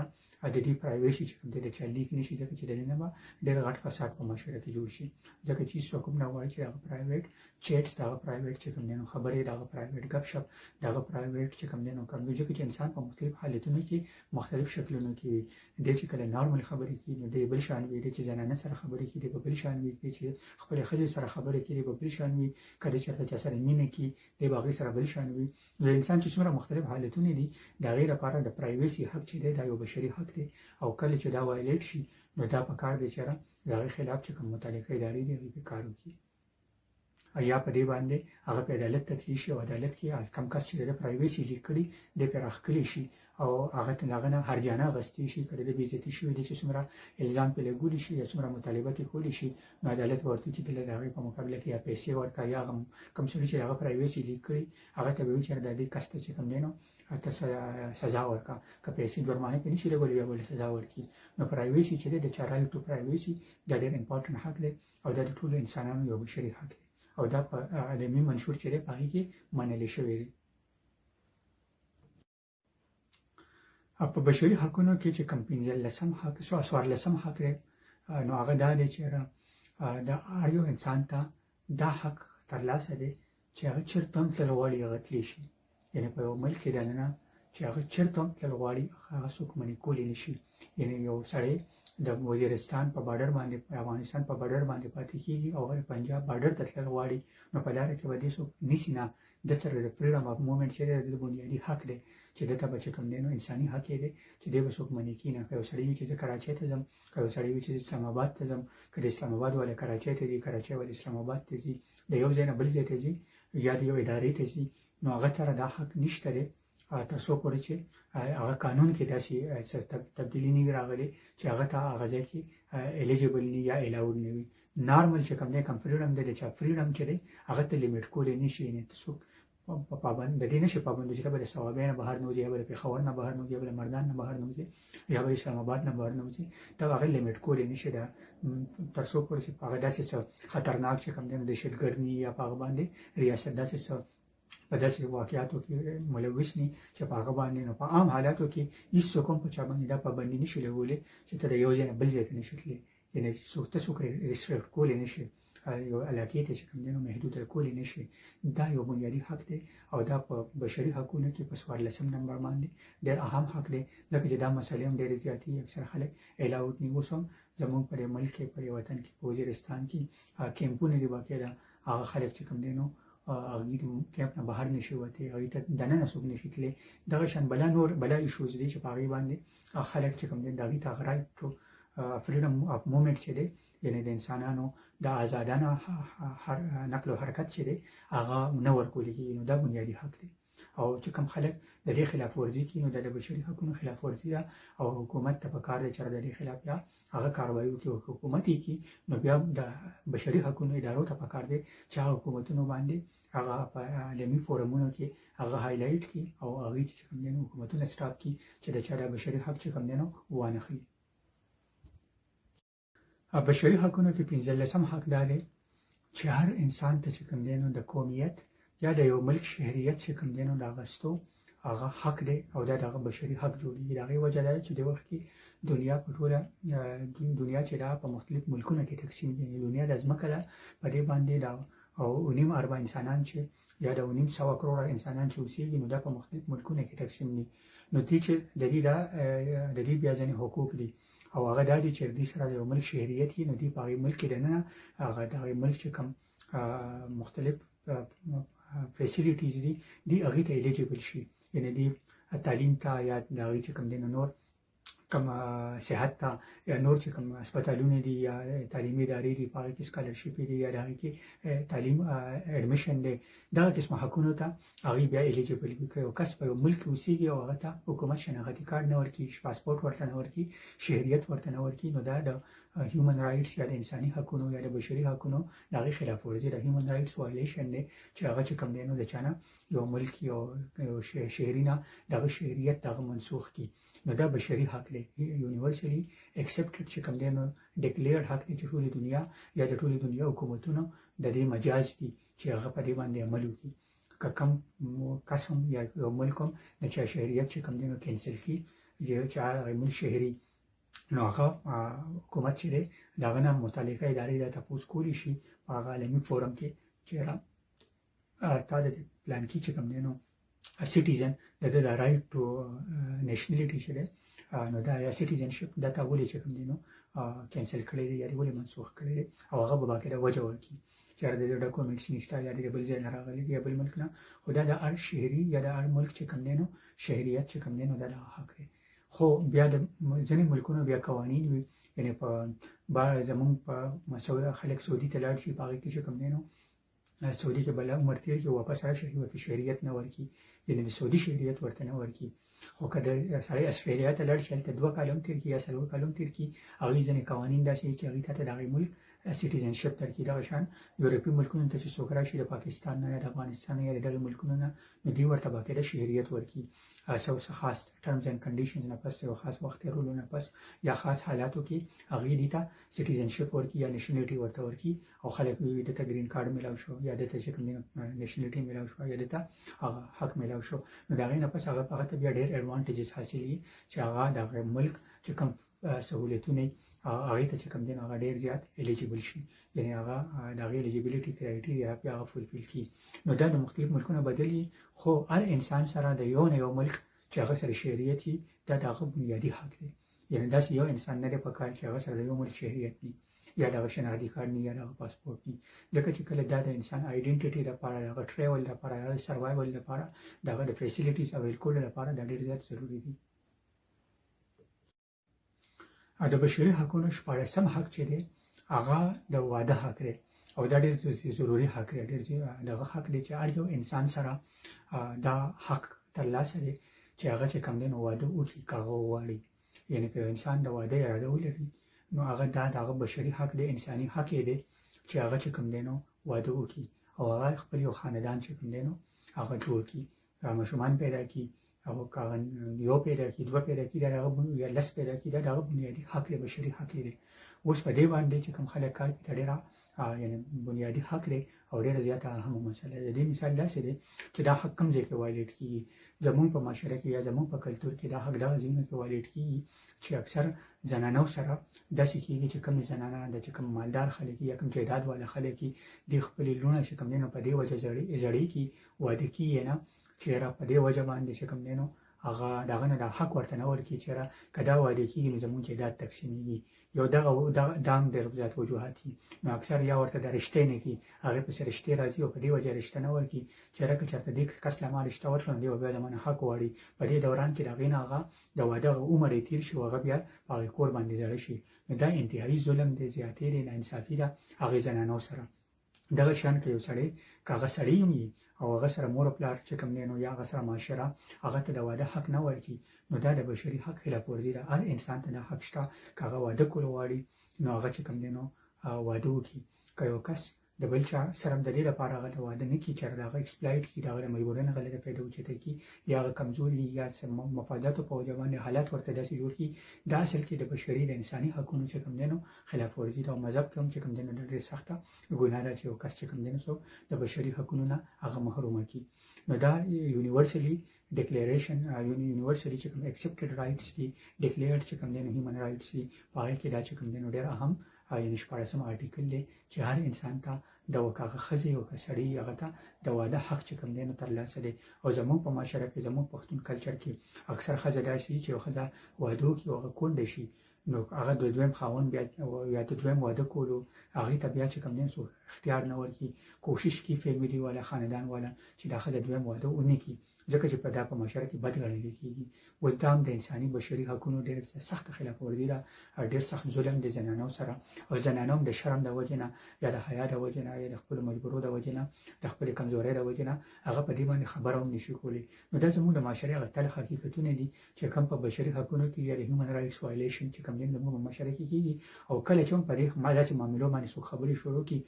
د دې پرایویسي چې کوم دی د چا لیک نه شي ځکه چې د دې نه به ډېر غټ فساد په معاشره کې جوړ شي ځکه چې څوک هم نه غواړي چې هغه پرایویټ چیټس د هغه پرایویټ چې کوم دی نو خبرې د هغه پرایویټ ګپ شپ د هغه پرایویټ چې کوم دی نو کوم ځکه چې انسان په مختلف حالتونو کې مختلف شکلونو کې وي دی چې کله نارمل خبرې کوي نو دی بل شان وي دی چې زنانه سره خبرې کوي دی په بل شان وي دی چې خپلې ښځې سره خبرې کوي دی په بل شان وي که دی چېرته چا سره مینه کوي دی به هغې سره بل شان وي. نو د انسان چې څومره مختلف حالتونه دي د هغې لپاره د پرایویسي حق چې دی دا یو بشري حق دی او کله چې دا وایلیټ شي نو دا پکار دی چې د هغې خلاف چې کوم متعلقه ادارې دي هغوی پرې کار وکړي یا په دې باندې هغه په عدالت ته تللی شي او عدالت کې کم کس چې د پرایویسي لیک کړي دی پرې راښکلی شي او هغه ته د هغه نه هرجانه اخیستې شي که د ده بېعزتي شوي دی چې څومره الزام پرې لګولی شي یا څومره مطالبه پرې کولی شي نو عدالت به ورته وکړي چې ته د هغې په مقابله کې یا پیسې ورکړه یا هغه کوم سړي چې د هغه پرایویسي لیک کړي هغه ته به وایي چې د دې کس ته چې کوم دی نو ته سزا ورکړه که پیسې جرمانه پرې نه شي لګولی بیا به سزا ورکړي. نو پرایویسي چې دی د چا رایټ ټو پرایویسي دا ډېر امپارټنټ حق دی او دا د ټولو انسانانو یو بشري حق دی او دا په عالمي منشور چې دی په هغې کې منلې شوی دی. په بشري حقونو کې چې کوم 15 حق 14 حق دی نو هغه دا دی چې د هر یو انسان ته دا حق ترلاسه دی چې هغه چېرته هم تللی غواړي هغه تللی شي یعنې په یو ملک کې دننه چې هغه چېرته هم تللی غواړي هغه څوک منع کولی نه شي یعنې یو سړی د وزیرستان په بارډر باندې افغانستان په بارډر باندې پاتې کېږي او هغه پنجاب بارډر ته تللی غواړي نو په لاره کې به دې څوک نیسي نه د سره د فریډم اف موومنټ چې دی د بنیادي حق دی چې دته به چې کوم دی نو انساني حق دی چې دی به څوک منع کړي نه که یو سړی وي چې زه کراچۍ ته ځم که یو سړی وي چې اسلام آباد ته ځم که د اسلام آباد والا کراچۍ ته ځي کراچۍ والا اسلام آباد ته ځي د یو ځای نه بل ځای ته ځي یا د یو ادارې ته ځي نو هغه سره دا حق نشته دی تر څو پورې چې هغه قانون کې داسې تبدیلي نه وي راغلې چې هغه ته هغه ځای کې الیجیبل نه یا الاود نه وي نارمل چې کوم دی کوم فریډم دی چې فریډم چې دی هغه ته لیمیټ کولی نه شي نه څوک پابند د دې نشي پابند چې به د ثوابې نه بهر نه وځي یا به د پېښور نه بهر نه وځي یا به د مردان نه بهر نه وځي یا به اسلام آباد نه بهر نه وځي دا هغه لیمیټ کولی نه شي دا تر څو پورې چې هغه داسې څه خطرناک چې کوم دی دهشتګردي یا په هغه باندې ریاست داسې څه په داسې واقعاتو کې ملوث ني چې په هغه باندې نو په عام حالاتو کې هیڅوک هم په چا باندې دا پابندي نشي لګولی چې ته د یو ځای نه بل ځای ته نشي تللی یعنې څوک ریسټریکټ کولی نه شي یو علاقې ته چې کوم دی نو محدوده کولی نه شي دا یو بنیادي حق دی او دا په بشري حقونو کې په 14 نمبر باندې ډېر اهم حق دی ځکه چې دا مسلې هم ډېرې زیاتې اکثر خلک الاود نه اوس هم زموږ پر ملک کې پر وطن کې په وزیرستان کې کیمپونه دي باقاعده هغه خلک چې کوم دی نو هغوی کیمپ نه بهر نشي وتی هغوی ته دننه څوک نشي تللی دغه شان بلا ایشوز دي چې په هغې باندې خلک چې کوم دی د هغوی ته هغه رایټ ټو فریډم اف موومنټ چې دی یعنې د انسانانو د آزادانه نقل و حرکت چې دی هغه نه ورکولی کېږي نو دا بنیادي حق دی او چې کوم خلک د دې خلاف ورزي کوي نو د بشري حقونو خلاف ورزي ده او حکومت ته پکار دی چې د دې خلاف یا هغه کاروایي وکړي او حکومت یې کوي نو بیا د بشري حقونو ادارو ته پکار دی چې هغه حکومتونو باندې هغه په عالمي فورمونو کې هغه هایلایټ کړي او هغوی چې کوم دی نو حکومتونه سټاپ کړي چې د چا د بشري حق چې کوم دی نو وانخلي بشري حقونو کې 15 حق دا دی چې هر انسان ته چې کوم دی نو د قومیت یا د یو ملک شهریت چې کوم دی نو د اخیستو هغه حق دی او دا دغه بشري حق جوړېږي د هغې وجه دا چې د وخت کې دنیا په ټوله دنیا چې دا په مختلف ملکونو کې تقسیم دي دنیا د ځمکه ده په دې باندې دا او 9.5 اربه انسانان چې یا د 900 کروړه انسانان چې اوسېږي نو دا په مختلف ملکونو کې تقسیم دي نو دې چې د دې بیا ځینې حقوق دي او هغه دا دي چې دې سره د یو ملک شهریت وي نو دې په هغې ملک کې دننه هغه د هغې ملک چې کوم مختلف فیسیلیټیز دي هغې ته الیجیبل شي یعنې دې تعلیم ته یا د هغې چې کوم دی نور کوم صحت ته یا نور چې کوم هسپتالونه دي یا تعلیمي ادارې دي په هغې کې سکالرشپې دي یا د هغې کې تعلیم اډمیشن دی دغه قسمه حقونو ته هغوی بیا الیجیبل وي که یو کس په یو ملک کې اوسېږي او هغه ته حکومت شناختي کارډ نه ورکړي پاسپورټ ورته نه ورکړي شهریت ورته نه ورکړي نو دا د هیومن رایټس یا د انساني حقونو یا د بشري حقونو د هغې خلاف ورزي د هیومن رایټس وایلیشن دی چې هغه چې کوم دی نو د چا نه یو ملک یو شهري نه دغه شهریت دغه منسوخ کړي نو دا بشري حق دی یونیورسلي اکسپټډ چې کوم دی نو ډیکلیئرډ حق دی چې ټولې دنیا یا د ټولې دنیا حکومتونو د دې مجاز دي چې هغه په دې باندې عمل وکړي که کم کس هم یا یو ملک هم د چا شهریت چې کوم دی نو کینسل کړي چې هغه ملک شهري نو هغه حکومت چې دی د هغه نه متعلقه ادارې دا تپوس کولی شي په هغه عالمي فورم کې چې تا د پلان کې چې کوم دی نو سټیزن د رایټ ټو نیشنلټي چې دی نو دا یا سټیزنشپ دا تا ولې چې کوم دی نو کینسل کړی دی یا ولې منسوخ کړی دی او هغه به باقاعده وجه ورکړي چې د ډاکومنټس نشته یا د بل ځای نه راغلی یا بل ملک نه خو دا د هر شهري یا د هر ملک چې کوم دی نو شهریت چې کوم دی نو دا د حق دی خو بیا د ځینې ملکونو بیا قوانین وي یعنې په زمونږ په خلک سعودي ته لاړ شي په هغې کې چې کوم دی نو سعودي کې بل عمر تېر کړي واپس راشي ورته شهریت نه ورکړي یعنې د سعودي شهریت ورته نه ورکړي خو که د سړی اسټرالیا ته لاړ شي هلته 2 کاله هم تېر کړي یا 4 کاله هم تېر کړي هغوی ځینې قوانین داسې چې هغوی ته د هغې ملک سیټیزنشپ درکړي. دغه شان یورپي ملکونو ته چې څوک راشي د پاکستان نه یا د افغانستان نه یا د دغه ملکونو نه، نو دوی ورته باقاعده شهریت ورکړي څه خاص ټرمز اینډ کنډیشنز نه پس، یو خاص وخت تېرولو نه پس یا خاص حالاتو کې هغې دې ته سیټیزنشپ ورکړي یا نیشنلټي ورته ورکړي، او خلک وي دته ګرین کارډ میلاو شو یا دته چې کوم دی نیشنلټي میلاو شو یا دته هغه حق میلاو شو، نو د هغې نه پس هغه ته بیا ډېر ایډوانټیجز حاصلي چې هغه د هغه ملک چې کوم سهولتونه هغې ته چې کوم دی هغه ډېر زیات الیجیبل شي، یعنې هغه د هغې الیجیبلیټي کرایټیریا بیا هغه فولفیل کړي. نو دا د مختلف ملکونه بدلي، خو هر انسان سره د یو نه یو ملک چې هغه سره شهریت وي دا د هغه بنیادي حق دی. یعنې داسې یو انسان نه دی په کار چې هغه سره د یو ملک شهریت وي یا دغه شناختی کارت نه یا دغه پاسپورټ نه، ځکه چې کله دا د انسان آیډنټیټي لپاره، دغه ټریول لپاره، دغه سروایول لپاره، دغه د فیسیلیټیز اویل کولو لپاره دا ډېر زیات ضروري دي. د بشري حقونو 14م حق چې دی هغه د واده حق دی، او دا ډېر ضروري حق دی، ډېر دغه حق دی چې هر یو انسان سره دا حق ترلاسه دی چې هغه چې کوم دی نو واده وکړي که هغه وغواړي. یعنې که انسان د واده اراده ولري نو هغه دا د هغه بشري حق دی، انساني حق یې دی چې هغه چې کوم دی نو واده وکړي او هغه خپل یو خاندان چې کوم دی نو هغه جوړ کړي، ماشومان پیدا کړي، او که یو پیدا کړي، دوه پیدا کړي، دا هغه یا لس پیدا کړي، دا د هغه بنیادي حق دی، بشري حق دی. اوس په دې باندې چې کوم خلک کار کوي دا ډېره یعنې بنیادي حق دی او ډېره زیاته اهمه مسله ده. د دې مثال داسې دی چې دا حق کوم ځای کې وایلیټ کېږي، زموږ په معاشره کې یا زموږ په کلتور کې دا حق دغه ځایونو کې وایلیټ کېږي چې اکثر زنانو سره داسې کېږي چې کوم زنانه ده چې کوم مالدار خلک یا کوم جایداد والا خلک د خپلې لوڼه چې کوم دی نو په دې وجه زړې کي واده کېږي نه، چېرې په دې وجه باندې چې کوم دی نو هغه دغه نه دا حق ورته نه ورکړي چې که دا واده کېږي نو زموږ جایداد تقسیمېږي. یو دغه دا هم ډېر زیات وجوهات دي، نو اکثر یا ورته د رشتې نه کړي، هغې پسې رشتې راځي او په دې وجه رشته نه ورکړي، چېرې که چېرته دې کس له ما رشته ورکړه نو دی به بیا له منه حق غواړي، په دې دوران کې د هغې نه هغه د واده عمر یې تېر شي او هغه بیا په هغې کور باندې زړه شي، نو دا انتهایي ظلم دی، زیاتې دی، ناانصافي ده هغې زنانو سره. دغه شان که یو سړی که هغه سړی هم وي او هغه سره مور او پلار چې کوم دی نو یا هغه سره معاشره هغه ته د واده حق نه ورکړي، نو دا د بشري حق خلاف ورزي ده. هر انسان ته دا حق شته که هغه واده کول غواړي نو هغه چې کوم دی نو واده وکړي. که یو کس د بل چا سره د دې لپاره هغه د واده نه کړي چې د هغه ایکسپلایټ کړي، د هغه د مجبورۍ نه غلطه فایده اوچته کړي یا هغه کمزوري یا مفاداتو په وجه باندې حالات ورته داسې جوړ کړي، دا اصل کې د بشري د انساني حقونو چې کوم دی نو خلاف ورزي ده. او مذهب کې هم چې کوم دی نو ډېرې سخته ګناه ده چې یو کس چې کوم دی نو څوک د بشري حقونو نه هغه محرومه کړي. نو دا یونیورسلي ډیکلیریشن یونیورسلي چې کوم اکسپټډ رایټس دي، ډیکلیئرډ چې کوم دی نو هیومن رایټس دي، په هغې کې دا چې کوم دی نو ډېر اهم یعنې 14م آرټیکل دی چې هر انسان ته د هغه ښځې او که سړي هغه ته د واده حق چې کوم دی نو ترلاسه دی. او زموږ په معاشره کې زموږ پښتون کلچر کې اکثر ښځه داسې وي چې یو ښځه واده وکړي او هغه کونډه شي نو هغه د دویم خاوند بیا یا د دویم واده کولو هغې ته بیا چې کوم دی نو اختیار نه ورکړي، کوشش کړي فیملي والا خاندان والا چې دا ښځه دویم واده ونه کړي، ځکه چې په دا په معاشره کې بد ګڼل کېږي. اوس دا هم د انساني بشري حقونو ډېر سخته خلاف ورزي ده، ډېر سخت ظلم د زنانو سره، او زنانو هم د شرم د وجې نه یا د حیا د وجې نه یا د خپلو مجبورو د وجې نه د خپلې کمزورۍ د وجې نه هغه په دې باندې خبره هم نشي کولی. نو دا زموږ د معاشرې هغه تل حقیقتونه دي چې کوم په بشري حقونو کې یا د هیومن رایټس وایلیشن چې کوم دی زموږ په معاشره کې کېږي، او کله چې هم په دې داسې معاملو باندې څوک خبرې شروع کړي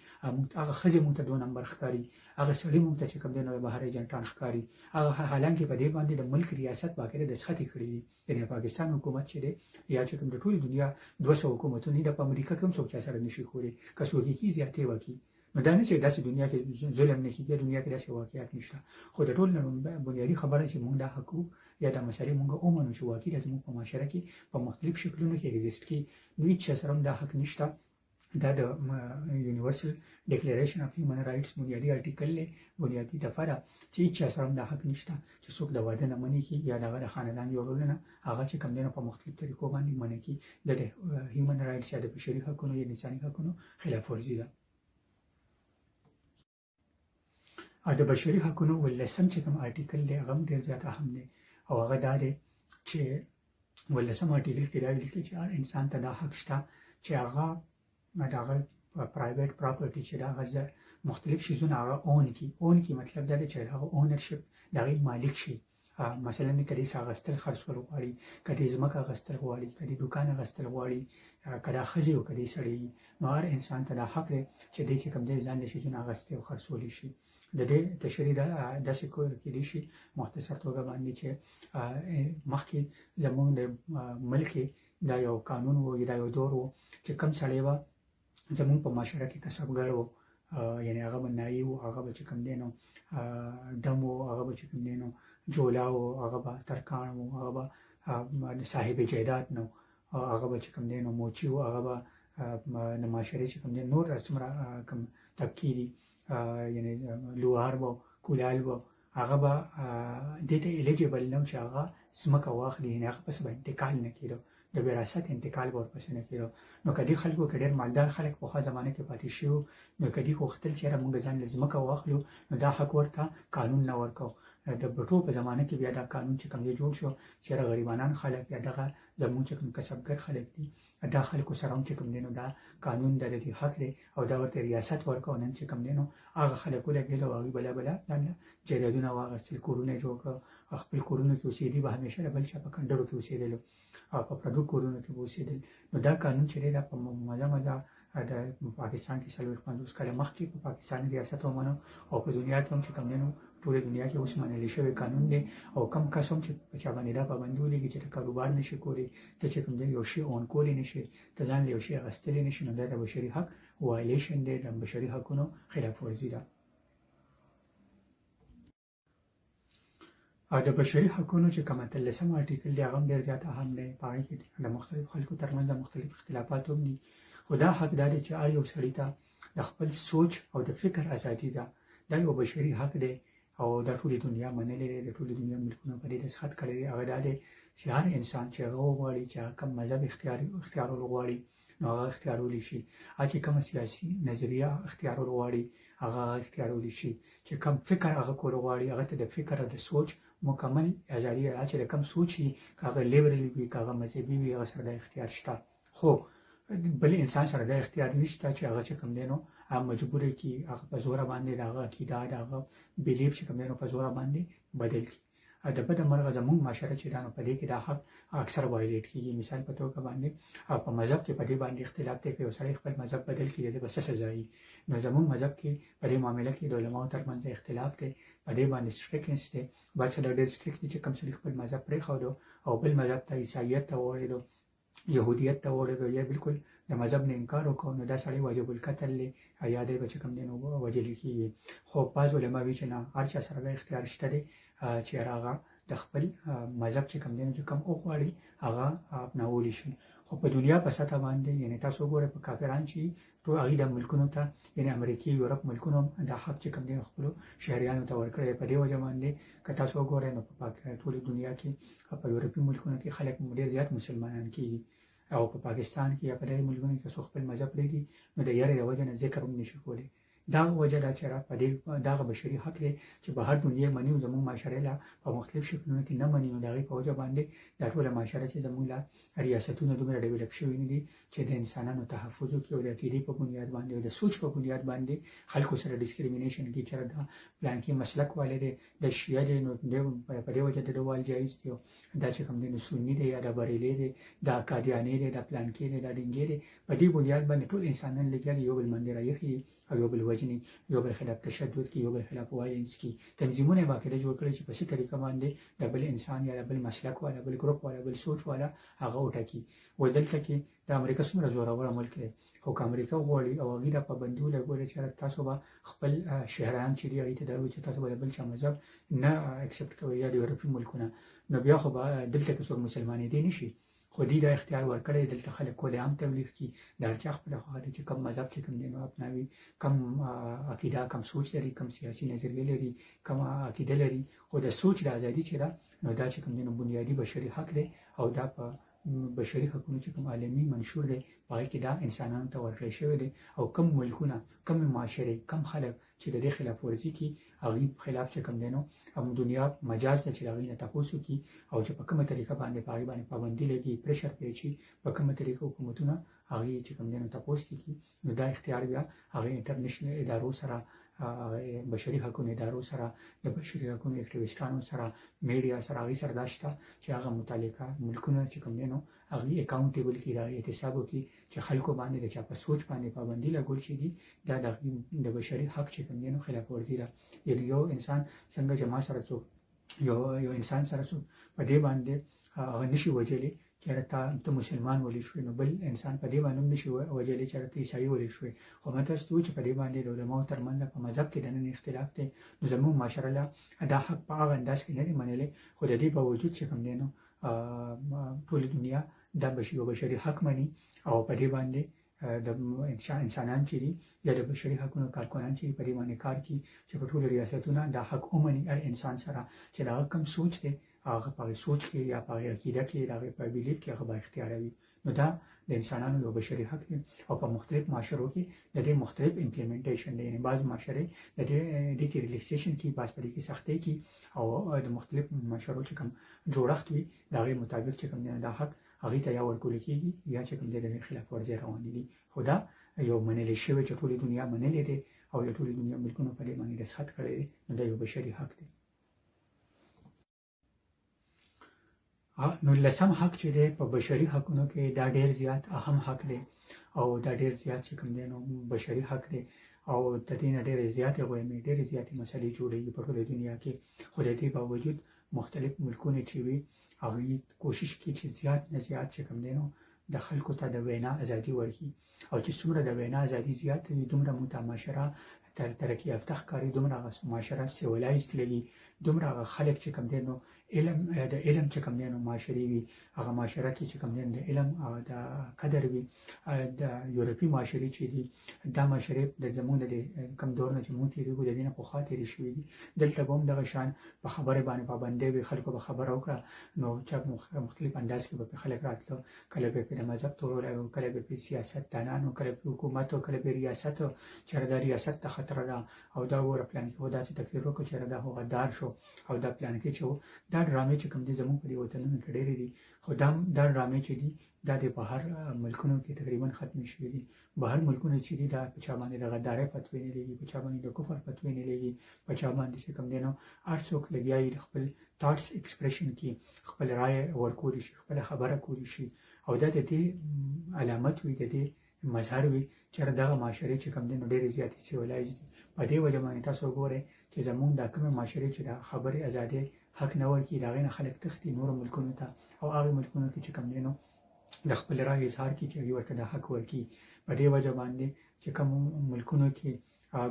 هغه ښځې مونږ ته 2 نمبر ښکاري، هغه سړي مونږ ته چې کوم دی نو بهر ایجنټان ښکاري، هغه حالانکې په دې باندې د ملک ریاست باقاعده دستخط کړي دي. یعنې پاکستان حکومت چې دی یا چې کوم د ټولې دنیا 200 حکومتونه دي، په امریکا کې هم څوک چا سره نشي کولی که څوک یې کړي زیاتې وکړي. نو دا نه چې داسې دنیا کې ظلم نه کېږي، دنیا کې داسې واقعیات نشته، خو د ټول نه بنیادي خبره چې مونږ دا حقوق یا دا مسئلې مونږ ومنو چې واقعي دا زموږ په معاشره کې په مختلف شکلونو کې اگزیسټ کوي، نو هېڅ چا سره هم دا حق نشته. دا د یونیورسل ډیکلیریشن اف هیومن رایټس بنیادي آرټیکل دی، بنیادي دفعه ده چې هېڅ چا سره هم دا حق نشته چې څوک د واده نه منع کړي یا دغه د خاندان جوړولو نه هغه چې کوم دی نو په مختلف طریقو باندې منع کړي. د هیومن رایټس یا د بشري حقونو یا انساني حقونو خلاف ورزي ده. د بشري حقونو 18م چې کوم آرټیکل دی هغه هم ډېر زیات اهم دی، او هغه دا دی چې 18م آرټیکل کې دا ویل کېږي چې هر انسان ته دا حق شته چې هغه د هغه پرایویټ پراپرټي چې د هغه مختلف شیزونه هغه اون کړي. اون کړي مطلب دا دی چې هغه اونرشپ د هغې مالک شي، مثلا کدي ساغستل خرڅول غواړي، کدي ځمکه اخیستل غواړي، کدي دکان اخیستل غواړي، کدا ښځې او کدي سړی، نو هر انسان ته دا حق دی چې دی چې کوم دی ځان له شیزونه اخیستی او خرڅولی شي. د دې تشریح داسې کیدی شي مختصر توګه باندې چې مخکې زموږ د ملک دا یو قانون و، دا یو دور و چې کوم سړی به زموږ په معاشره کې کسبګر و، یعنی هغه به نایي و، هغه به چې کوم دی نو ډم و، هغه به چې کوم دی نو جولا و، هغه به ترکاڼ و، هغه به صاحب جایداد نو، هغه به چې کوم دی نو موچي و، هغه به د معاشرې چې کوم دی نور څومره کوم طبقې دي یعنی لوهار به کولال به، هغه به دې ته الیجیبل نه و چې هغه ځمکه واخلي، یعنې هغه پسې به انتقال نه کېده، د وراثت انتقال به ورپسې نه کېده. نو که دې خلکو که ډېر مالدار خلک پخوا زمانه کې پاتې شوي وو، نو که دې غوښتل چې یاره موږ ځان له ځمکه واخلو، نو دا حق ورته قانون نه ورکو. د بټو په زمانه کې بیا دا قانون چې کوم دی جوړ شو چې یاره غریبانان خلک یا دغه زموږ چې کوم کسبګر خلک دي، دا خلکو سره هم چې کوم دی نو دا قانون د دې حق دی او دا ورته ریاست ورکو. نن چې کوم دی نو هغه خلک ولګېدل او هغوی بله ځان له جایدادونه واخیستل، کورونه یې جوړ کړه، خپل کورونو کې اوسېدي به همیشه د بل چا په کنډرو کې اوسېدلو او په پردو کورونو کې به اوسېدل. نو دا قانون چې دی دا په مزه د پاکستان کې 40-50 کاله مخکې په پاکستان ریاست ومنو او په دنیا کې هم چې کوم دی نو ټولې دنیا کې اوس منلی شوی قانون دی او کم کس هم چې په چا باندې دا پابندي ولګي چې ته کاروبار نشي کولی، ته چې کوم دی یو شی اون کولی نشي، ته ځان له یو شي اخیستلی نشي، نو دا د بشري حق وایلیشن دی، د بشري حقونو خلاف ورزي ده. د بشري حقونو چې کوم 13 آرټیکل دی هغه هم ډېر زیات اهم دی، په هغې کې د مختلفو خلکو ترمنځ د مختلف اختلافات هم دي، خو دا حق دا دی چې هر یو سړي ته د خپل سوچ او د فکر ازادي ده، دا یو بشري حق دی او دا ټولې دنیا منلی دی، د ټولې دنیا ملکونه په دې دستخط کړی دی. هغه دا دی چې هر انسان چې هغه وغواړي چې کوم مذهب اختیارول غواړي نو هغه اختیارولی شي، هغه چې کومه سیاسي نظریه اختیارول غواړي هغه اختیارولی شي، چې کوم فکر هغه کول غواړي هغه ته د فکر او د سوچ مکمل ازادي ده، چې د کوم سوچ وي که هغه لیبرل وي که هغه مذهبي وي هغه سره د اختیار شته. خو بل انسان سره د اختیار نشته چې هغه چې کوم دی نو هغه مجبور کړي هغه په زوره باندې د هغه عقیده د هغه بیلیف چې کوم دی نو په زوره باندې بدل کړي. د بده مرغه زموږ معاشره چې دا نو په دې کې دا حق اکثر وایلیټ کېږي. مثال په توګه باندې په مذهب کې په دې باندې اختلاف دی که یو سړی خپل مذهب بدل کړي د ده به څه سزا وي. نو زموږ مذهب کې په دې معامله کې د علماو ترمنځ اختلاف دی، په دې باندې سټریکنس دی، بعض خلک ډېر سټریک دي چې کوم سړي خپل مذهب پرېښودو او بل مذهب ته عیسایت ته واوړېدو، یهودیت ته واوړېدو یا بالکل د مذهب نه انکار وکړو، نو دا سړی واجب القتل دی یا دی به چې کوم دی نو وژلی کېږي. خو بعض علما وایي چې نه، هر چا سره دا اختیار شته دی چې هغه د خپل مذهب چې کوم دی نو چې کوم وغواړي هغه اپناولی شي. خو په دنیا په سطح باندې یعنې تاسو وګورئ په کافران چې ټول هغوی د ملکونو ته یعنې امریکې یورپ ملکونو دا حق چې کوم دی نو خپلو شهریانو ته ورکړی. په دې وجه باندې که تاسو وګورئ نو په ټولې دنیا کې په یورپي ملکونو کې خلک ډېر زیات مسلمانان کېږي او په پاکستان کې یا په دغې ملکونو کې تاسو خپل مذهب پرېږدي نو د یارې د وجه نه ذکر هم نشي کولی. دا وجه دا چې په دې دغه بشري حق دی چې په هر دنیا مني او زموږ معاشرې له په مختلف شکلونو کې نه مني، نو د هغې په وجه باندې دا ټوله معاشره چې زموږ له ریاستونه دومره ډیولپ شوي نه دي چې د انسانانو تحفظ وکړي او د عقیدې په بنیاد باندې او د سوچ په بنیاد باندې خلکو سره ډسکریمینیشن کړي چې دا پلانکي مسلک والی دی، د شیعه دی، نو په دې وجه د ده وال جایز دی، دا چې کوم دی نو سني دی یا د بریلي دی، دا قادیاني دی، دا پلانکي دی، دا ډینګي دی، په دې بنیاد باندې ټول انسانان لګیا دي، یو بل باندې رایښي دي او یو بل وجني، یو بل خلاف تشدد کی، یو بل خلاف وایلنس کی. تنظیمونه باقاعده جوړ کړي چې په څه طریقه باندې د بل انسان یا د بل مسلک والا، بل ګروپ والا، بل سوچ والا هغه وټاکي. و دلته کې د امریکا څومره زوروره ملک دی، خو که امریکا وغواړي او هغوی دا پابندي ولګولې چې تاسو به خپل شهریان چې دي هغوی ته دا وایي چې تاسو به د بل چا مذهب نه اکسپټ کوئ یا د یورپي ملکونه، نو بیا خو به دلته کې څوک مسلمانېدی نه شي. خو دوی دا اختیار ورکړی دلته خلک کولې عام تبلیغ کړي، د هر چا خپله خوښه ده چې کوم مذهب چې کوم دی نو اپناوي، کوم عقیده، کوم سوچ لري، کوم سیاسي نظریه لري، کوم عقیده لري، خو د سوچ د ازادي چې ده نو دا چې کوم دی نو بنیادي بشري حق دی او دا په بشري حقونو چې کوم عالمي منشور دی په هغې کې دا انسانانو ته ورکړی شوی دی او کوم ملکونه، کوم معاشرې، کوم خلک چې د دې خلاف ورزي کوي هغوی خلاف چې کوم دی نو هم دنیا مجاز ده چې د هغوی نه تپوس وکړي او چې په کومه طریقه باندې په هغوی باندې پابندي لګي، پرشر پرې اچي، په کومه طریقه حکومتونه هغوی چې کوم دی نو تپوس دي کړي، نو دا اختیار بیا هغې انټرنیشنل ادارو سره بشري حقوقو ادارو سره د بشري حقوقو اکټیویسټانو سره میډیا سره هغوی سره دا شته چې هغه متعلقه ملکونه چې کوم دی نو هغوی اکاونټیبل کړي د هغې احتساب وکړي چې خلکو باندې د چا په سوچ باندې پابندي لګول شي دي دا د بشري حق چې کوم دی نو خلاف ورزي ده یعنې یو انسان څنګه چې ما سره څوک یو انسان سره څوک په دې باندې هغه نشي وجلی چې ته مسلمان ولې شوې نو بل انسان په دې باندې هم نشي وجلی چې ته عیسایي ولې شوې خو مه تاسو ته چې په دې باندې د علماو ترمنځ په مذهب کې دننه اختلاف دی نو زموږ معاشره له دا حق په هغه انداز کې نه دی منلی خو د دې باوجود چې کوم دی نو ټوله دنیا دا یو بشري حق مني او په دې باندې د انسانان چې دي یا د بشري حقونو کارکنان چې په دې باندې کار کوي چې په ټولو ریاستونه دا حق ومني هر انسان سره چې د هغه کوم سوچ دی هغه په سوچ کې یا په عقیده کې د هغې په بیلیف کې هغه با اختیاره وي نو دا د انسانانو یو بشري حق دی او په مختلف معاشرو کې د دې مختلف امپلیمنټیشن دی یعنې بعض معاشرې د دې کې ریلیکسیشن کوي بعض په دې کې سختۍ کوي او د مختلف معاشرو چې کوم جوړښت وي د هغې مطابق چې کوم دی دا حق هغې ته یا ورکول کېږي یا چې کوم دی د خلاف ورزۍ روانې دي خو دا یو منلی شوی چې ټولې دنیا منلی دی او د ټولې دنیا ملکونو په دې باندې دستخط کړی دی نو دا یو بشري حق دی نو لسم حق چې دی په بشري حقونو کې دا ډېر زیات اهم حق دی او دا ډېر زیات چې کوم دی نو بشري حق دی او د دې نه ډېرې زیاتې غویمې ډېرې زیاتې مسلې جوړېږي په ټوله دنیا کې خو د دې باوجود مختلف ملکونه چې وي هغوی کوشش کوي چې زیات نه زیات چې کوم دی نو د خلکو ته د وینا ازادي ورکړي او چې څومره د وینا ازادي زیات وي دومره مو ته معاشره ترقي یافته ښکاري دومره هغه معاشره سیولایزډ لګي دومره هغه خلک چې کوم دی نو د علم چې کوم دی نو معاشرې وي هغه معاشره کې چې کوم دی د علم او د قدر وي د یورپي معاشرې چې دي دا معاشرې د زموږ د کوم دور نه چې موږ تېرېږو د دې نه پخوا تېرې شوي دي دلته به هم دغه شان په خبرې باندې پابندۍ وي خلکو به خبره وکړه نو چا مختلف انداز کې به پرې خلک راتلو کله به پرې د مذهب تورولی و کله به پرې سیاستدانان و کله به حکومت و کله به ریاست و چېرې دا ریاست ته خطر ده او دا وګوره پلان کې و داسې تقریر وکړو چېرې دا خو غدار شو او دا پلان کې چې و دا ډرامې چې کوم دي زموږ په دې وطنونو کې ډېرې دي خو دا ډرامې چې دي دا د بهر ملکونو کې تقریبا ختمې شوي دي بهر ملکونه چې دي دا په چا باندې د غدارۍ فتوې نه لګي په چا باندې د کفر فتوې نه لګي په چا باندې چې کوم دی نو هر څوک لګیا یي د خپل تاټس ایکسپریشن کې خپل رایه ورکولی شي خپله خبره کولی شي او دا د دې علامت وي د دې مظهر وي چې دغه معاشرې چې کوم دی نو ډېرې زیاتې سیولایز دي په دې وجه باندې تاسو وګورئ چې زموږ دا کومې معاشرې چې د خبرې ازادۍ حق نه ورکړي د هغې نه خلک تښتي نورو ملکونو ته او هغې ملکونو کې چې کوم دی نو د خپل رایې اظهار کړي چې هغوی ورته دا حق ورکړي په دې وجه باندې چې کوم ملکونو کې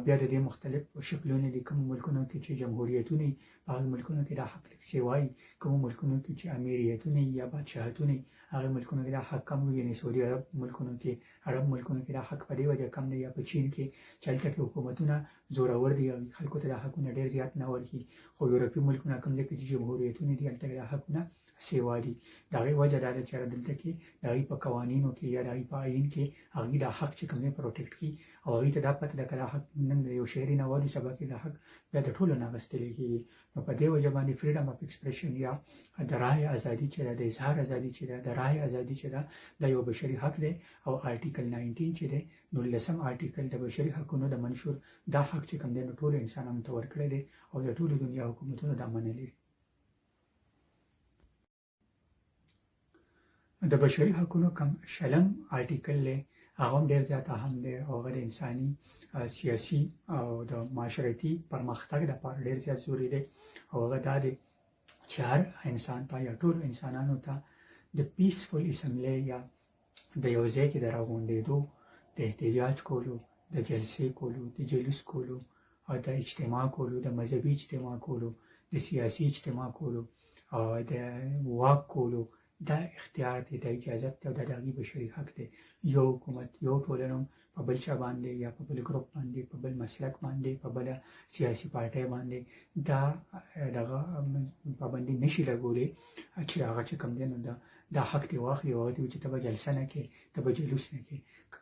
بیا د دې مختلف شکلونه دي کوم ملکونو کې چې جمهوریتونه وي په هغې ملکونو کې دا حق لږ سیوا وي کوم ملکونو کې چې امیریتونه یا بادشاهتونه وي هغې ملکونو کې دا حق کم وي یعنې سعودي عرب ملکونو کې عرب ملکونو کې دا حق په دې وجه کم دی یا په چین کې چې هلته کې حکومتونه زورور دي او خلکو ته دا حقونه ډېر زیات نه ورکړي خو یورپي ملکونه کوم دی کې چې جمهوریتونه دي هلته کې دا حقونه سیوا دي د هغې وجه دا ده چې دلته کې د هغوی په قوانینو کې یا د هغوی په آیین کې هغوی دا حق چې کوم دی پروټیکټ کړي او هغوی ته دا پته ده که دا حق نن د یو شهري نه والو سبا کې دا حق بیا د ټولو نه اخیستلی کېږي نو په دې وجه باندې فریډم اف ایکسپریشن یا د رایې ازادي چې ده د اظهار ازادي چې ده د رایې ازادي چې ده دا یو بشري حق دی او آرټیکل 19 چې دی 19 آرټیکل د بشري حقونو د منشور دا حق چې کوم دی نو ټولو انسانانو ته ورکړی دی او د ټولو دنیا حکومتونو دا منلی د بشري حقونو کم شلم آرټیکل دی هغه هم ډېر زیات اهم دی او هغه د انساني سیاسي او د معاشرتي پرمختګ دپاره ډېر زیات ضروري دی او هغه دا دی چې هر انسان ته یا ټولو انسانانو ته د پیسفل اسمبلی یا د یو ځای کې د راغونډېدو د احتجاج کولو د جلسې کولو د جلوس کولو او د اجتماع کولو د مذهبي اجتماع کولو د سیاسي اجتماع کولو او د واک کولو دا اختیار دی د اجازت دی او دا د هغوی بشري حق دی یو حکومت یو ټولنه په بل چا باندې یا په بل ګروپ باندې په بل مسلک باندې په بله سیاسي پارټۍ باندې دا دغه پابندي نشي لګولی چې هغه چې کوم دی نو دا حق دې واخلي او هغه ته وایي چې ته به جلسه نه کوې ته به جلوس نه کوې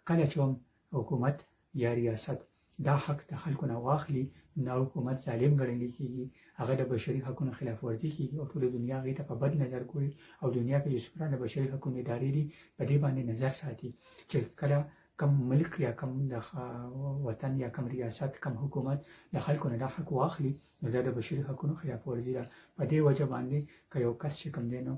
کله چې هم حکومت یا ریاست دا حق د خلکو نه واخلي نو حکومت ظالم ګڼلی کېږي هغه د بشري حقونو خلاف ورزي کېږي او ټوله دنیا هغې ته په بد نظر ګوري او دنیا کې چې څومره د بشري حقونو ادارې دي په دې باندې نظر ساتي چې کله کم ملک یا کم د وطن یا کم ریاست کم حکومت د خلکو نه دا حق واخلي نو دا د بشري حقونو خلاف ورزي ده. په دې وجه باندې که یو کس چې کوم دی نو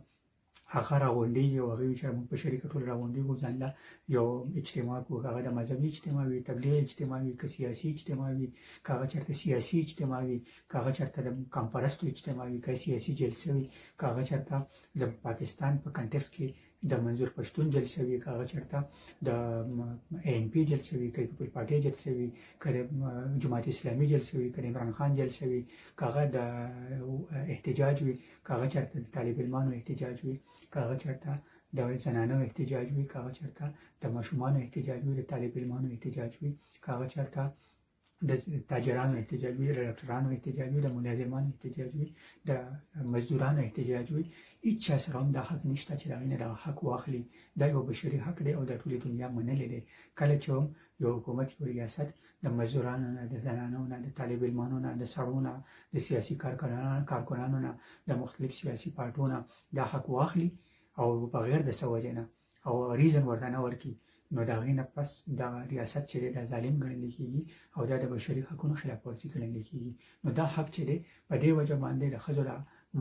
هغه راغونډېږي او هغه وایي چې موږ په شریکه ټول راغونډېږو ځان له یو اجتماع کوو، هغه د مذهبي اجتماع وي، تبلیغي اجتماع وي، که سیاسي اجتماع وي، که هغه چېرته سیاسي اجتماع وي، که هغه چېرته د قام پرستو اجتماع وي، که سیاسي جلسه وي، که هغه چېرته د پاکستان په کنټکسټ کې د منظور پښتون جلسه وي، که هغه چېرته د ANP جلسه وي، که د پیپل پارټۍ جلسه وي، که د جماعت اسلامي جلسه وي، که د عمران خان جلسه وي، که هغه د احتجاج وي، که هغه چېرته د طالب علمانو احتجاج وي، که هغه چېرته د زنانو احتجاج وي، که هغه چېرته د ماشومانو احتجاج وي، د طالب علمانو احتجاج وي، که هغه چېرته د تاجرانو احتجاج وي، د ډاکټرانو احتجاج وي، د ملازمانو احتجاج وي، د مزدورانو احتجاج وي، هیڅ چا سره هم دا حق نشته چې د هغې نه دغه حق واخلي. دا یو بشري حق دی او د ټولې دنیا منلی دی. کله چې هم یو حکومت یو ریاست د مزدورانو نه، د زنانو نه، د طالب علمانو نه، د سړو نه، د سیاسي کارکنانو نه، د مختلف سیاسي پارټو نه دا حق واخلي او بغیر د څه وجې نه او ریزن ورته نه ورکړي نو د هغې نه پس دغه ریاست چې دی دا ظالم ګڼلی کېږي او دا د بشري حقونو خلاف ورزي ګڼلی کېږي. نو دا حق چې دی په دې وجه باندې د ښځو د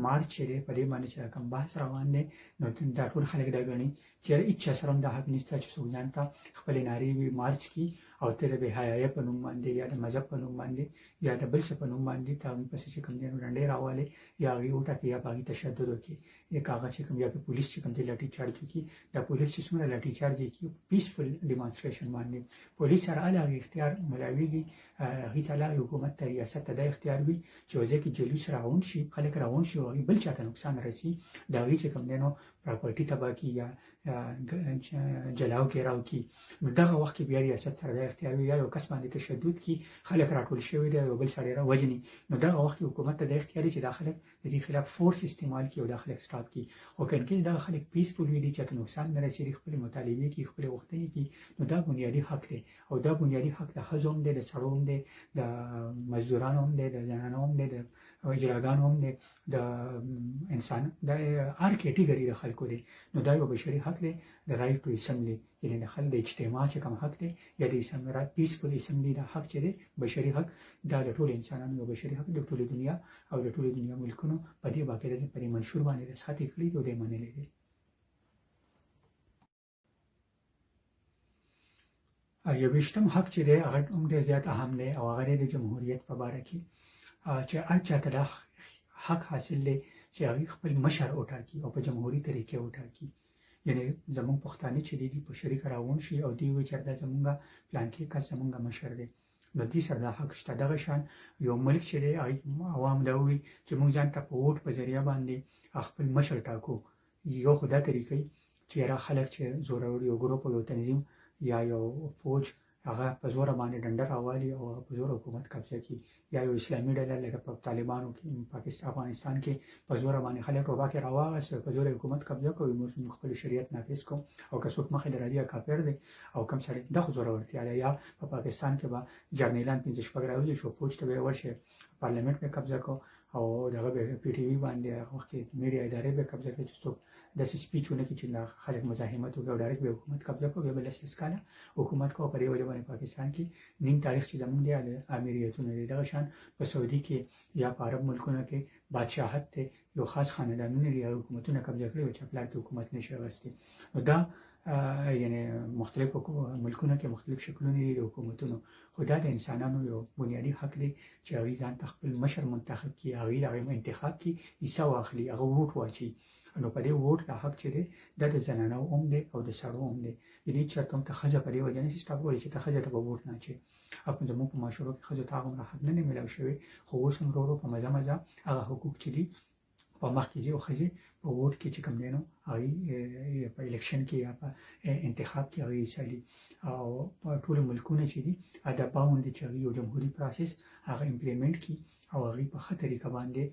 مارچ چې دی په دې باندې چې دا کوم بحث روان دی نو دا ټول خلک دا ګڼي چې هېڅ چا سره هم دا حق نشته چې څوک ځان ته خپلې نارې وي مارچ کړي او ته د بې حیایۍ په نوم باندې یا د مذهب په نوم باندې یا د بل څه په نوم باندې ته هغوی پسې چې کوم دی نو ډنډې راولې یا هغې وټاکې یا په هغې تشدد وکړي یا که هغه چې کوم یا په پولیس چې کوم دی لاټي چارج وکړي. دا پولیس چې څومره لاټي چارج یې کړي پیسفل ډیمانسټریشن باندې پولیس سره هله هغې اختیار ملاویږي هغې ته هله حکومت ته ریاست ته دا اختیار وي چې یو ځای کې جلوس راغونډ شي خلک راغونډ شي او هغې بل چا ته نقصان رسي د هغې چې کوم دی نو پراپرټي تباه کړي یا جلاو کېراو کړي نو دغه وخت کې بیا ریاست سره دا اختیار وي یا یو کس باندې تشدد کړي خلک راټول شوي دی یو بل سړی راوجني نو دغه وخت کې حکومت ته دا اختیار دی چې دا خلک د دې خلاف فورس استعمال کړي او دا خلک سټاپ کړي. خو که انکې دغه خلک پیسفول وي دي چې ته نقصان نه رسېږي خپلې مطالبې کړي خپلې غوښتنې کړي نو دا بنیادي حق دی او دا بنیادي حق د ښځو هم دی د سړو هم دی د مزدورانو هم دی د زنانو هم دی د اجراګانو هم دی د انسان د هر کیټګري د خلکو دی نو دا یو بشري حق دی د رایټ ټو اسمبلی یعنې د خلک د اجتماع چې کوم حق دی یا د پیسفول اسمبلی دا حق چې دی بشري حق دا د ټولو انسانانو یو بشري حق د ټولې دنیا او د ټولې دنیا ملکونو په دې باقاعده په دې منشور باندې دستخط یې کړي دي او دی منلی دی. یوویشتم حق چې دی هغه هم ډېر زیات اهم دی او هغه دی د جمهوریت په باره کې چې هر چا ته دا حق حاصل دی چې هغوی خپل مشر وټاکي او په جمهوري طریقې وټاکي. یعنې زموږ پښتانه چې دی په شریکه راغونډ شي او دوی وایي چې دا زموږ پلانکي کس زموږ مشر دی نو دوی سره دا حق شته. دغه شان یو ملک چې دی هغوی عوام دا ووایي چې موږ ځان ته په ووټ په ذریعه باندې خپل مشر ټاکو. یو خو دا طریقه چې یاره خلک چې زورور یو ګروپ او یو تنظیم یا یو فوج هغه په زوره باندې ډنډه راوالي او په زوره حکومت قبضه کړي یا یو اسلامي ډله لکه په طالبانو کې افغانستان کې په زوره باندې خلک ټوپکې راواغېست په زوره حکومت قبضه کوي موږ خپل شریعت نافظ کوو او که څوک مخې ته راځي کافر دی او کوم سړی دا خو زورورتیا ده. یا په پاکستان کې به جرنیلان 5 شپږ راوځي شو فوج ته به یې ورشي پارلمنټ به قبضه کو او دغه به پی ټي وي باندې هغه وخت کې میډیا ادارې به قبضه کړي چې څوک داسې سپیچ ونه کړي چې خلک مزاحمت وکړي او ډایرکټ به حکومت قبضه کړي بیا به لس کاله حکومت کوي. په دې وجه باندې پاکستان کې نیم تاریخ چې زموږ دی امیریتونه دی دغه شان په سعودي کې یا په عرب ملکونو کې بادشاهت دی یو خاص خاندانونه دي حکومتونه قبضه کړي چې پلار کې حکومت نشي اخیستی. نو دا یعنی مختلف ملکونو کې مختلف شکلونه دي د حکومتونو خو دا د انسانانو یو بنیادي حق دی چې هغوی ځان ته خپل مشر منتخب کړي هغوی د هغې انتخاب کړي حصه واخلي هغه ووټ واچوي. نو په دې ووټ دا حق چې دی دا د زنانو هم دی او د سړو هم دی. یعنې چېرته هم ته ښځه په دې وجه نشي سټاپولی چې ته ښځه ته به ووټ نه اچوې او زموږ په معاشرو کې ښځو ته هغومره حق نه دی میلاو شوی خو اوس هم ورو ورو په مزه مزه هغه حقوق چې دي په مخ کې ځي او ښځې په ووټ کې چې کوم دی نو هغوی په الیکشن کې یا په انتخاب کې هغوی حصه لي او په ټولو ملکونه چې دي دا باوند دی چې هغوی یو جمهوري پروسس هغه امپلیمنټ کړي او هغوی په ښه طریقه باندې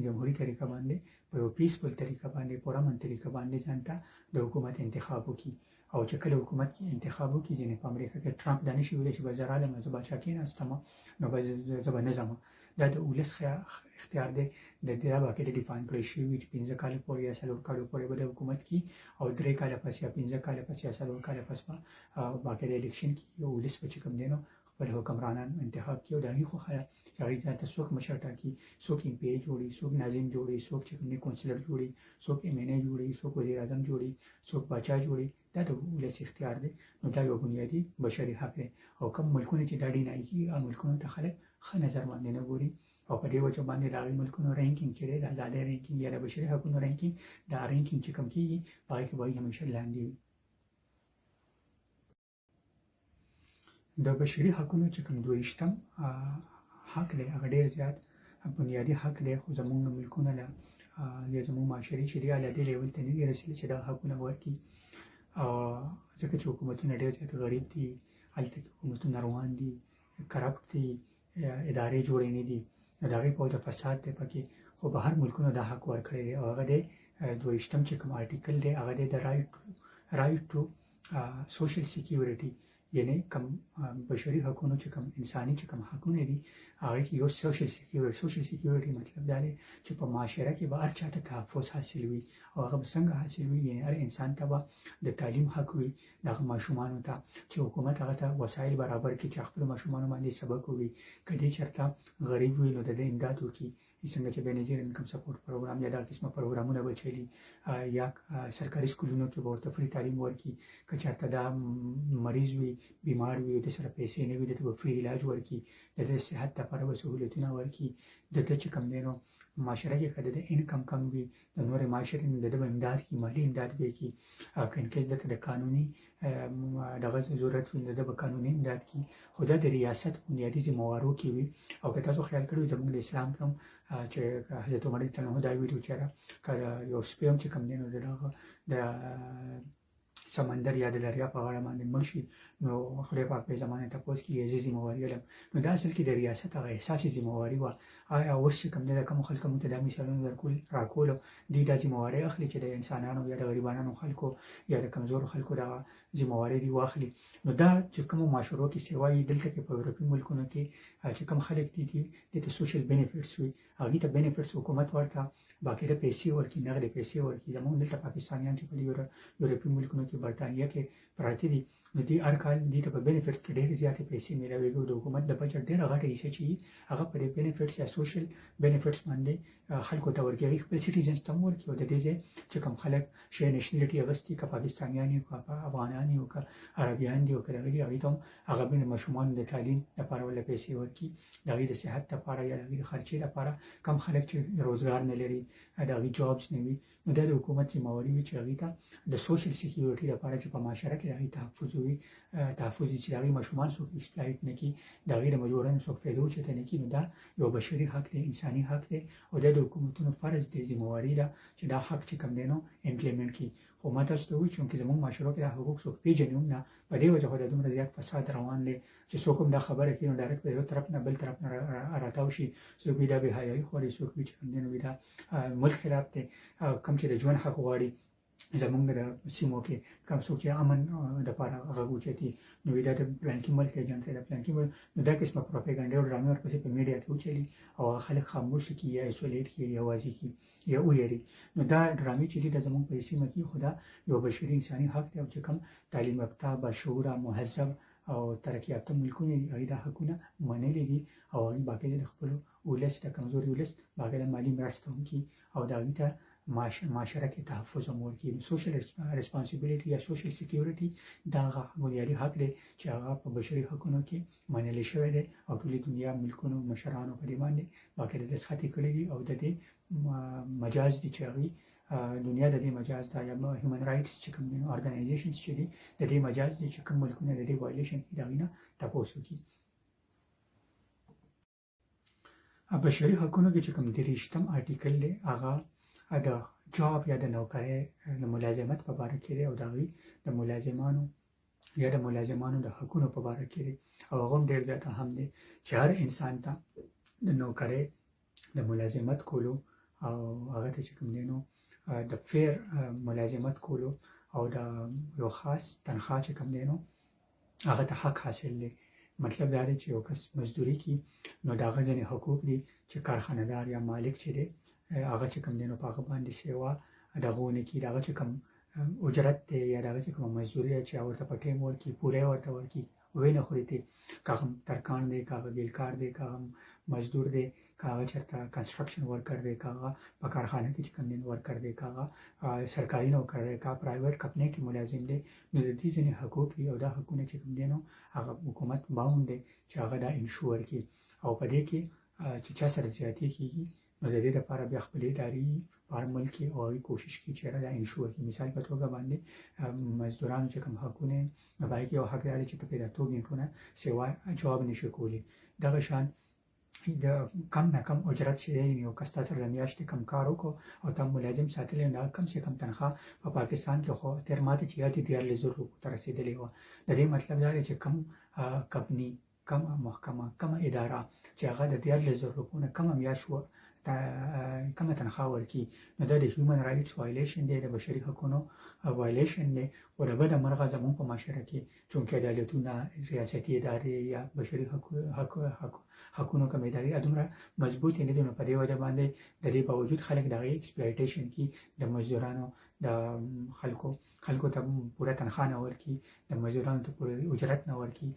جمهوري طریقه باندې په یو پیسفل طریقه باندې په پرامن طریقه باندې ځان ته د حکومت انتخاب وکړي او چې کله حکومت کې انتخاب وکړي ځینې په امریکا کې ټرمپ دا نشي ویلی چې به زه رالم زه باچا کېناستم نو به زه به نه ځم دا د ولس اختیار دی د دې باقي د ډیفاین کړی شوی چې 15 کال پورې یا 4 کال پورې به د حکومت کی او 3 کال پس یا 15 کال پس یا 4 کال پس به باقي د الیکشن کی یو ولس په کوم دینو خپل حکمرانان انتخاب کیو د هغه خو خلک چې هغه ته څوک مشر ټاکي څوک ایم پی جوړي څوک ناظم جوړي څوک چې کوم کونسلر جوړي څوک ایم ان ای جوړي څوک وزیر اعظم جوړي څوک بچا جوړي دا د ولس اختیار دی نو دا یو بنیادی بشري حق دی او کوم ملکونه چې دا ډی نه کی هغه ملکونه ته خلک ښه نظر باندې نه ګوري او په دې وجه باندې د هغې ملکونو رینکینګ چې دی د ازادۍ رینکینګ یا د بشري حقونو رینکینګ دا رینکینګ چې کم کېږي په هغې کې به همیشه لاندې وي د بشري حقونو چې کوم 22م حق دی هغه ډېر زیات بنیادي حق دی خو زموږ ملکونه له یا زموږ معاشرې چې دی هغه دې لیول ته نه دي رسېدلي چې دا حقونه ورکړي ځکه چې حکومتونه ډېر زیات غریب دي هلته کې حکومتونه روان دي کرپټ دي ادارې جوړې نه دي نو د هغې په وجه فساد دی پکې خو به هر ملکونو دا حق ورکړی دی او هغه دی 22م چې کوم آرټیکل دی هغه دی د رایټ ټو سوشل سیکیورټي یعنی کم بشري حقونو چې کم انساني چې کم حقونه دي هغه کې یو سوشل سیکیورټي مطلب دا دی چې په معاشره کې به هر چاته تحفظ حاصل وي او هغه به څنګه حاصل وي یعنی هر انسان ته به د تعلیم حق وي دغه ماشومانو ته چې حکومت هغه ته وسایل برابر کړي چې خپل ماشومانو باندې سبق ووي که دې چېرته غریب وي نو د ده امداد وکړي څنګه چې بېنظیر انکم سپورټ پروګرام یا دا قسمه پروګرامونه به چلي یا سرکاري سکولونو کې به ورته فری تعلیم ورکړي که چېرته دا مریض وي بیمار وي د سره پیسې نه وي دته به فری علاج ورکړي د ده صحت لپاره به سهولتونه ورکړي د ده چې کوم دی نو معاشره کې که د انکم کم وي د نورې معاشرې نه د ده به امداد کړي مالي امداد به یې کړي که انکیس دته د قانوني دغه ضرورت وي د ده به قانوني امداد کړي خو دا د ریاست بنیادي ذمهوارو کې وي او که تاسو خیال کړی زموږ د اسلام کې هم چې حضرت عمر رضی الله عنه دا ویلي چې که یو سپی هم چې کوم دی نو د هغه د سمندر یا د دریا په غاړه باندې مړ شي نو خدای پاک په زمانه تاسو کې یې ذمہواری علم نو دا اصل کې د ریاست هغه احساسي ذمہواری و آیا اوس چې کوم نه کوم خلکو ته د مثالونو درکول راکول دي د ذمہواری اخلي چې د انسانانو یا د غریبانو خلکو یا د کمزور خلکو د ذمہواری دی واخلي نو دا چې کوم معاشرو کې سیوای دلته کې په یورپی ملکونو کې چې کوم خلک دي د سوشل بینیفټس وي هغه ته بینیفټس حکومت ورته باقي د پیسې ورکړي نغدې پیسې ورکړي زموږ دلته پاکستانیان چې په یورپی ملکونو کې برطانیه کې پراته دي نو دي هر کال دي ته په بینیفټس کې ډېرې زیاتې پیسې میلاویږي د حکومت د بجټ ډېره غټه حصه چې هغه په بینیفټس یا سوشل بینیفټس باندې خلکو ته ورکړي هغې خپل سټیزنس ته هم ورکړي او د دې ځای چې کوم خلک شی نیشنلټي اخیستي که پاکستانیان وي که افغانان وي که عربیان دي او که دغه دي هغوی ته هم هغه بین ماشومانو د تعلیم لپاره ورله پیسې ورکړي د هغوی د صحت لپاره یا د هغوی د خرچې لپاره کم خلک چې روزګار نه لري د هغوی جابس نه وي نو دا د حکومت ذمهواري وي چې هغوی ته د سوشل سیکیورټي لپاره چې په معاشره کې د هغوی تحفظ وي تحفظ چې د هغوی ماشومان څوک ایکسپلایټ نه کړي د هغوی د مجبورانو څوک فایده اوچته نه کړي نو دا یو بشري حق دی انساني حق دی او دا د حکومتونو فرض دی ذمهواري ده چې دا حق چې کوم دی نو امپلیمنټ کړي خو ما تاسو ته ووایي چونکې زموږ معاشرو کې دا حقوق څوک پېژني هم نه په دې وجه خو دا دومره زیات فساد روان دی چې څوک هم دا خبره کوي نو ډایرکټ په یو طرف نه بل طرف نه راتاو شي څوک وي دا بېحیایي خوري څوک وي چې کوم دی نو وي دا ملک خلاف دی کوم چې د ژوند حق غواړي زمونږ د سیمو کې کوم څوک چې امن دپاره غږ اوچتي نو دا د پلانکي ملک ایجنټ دی د پلانکي ملک نو دا قسمه پروپاګانډا او ډرامې ورپسې په میډیا کې وچلي او هغه خلک خاموش کړي یا ایسولیټ کړي یا یوازې کړي یا ویري نو دا ډرامې چې دي د زمونږ په سیمه کې خو دا یو بشري انساني حق دی او چې کوم تعلیم یافته باشعوره مهذب او ترقي یافته ملکونه دي هغوی دا حقونه منلي دي او هغوی باقاعده د خپلو ولس د کمزوري ولس باقاعده مالي مرسته هم کوي او د هغوی ته معاشره کې تحفظ هم ورکړي سوشل ریسپانسیبلیټي یا سوشل سیکیورټي دا هغه بنیادي حق دی چې هغه په بشري حقونو کې منلی شوی دی او ټولې دنیا ملکونو مشرانو په دې باندې باقاعده دستخط یې کړي دي او د دې مجاز دي چې هغوی دنیا د دې مجاز دا یا هیومن رایټس چې کوم دي ارګنایزیشنز چې دي د دې مجاز دي چې کوم ملکونه د دې وایلیشن کوي د هغوی نه تپوس وکړي بشري حقونو کې چې کوم 23م آرټیکل دی هغه د جاب یا د نوکرۍ د ملازمت په باره کې دی او د هغوی د ملازمانو یا د ملازمانو د حقونو په باره کې دی او هغه هم ډېر زیات اهم دی چې هر انسان ته د نوکرۍ د ملازمت کولو او هغه ته چې کوم دی نو د فیر ملازمت کولو او د یو خاص تنخواه چې کوم دی نو هغه ته حق حاصل دی مطلب دا دی چې یو کس مزدوري کوي نو د هغه ځینې حقوق دي چې کارخانه‌دار یا مالک چې دی هغه چې کوم دی نو په هغه باندې سیوا دغه ونه کړي، د هغه چې کوم اجرت دی یا د هغه چې کومه مزدوري ده چې ورته په ټیم ورکړي، پوره یې ورته ورکړي، ویې نه خوري ترې، که هغه ترکاڼ دی، که هغه بیلکار دی، که هغه مزدور دی، که هغه چېرته کنسټرکشن ورکر دی، که هغه په کارخانه کې چې کوم دی ورکر دی، که هغه سرکاري نوکر دی، که پرایویټ کمپنۍ کې ملازم دی، نو د دې ځینې حقوق دي او دا حقونه چې کوم دی نو هغه حکومت باوند دی چې هغه دا انشور کړي، او په دې کې چې چا سره زیاتې کېږي نو د دې لپاره بیا خپلې ادارې په هر ملک کې او هغوی کوشش کوي چې دا انشور کړي. مثال په توګه باندې مزدورانو چې کوم حقونه نو په هغې کې یو حق دا دی چې ته پرې د اتو ګنټونه سیوا جواب نشي کولی. دغه شان د کم نه کم اجرت چې دی یو کس تا سره د میاشتې کم کار وکړو او تا ملازم ساتلی نو کم سے کم تنخواه په پاکستان کې خو تېر ماته چې یاد 14,000 روپو ته رسېدلې وه. د دې مطلب دا دی چې کم کمپني، کم محکمه، کمه اداره چې هغه د 14,000 روپو نه کمه میاشت کمه تنخواه ورکړي نو دا د هیومن رایټس وایلیشن دی، د بشري حقونو وایلیشن دی. خو د بده مرغه زموږ په معاشره کې چونکې عدالتونه، ریاستي ادارې یا بشري حقونو کوم ادارې دومره مضبوطې نه دي، نو په دې وجه باندې د دې باوجود خلک د هغې ایکسپلایټیشن کوي، د مزدورانو د خلکو ته پوره تنخواه نه ورکړي، د مزدورانو ته پوره اجرت نه ورکړي،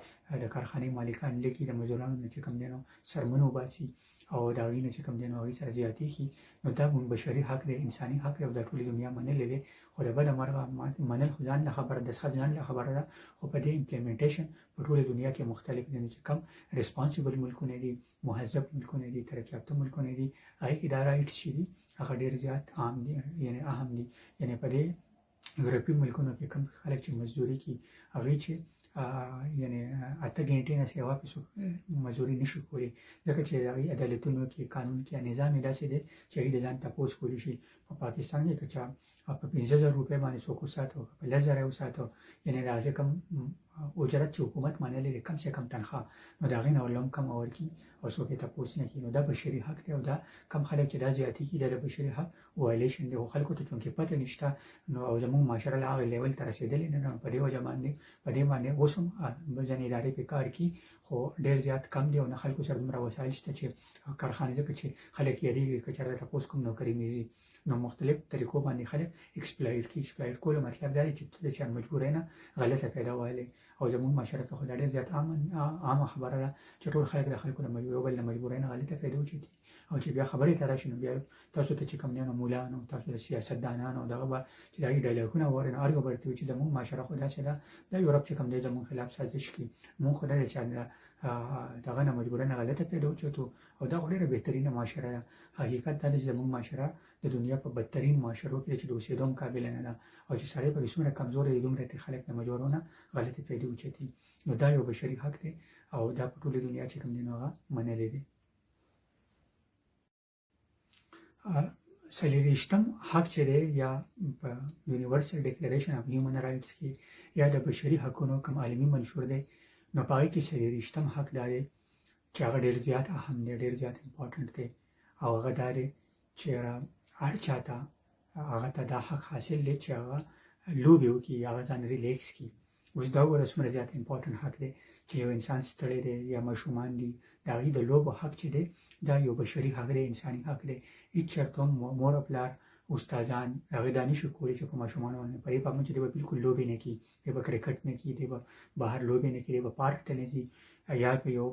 د کارخانې مالکان لیکي د مزدورانو نه چې کوم دی نو سرمن وباسي او د هغوی نه چې کوم دی نو هغوی سره زیاتې کړي، نو دا بشري حق دی، انساني حق دی او دا ټولې دنیا منلی دی. خو د بده مرغه منل خو ځان له خبره ده، څخه ځان له خبره ده، خو په دې امپلیمنټیشن په ټوله دنیا کې مختلف دي. نو چې کم ریسپانسیبل ملکونه دي، مهذب ملکونه دي، ترقي یافته ملکونه دي، هغې کې دا رایټس چې دي هغه ډېر زیات عام دي، یعنې اهم دي. یعنې په دې یورپي ملکونو کې کم خلک چې مزدوري کوي هغوی چې یعنې 8 ګنټې نه سیوا پې څوک مزدوري نشي کولی، ځکه چې د هغوی عدالتونو کې، قانون کې نظام یې داسې دی چې هغوی د ځان تپوس کولی شي. په پاکستان کې که چا په 15,000 روپۍ باندې څوک وساتو، په 10,000 یې وساتو، یعنې د هغې کم اجرت چې حکومت منلی دی کم سے کم تنخواه نو د هغې نه ورله هم کم ورکړي او څوک یې تپوس نه کړي، نو دا بشري حق دی او دا کم خلک چې دا زیاتې کړي دا د بشري حق وایلیشن دی. خو خلکو ته چونکې پته نشته نو او زموږ معاشره له هغې لیول ته رسېدلې نه ده، په دې وجه باندې په دې باندې اوس هم ځینې ادارې پې کار کوي خو ډېر زیات کم دی او نه خلکو سره دومره وسایل شته چې کارخانې، ځکه چې خلک یېرېږي که چېرته تپوس کوم نوکري مې ځي، نو مختلف طریقو باندې خلک ایکسپلایټ کوي. ایکسپلایټ کولو مطلب دا دی چې ته د چا مجبورۍ نه غلطه فایده واخلې، او زموږ معاشره کې خو دا ډېر زیات عامه خبره ده چې ټول خلک د خلکو یو بل د مجبورۍ نه غلطه فایده وچتي، او چې بیا خبرې ته راشي نو بیا تاسو ته چې کوم دی نو مولانو، تاسو د سیاستدانانو دغه به چې د هغوی ډایلاګونه واورئ نو هر یو به درته وایي چې زموږ معاشره خو داسې ده، دا یورپ چې کوم دی زموږ خلاف سازش کوي، موږ خو دا دی چې دغه نه مجبورۍ نه غلطه فایده وچتو، او دا خو ډېره بهترینه معاشره ده. حقیقت دا دی چې زموږ معاشره د دنیا په بدترین معاشرو کې چې د اوسېدو هم قابله نه ده، او چې سړی پکې څومره کمزوری دی دومره ترې خلک د مجبورونه غلطې فایدې وچتي، نو دا یو بشري حق دی او دا په ټولې دنیا چې کوم دی نو هغه منلی دی. 40 حق چې دی یا په یونیورسل ډیکلریشن اف هیومن رایټس کې یا د بشري حقونو کوم عالمي منشور دی نو په هغې کې 40 حق دا دی چې هغه ډېر زیات اهم دی، ډېر زیات امپارټنټ دی، او هغه دا دی چې هر چا ته هغه ته دا حق حاصل دی چې هغه لوبې وکړي، هغه ځان ریلیکس کړي. اوس دا وګوره څومره زیات امپارټنټ حق دی چې یو انسان ستړی دی یا ماشومان دي د هغوی د لوبو حق چې دی دا یو بشري حق دی، انساني حق دی. هېڅ چېرته هم مور او پلار، استادان هغوی دا نشي کولی چې په ماشومانو باندې په دې پام چې دی به بلکل لوبې نه کړي، دی به کرکټ نه کړي، دی به بهر لوبې نه کړي، دی به پارک ته نه ځي، یا په یو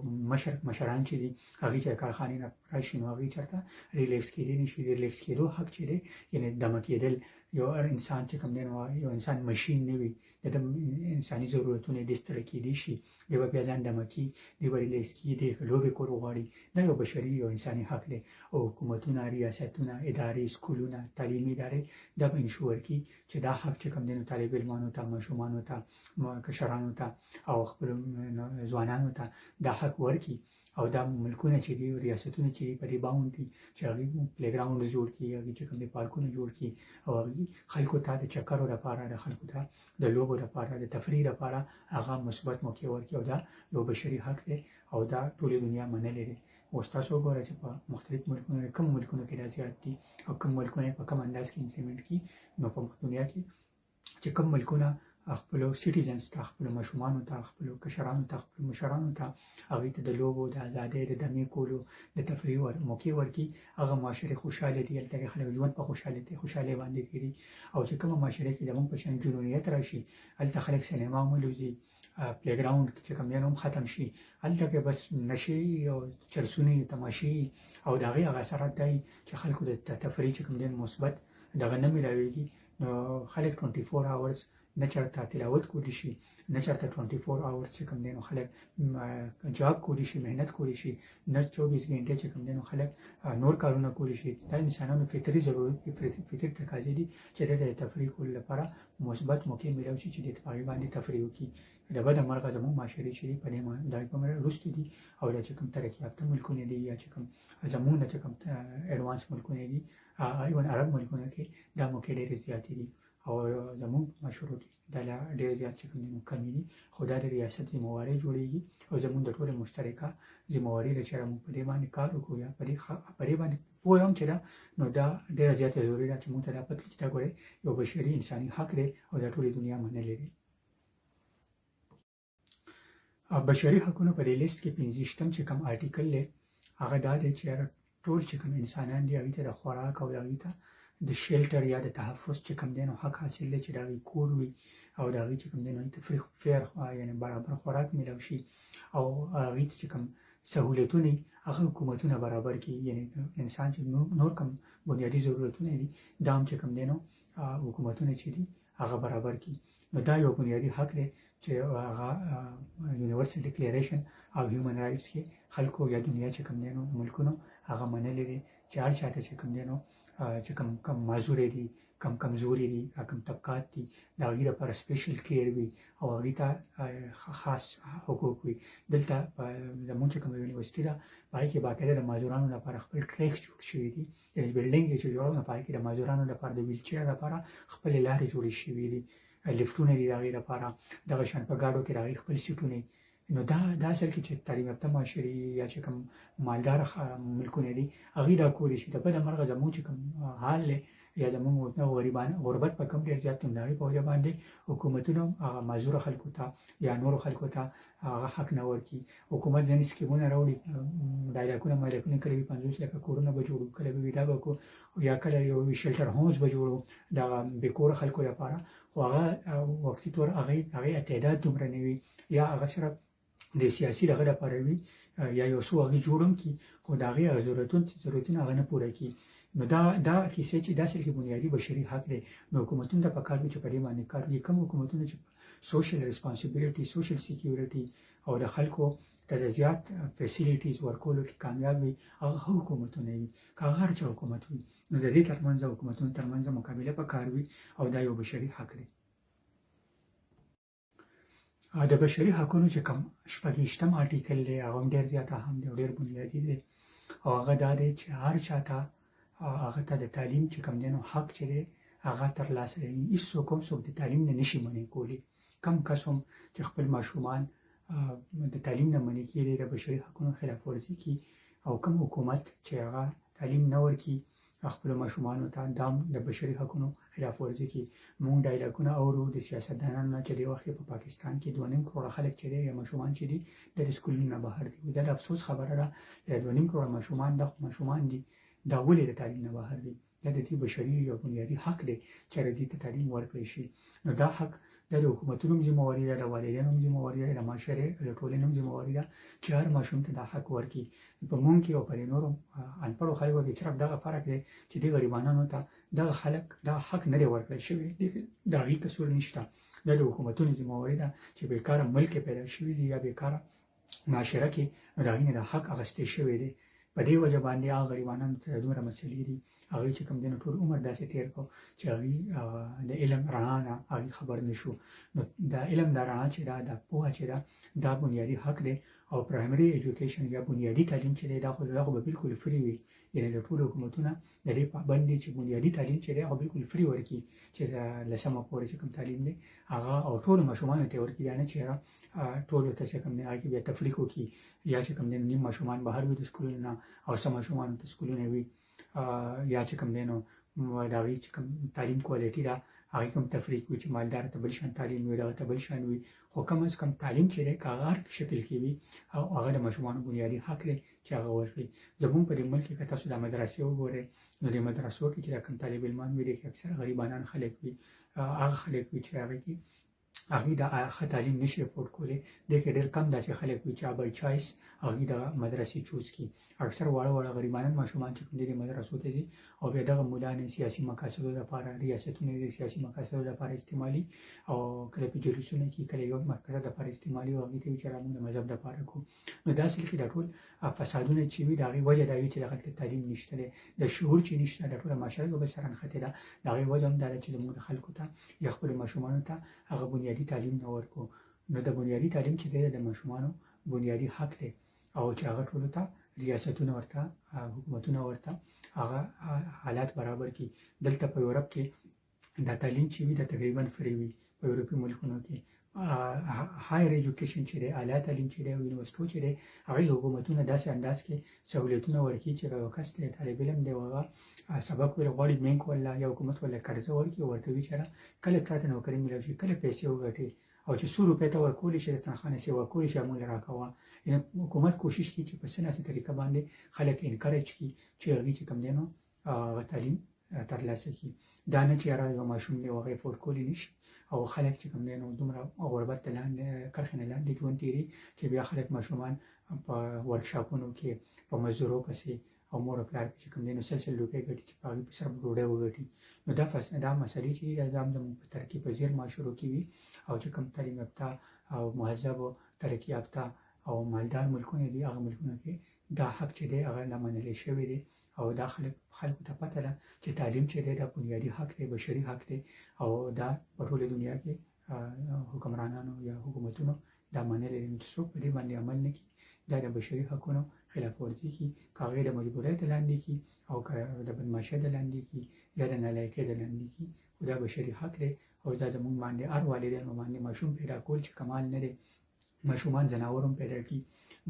مشران چې دي هغوی چې کارخانې نه راشي نو هغوی چېرته ریلیکس کېدی نشي. د ریلیکس کېدو حق چې دی یعنې دمه کېدل، یو هر انسان چې کوم دی نو یو انسان مشین نه وي، د انساني ضرورتونه یې ډېر ستړی کېدی شي، دی به بیا ځان دمه کړي، دی به ریلیکس کړي، دی لوبې کول غواړي، دا یو بشري یو انساني حق دی. او حکومتونه، ریاستونه، ادارې، سکولونه، تعلیمي ادارې دا به انشور کړي چې دا حق چې کوم دی نو طالب علمانو ته، ماشومانو ته، کشرانو ته او خپلو ځوانانو ته دا حق ورکړي. او دا ملکونه چې دي، ریاستونه چې دي په دې باوند دي چې هغوی پلی ګراونډ جوړ کړي، هغوی چې کوم دی پارکونه جوړ کړي، او هغوی خلکو ته د چکرو لپاره، د خلکو ته د لوبو لپاره، د تفریح لپاره هغه مثبت موقع ورکړي، او دا یو بشري حق دی او دا ټولې دنیا منلی دی. اوس تاسو وګورئ چې په مختلف ملکونو کې کوم ملکونو کې دا زیات دي او کوم ملکونه په کوم انداز کې امپلیمنټ کړي. نو په دنیا کې چې کوم ملکونه خپلو سټیزنز ته، خپلو ماشومانو ته، خپلو کشرانو ته، خپلو مشرانو ته هغوی ته د لوبو، د ازادۍ، د دمې کولو، د تفریح موقع ورکړي. هغه معاشرې خوشحاله دي، هلته خلک ژوند په خوشحالۍ باندې تېري. او چې کومه معاشره کې زموږ په شان جنونیت راشي، هلته خلک سینما هم ولوځي، پلی ګراوند چې کوم دی هم ختم شي، هلته کې بس نشې او چرسونې، تماشې او د هغې هغه اثرات دا چې خلکو د تفریح چې کوم دی مثبت دغه نه میلاویږي. نو خلک 24 hours نه چېرته تلاوت کولی شي، نه چېرته 24 hours چې کوم دی نو خلک جاب کولی شي، محنت کولی شي، نه 24 غنټې چې کوم دی نو خلک نور کارونه کولی شي. دا انسانانو فطري ضرورت دي، فطري تقاضې دي چې د تفریح کولو لپاره مثبت موقع میلاو شي چې د په هغې باندې تفریح وکړي. د بده مرغه زموږ معاشرې چې دي په دې دا کوم وروسته دي، او دا چې کوم ترقي یافته ملکونه دي یا چې کوم زموږ نه چې کوم اډوانس ملکونه دي، ایون عرب ملکونه کې دا موقع ډېرې زیاتې دي، او زموږ معاشرو کې دا لا ډېر زیات چې کوم دي کمې دي. خو دا د ریاست ذمهوارۍ جوړېږي او زموږ د ټولو مشترکه ذمهواري ده چې موږ په دې باندې کار وکړو یا په دې باندې پوه یم چې دا نو دا ډېره زیاته ضروري ده چې موږ ته دا پته چې دا ګورئ یو بشري انساني حق دی او دا ټولې دنیا منلی دی. بشري حقونو په دې لیست کې 25م چې کوم آرټیکل دی هغه دا دی چې ټول چې کوم انسانان دي هغوی ته د خوراک او هغوی ته د شیلټر یا د تحفظ چې کوم دی نو حق حاصل دی چې د هغوی کور وي او د هغوی چې کوم دی نو تفریح فیر یعنې برابر خوراک میلاو شي او هغوی ته چې کوم سهولتونه هغه حکومتونه برابر کړي. یعنې انسان چې نور کوم بنیادي ضرورتونه دي دا هم چې کوم دی نو حکومتونه چې دي هغه برابر کړي. نو دا یو بنیادي حق دی چې هغه یونیورسل ډیکلیریشن او هیومن رایټس کې خلکو یا دنیا چې کوم دی نو ملکونو هغه منلی دی چې هر چاته چې کوم دی نو چې کم معذورې دي، کم کمزوري دي، کم طبقات دي، د هغوی لپاره سپیشل کیر وي او هغوی ته خاص حقوق وي. دلته زموږ چې کومه یونیورسټي ده په هغې کې باقاعده د معذورانو لپاره خپل ټریکس جوړ شوي دي، یعنې بلډینګ یې چې جوړوو نو په هغې کې د معذورانو لپاره د ویلچیر لپاره خپلې لارې جوړې شوي دي، لفټونه دي د هغې لپاره، دغه شان په ګاډو کې د هغې خپل سیټونه. نو دا اصل کې چې تعلیم یافته معاشرې یا چې کوم مالداره ملکونه دي هغوی دا کولی شي. د بده مرغه زموږ چې کوم حال دی یا زموږ غربت په کوم ډېر زیات دی، د هغې په وجه باندې حکومتونه هغه معذوره خلکو ته یا نورو خلکو ته هغه حق نه ورکړي. حکومت ځینې سکیمونه راوړي، ډایلاکونه مایلاکونه کله وي 50 لکه کورونه به جوړو، کله به وي دا به کړو، یا کله یو شیلټر هومز به جوړو دغه بېکوره خلکو لپاره. خو هغه وقتي طور هغې تعداد دومره نه وي یا هغه صرف د سیاسي دغه لپاره وي یا یو څو هغې جوړ هم کړي خو د هغې هغه ضرورتونه هغه نه پوره کړي. نو دا کیسې چې دا اصل کې بنیادي بشري حق دی. نو حکومتونو ته پکار وي چې په دې باندې کار وکړي. کوم حکومتونه چې سوشل ریسپانسیبلیټي، سوشل سیکیورټي او د خلکو ته د زیات فیسیلیټیز ورکولو کې کامیاب وي هغه حکومتونه وي. که هغه هر چا حکومت وي نو د دې ترمنځ حکومتونو ترمنځ مقابله پکار وي او دا یو بشري حق دی. د بشري حقونو چې کوم 26م آرټیکل دی هغه هم ډېر زیات اهم دی او ډېر بنیادي دی او هغه دا دی چې هر چا ته هغه ته د تعلیم چې کوم دی نو حق چې دی هغه ترلاسه کوي. هېڅوک هم څوک د تعلیم نه نشي منع کولی. کم کس هم چې خپل ماشومان د تعلیم نه منع کړي د بشري حقونو خلاف ورزي کوي او کوم حکومت چې هغه تعلیم نه ورکړي خپلو ماشومانو ته دا هم د بشري حقونو خلاف ورزي کوي. موږ ډایلاګونه اورو د سیاستدانانو نه چې دې وخت په پاکستان کې 2.5 کروړه خلک چې دی یا ماشومان چې دي د سکولونو نه بهر دي. دا د افسوس خبره ده، 2.5 کروړه ماشومان دي دا ولې د تعلیم نه بهر دي؟ دا د دې بشري یا بنیادي حق دی چې دوی ته تعلیم ورکړی شي. نو دا حق دا د حکومتونو هم ذمهواري ده، د والدینو هم ذمهواري ده، د معاشرې د ټولنې هم ذمهواري ده چې هر ماشوم ته دا حق ورکړي. په موږ کې او په نورو انپړو خلکو کې صرف دغه فرق دی چې د غریبانو ته دغه خلک دا حق نه دی ورکړی شوی، د هغې قصور نشته. دا د حکومتونو ذمهواري ده چې بېکاره ملک پیدا شوي دي یا بېکاره معاشره کې نو د هغې نه د حق اخیستی شوی دی. په دې وجه باندې هغه غریبانو ته دومره مسلې دي هغوی چې کوم دی نو ټول عمر داسې تېر کړو چې هغوی د علم رڼا نه هغوی خبر نه شو. نو د علم دا رڼا چې ده، دا پوهه چې ده، دا بنیادي حق دی او پرایمري ایجوکیشن یا بنیادي تعلیم چې دی دا خو به بالکل فری وي. یعنې د ټولو حکومتونه د دې پابند دي چې بنیادي تعلیم چې دی هغه بالکل فری ورکړي چې 10مه پورې چې کوم تعلیم دی هغه او ټولو ماشومانو ته ورکړي. دا نه چې ټولو ته چې کوم دی هغې کې بیا تفریق وکړي یا چې کوم دی نیم ماشومان بهر وي د سکولونو نه او څه ماشومان ته سکولونه وي یا چې کوم دی نو د هغوی چې کوم تعلیم کوالټي ده هغې کوم تفریق وي چې مالدار ته بل شان تعلیم وي دغه ته بل شان وي خو کم از کم تعلیم چې دی که هغه هر شکل کې وي او هغه د ماشومانو بنیادي حق دی چې هغه ورکړي زموږ په دې ملک کې که تاسو د مدرسې وګورئ نو د مدرسو کې چې دا کوم طالب علمان وي دې کې اکثره غریبانان خلک وي هغه خلک وي چې هغې کې هغې د ښه تعلیم نشي افورډ کولی دې کې ډېر کم داسې خلک وي چې بای چایس هغې دغه مدرسې چوز کړي اکثر واړه غریبانان ماشومان چې کوم دي مدرسو ته ځي او بیا دغه مولانې سیاسي مقاصدو لپاره ریاستونه د سیاسي مقاصدو لپاره استعمالي او کله په جلوسونه کې کله یو مقصد لپاره استعمالي او هغې ته وي چې موږ د مذهب لپاره کوو نو داسې کې دا ټول فسادونه چې وي د هغې وجه دا وي چې دغلته تعلیم نشته دی د شعور چې نشته د ټوله معاشره یو بل سره نښتې ده د هغې وجه هم دا ده چې زموږ خلکو ته یا خپلو ماشومانو ته هغه بنیادي تعلیم نه ورکړو نو د بنیادي تعلیم چې دی د ماشومانو بنیادي حق دی او چې هغه ټولو ته ریاستونه ورته حکومتونه ورته هغه حالات برابر کړي دلته په یورپ کې دا تعلیم چې وي دا تقریبا فری وي په یورپي ملکونو کې هایر ایجوکیشن چې دی اعلی تعلیم چې دی او یونیورسټو چې دی هغې حکومتونه داسې انداز کې سهولیتونه ورکړي چې یو کس دی طالب علم دی او هغه سبق ویل غواړي بینک ولا یا حکومت ولا قرضه ورکړي او ورته وي چې کله تاته نوکري میلاو شي کله پیسې وګټې او چې 100 روپۍ ته ورکولی شي د تنخواه نه سیوا کولی شي موږ راکوه یعنې حکومت کوشش کوي چې په څه ناسې طریقه باندې خلک انکریج کړي چې هغوی چې کوم دی نو هغه تعلیم ترلاسه کړي دا نه چې یاره یو ماشوم دی او هغه افورډ کولی نه شي او خلک چې کوم دی نو دومره غربت د لاندې کرښې نه لاندې ژوند تېري چې بیا خلک ماشومان په ورکشاپونو کې په مزدورو پسې او مور او پلار چې کوم دی نو سل روپۍ ګټي چې په هغې په سره ډوډۍ وګټي نو دا مسلې چې دا هم زموږ په ترقي پذیر معاشرو کې وي او چې کوم تعلیم یافته او مهذب او ترقي یافته او مالدار ملکونه دي هغه ملکونو کې دا حق چې دی هغه نه منلی شوی دی او دا خلکو ته پته ده چې تعلیم چې دی دا بنیادي حق دی بشري حق دی او دا په ټوله دنیا کې حکمرانانو یا حکومتونو دا منلی دي چې څوک په دې باندې عمل نه کړي دا د بشري حقونو خلاف ورزي کړي که هغې د مجبورۍ د لاندې کړي او که د بدماشۍ د لاندې کړي یا د نالایقۍ د لاندې کړي خو دا بشري حق دی او دا زموږ باندې هر والدینو باندې ماشوم پیدا کول چې کمال نه دی ماشومان زناور هم پیدا کړي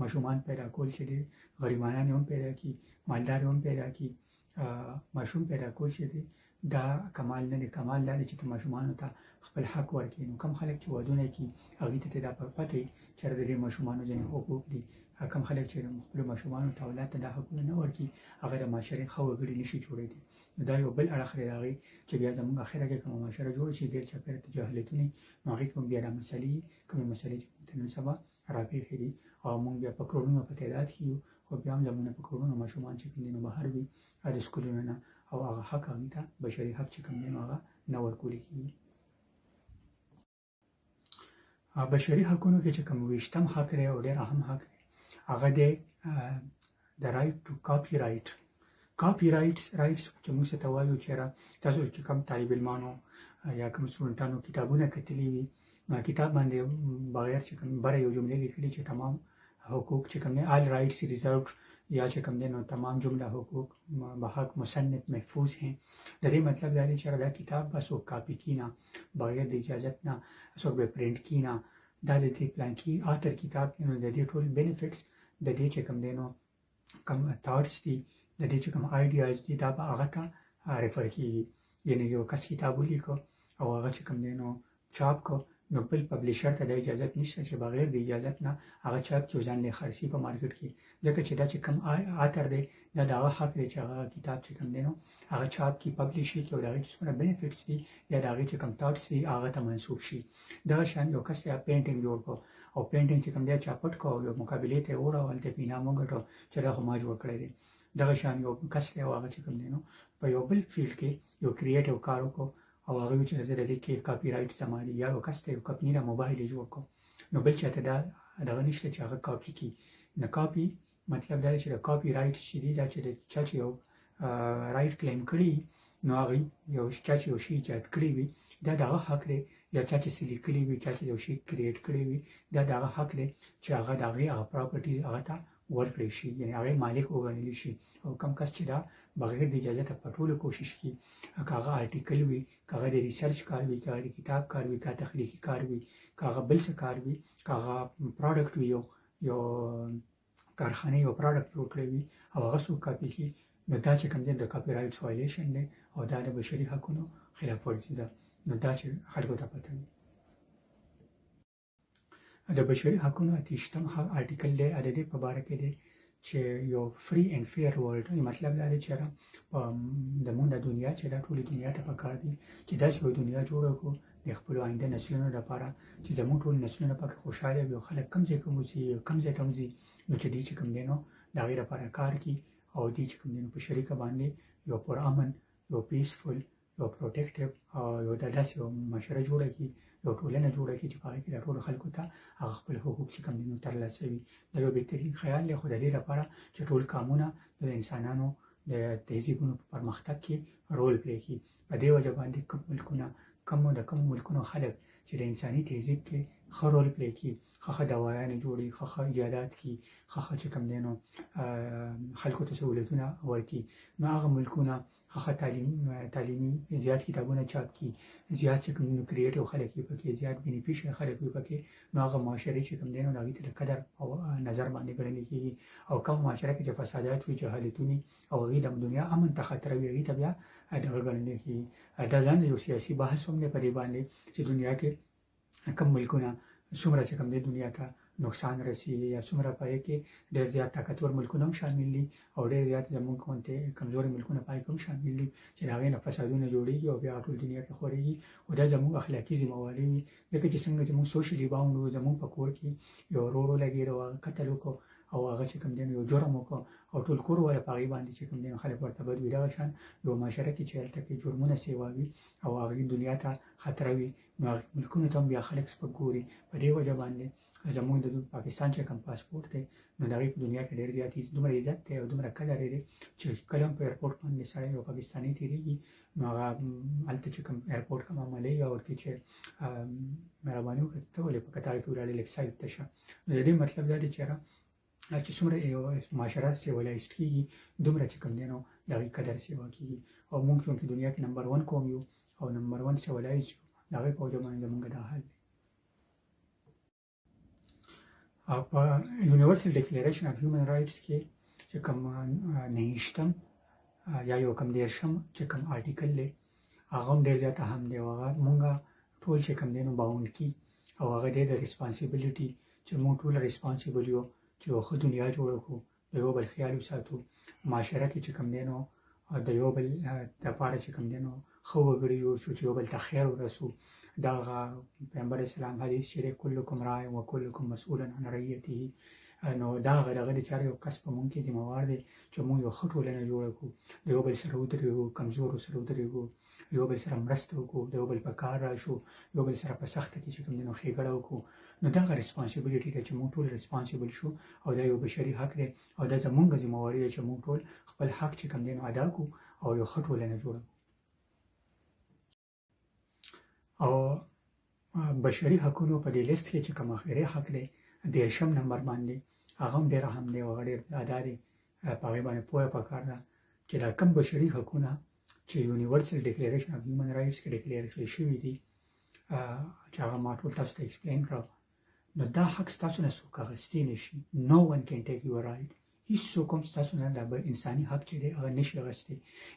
ماشومان پیدا کول چې دی غریبانان هم پیدا کړي مالدار هم پیدا کړي ماشوم پیدا کول چې دی دا کمال نه دی کمال دا دی چې ته ماشومانو ته خپل حق ورکړي نو کم خلک چې ودونه کوي هغوی ته دا پته وي چې د دې ماشومانو ځینې حقوق دي کم خلک چې خپلو ماشومانو ته اولاد ته دا حقونه نه ورکړي هغه د معاشرې ښه وګړي نشي جوړېدی نو دا یو بل اړخ دی د هغې چې بیا زموږ اخره کې کومه معاشره جوړه شي ډېر چاپېره ته جاهلیتونه نو هغې کې هم بیا دا مسلې کومې مسلې چې موږ ته نن سبا راپېښې دي او موږ بیا په کروڑونو په تعداد کې یو خو بیا هم زموږ په کروڑونو ماشومان چې کوم دي نو بهر وي د سکولونو نه او هغه حق هغوی ته بشري حق چې کوم دی نو هغه نه ورکولی کېږي بشري حقونو کې چې کوم ویشتم حق دی او ډېر اهم حق دی هغه دی د رایټ ټو کاپي رایټس چې موږ ته وایو چېرې تاسو چې کوم طالب علمانو یا کوم سټوډنټانو کتابونه کتلي وي نو کتاب باندې بغیر چې کوم بره یو جملې لیکلي چې تمام حقوق چې کوم دی آل رائٹس ریزروڈ یا چې کوم دی نو تمام جمله حقوق بحق مصنف محفوظ ہیں د دې مطلب دا دی چې دا کتاب به څوک کاپي کړي نه بغیر د اجازت نه څوک به پرنټ کړي نه دا د دې پلانکي آتر کتاب نو د دې ټول بینیفټس د دې چې کوم دی نو کوم تھاټس دي د دې چې کوم آیډیاز دي دا به هغه ته ریفر کېږي یعنې یو کس کتاب ولیکو او هغه چې کوم دی نو چاپ کو نو بل پبلیشر ته د اجازت نشته چې بغیر د اجازت نه هغه چاپ کړي او ځان یې خرڅي په مارکیټ کې ځکه چې دا چې کوم آتر دی دا د هغه حق دی چې هغه کتاب چې کوم دی نو هغه چاپ کړي پبلیش کړي او د هغې چې څومره بینیفټس دي یا د هغې چې کوم تھاټس دي هغه ته منسوب شي دغه شان یو کس یا پینټینګ جوړ کړو او پینټینګ چې کوم دی چا پټ کړو یو مقابلې ته یې وراوه هلته یې په انعام وګټو چې دا خو ما جوړ کړی دی دغه شان یو کس دی او هغه چې کوم دی نو په یو بل فیلډ کې یو کریټیو کار وکړو او هغه وی چې زه د دې کې کاپي رایټ زما دی یا یو کس ته یو کمپنۍ د موبایل یې جوړ کړو نو بل چاته دا دغه نشته چې هغه کاپي کړي نه کاپي مطلب دا دی چې د کاپي رایټس چې دي دا چې د چا چې یو رایټ کلیم کړي نو هغې یو چا چې یو شي ایجاد کړی وي دا د هغه حق دی یا چا چې څه لیکلي وي چا چې یو شي کریټ کړی وي دا د هغه حق دی چې هغه د هغې هغه پراپرټي هغه ته ورکړی شي یعنې هغې مالک وګڼلی شي او کم کس چې دا بغیر د اجازته په ټولو کوشش کوي که هغه آرټیکل وي که هغه د ریسرچ کار وي که هغه د کتاب کار وي که تخلیقي کار وي که هغه بل څه کار وي که هغه پروډکټ وي یو کارخانې یو پروډکټ جوړ کړی وي او هغه څوک کاپي کړي نو دا چې کوم دی د کاپي رایټس وایلیشن دی او دا د بشري حقونو خلاف ورزي ده نو دا چې خلکو ته پته وي. د بشري حقونو 28 آرټیکل دی د دې په باره کې دی چې یو فری اینڈ فیر ورلد، مطلب دا دی چې زموږ د دنیا چې دا ټولې دنیا ته پکار دي چې داسې یو دنیا جوړه کړو د خپلو آینده نسلونو لپاره چې زموږ ټول نسلونه پکې خوشحاله وي او خلک کوم ځای کې اوسي، کوم ځای ته وځي، نو چې دوی چې کوم دی نو د هغې لپاره کار کړي او دوی چې کوم دی نو په شریکه باندې یو پرامن، یو پیسفل، یو پروټیکټیو او یو داسې یو معاشره جوړه کړي، یو ټولنه جوړه کړي چې په هغې کې د ټولو خلکو ته هغه خپل حقوق چې کوم دي نو ترلاسه وي. دا یو بهترین خیال دی، خو د دې لپاره چې ټول کامونه د انسانانو د تهذیبونو په پرمختګ کې رول پلی کړي. په دې وجه باندې کوم ملکونو خلک چې د انساني تهذیب کې ښه رول پلی کړي، ښه دوايانې جوړي، ښه ایجادات کړي، ښه چې کوم دی نو خلکو ته سهولتونه ورکړي، نو هغه ملکونه ښه تعلیمي زیات کتابونه چاپ کړي، زیات چې کوم نو کریټیو خلک وي پکې، زیات بینیفیشل خلک وي پکې، نو هغه معاشرې چې کوم دی نو د هغې ته د قدر او نظر باندې ګڼل کېږي. او کوم معاشره کې چې فسادات وي، جهالتونه او هغې د دنیا امن ته خطر وي، هغې ته بیا دغه ګڼل کېږي. دا ځان یو سیاسي بحث هم دی په دې باندې چې دنیا کې کوم ملکونه څومره چې کوم دی دنیا ته نقصان رسېږي یا څومره په هغې کې ډېر زیات طاقتور ملکونه هم شامل دي او ډېر زیات زموږ غوندې کمزوري ملکونه په هغې کې هم شامل دي چې د هغې نه فسادونه جوړېږي او بیا ټول دنیا کې خورېږي. خو دا زموږ اخلاقي ذمهواري وي، ځکه چې څنګه چې موږ سوشلي باونډ وو، زموږ په کور کې یو ورور ولګېد او هغه قتل وکړو او هغه چې کوم دی نو یو جرم وکړو او ټول کور وایه په هغې باندې چې کوم دی نو خلک ورته بد وي. دغه شان یو معاشره کې چې هلته کې جرمونه سیوا وي او هغې دنیا ته خطره وي، نو هغې ملکونو ته هم بیا خلک سپک ګوري. په دې وجه باندې زموږ د پاکستان چې کوم پاسپورټ دی نو د هغې په دنیا کې ډېر زیات دومره عزت دی او دومره قدر دی چې کله هم په ایرپورټ باندې سړی یو پاکستاني تېرېږي نو هغه هلته چې کوم ایرپورټ کوم عملی یا ورته چې مهرباني وکړه ته ولې په قطار کې ولاړې لږ سایډ ته شه. نو د دې مطلب دا دی چې څومره یو معاشره سیولایزډ کېږي دومره چې کوم دی نو د هغې قدر سیوا کېږي. او موږ چونکې دنیا کې نمبر 1 قوم یو او نمبر 1 سیولایز یو، د هغې په وجه باندې زموږ دا حال دی. په یونیورسل ډیکلیریشن اف هیومن رایټس کې چې کوم 29 یا یو کم 13 چې کوم آرټیکل دی هغه هم ډېر زیات اهم دی او هغه موږ ټول چې کوم دی نو باونډ کړي او هغه دی د ریسپانسیبلیټي چې موږ ټول ریسپانسیبل یو چې یو ښه دنیا جوړه کړو، د یو بل خیال وساتو، معاشره کې چې کوم دی نو د یو بل دپاره چې کوم دی نو ښه وګړي جوړ شو چې یو بل ته خیر ورسو. دغه پیغمبر اسلام حدیث چې دی کلکم راع و کلکم مسؤول عن رعیته، نو دغه د چا یو کس په موږ کې ذمهوار دی چې موږ یو ښه ټولنه جوړه کړو، د یو بل سره ودرېږو، کمزورو سره ودرېږو، یو بل سره مرسته وکړو، د یو بل په کار راشو، یو بل سره په سخته کې چې کوم دی نو ښېګړه وکړو. نو دغه ریسپانسیبلیټي ده چې موږ ټول ریسپانسیبل شو او دا یو بشري حق دی او دا زموږ ذمهواري ده چې موږ ټول خپل حق چې کوم دی نو ادا کړو او یو ښه ټولنه جوړه کړو. او بشري حقونو په دې لیست کې چې کوم آخري حق دی 13 نمبر باندې هغه هم ډېر اهم دی او هغه ډېر ادا دی، په هغې باندې پوهه پکار ده چې دا کوم بشري حقونه چې یونیورسل ډیکلیریشن اف هیومن رایټس کې ډیکلیر کړي شوي دي چې هغه ما ټول تاسو ته ایکسپلین کړه، نو دا حق ستاسو نه څوک اخیستی نه شي. نو ون کین ټیک یور رایټ، هېڅوک هم ستاسو نه دا انساني حق چې دی هغه نشي اخیستی،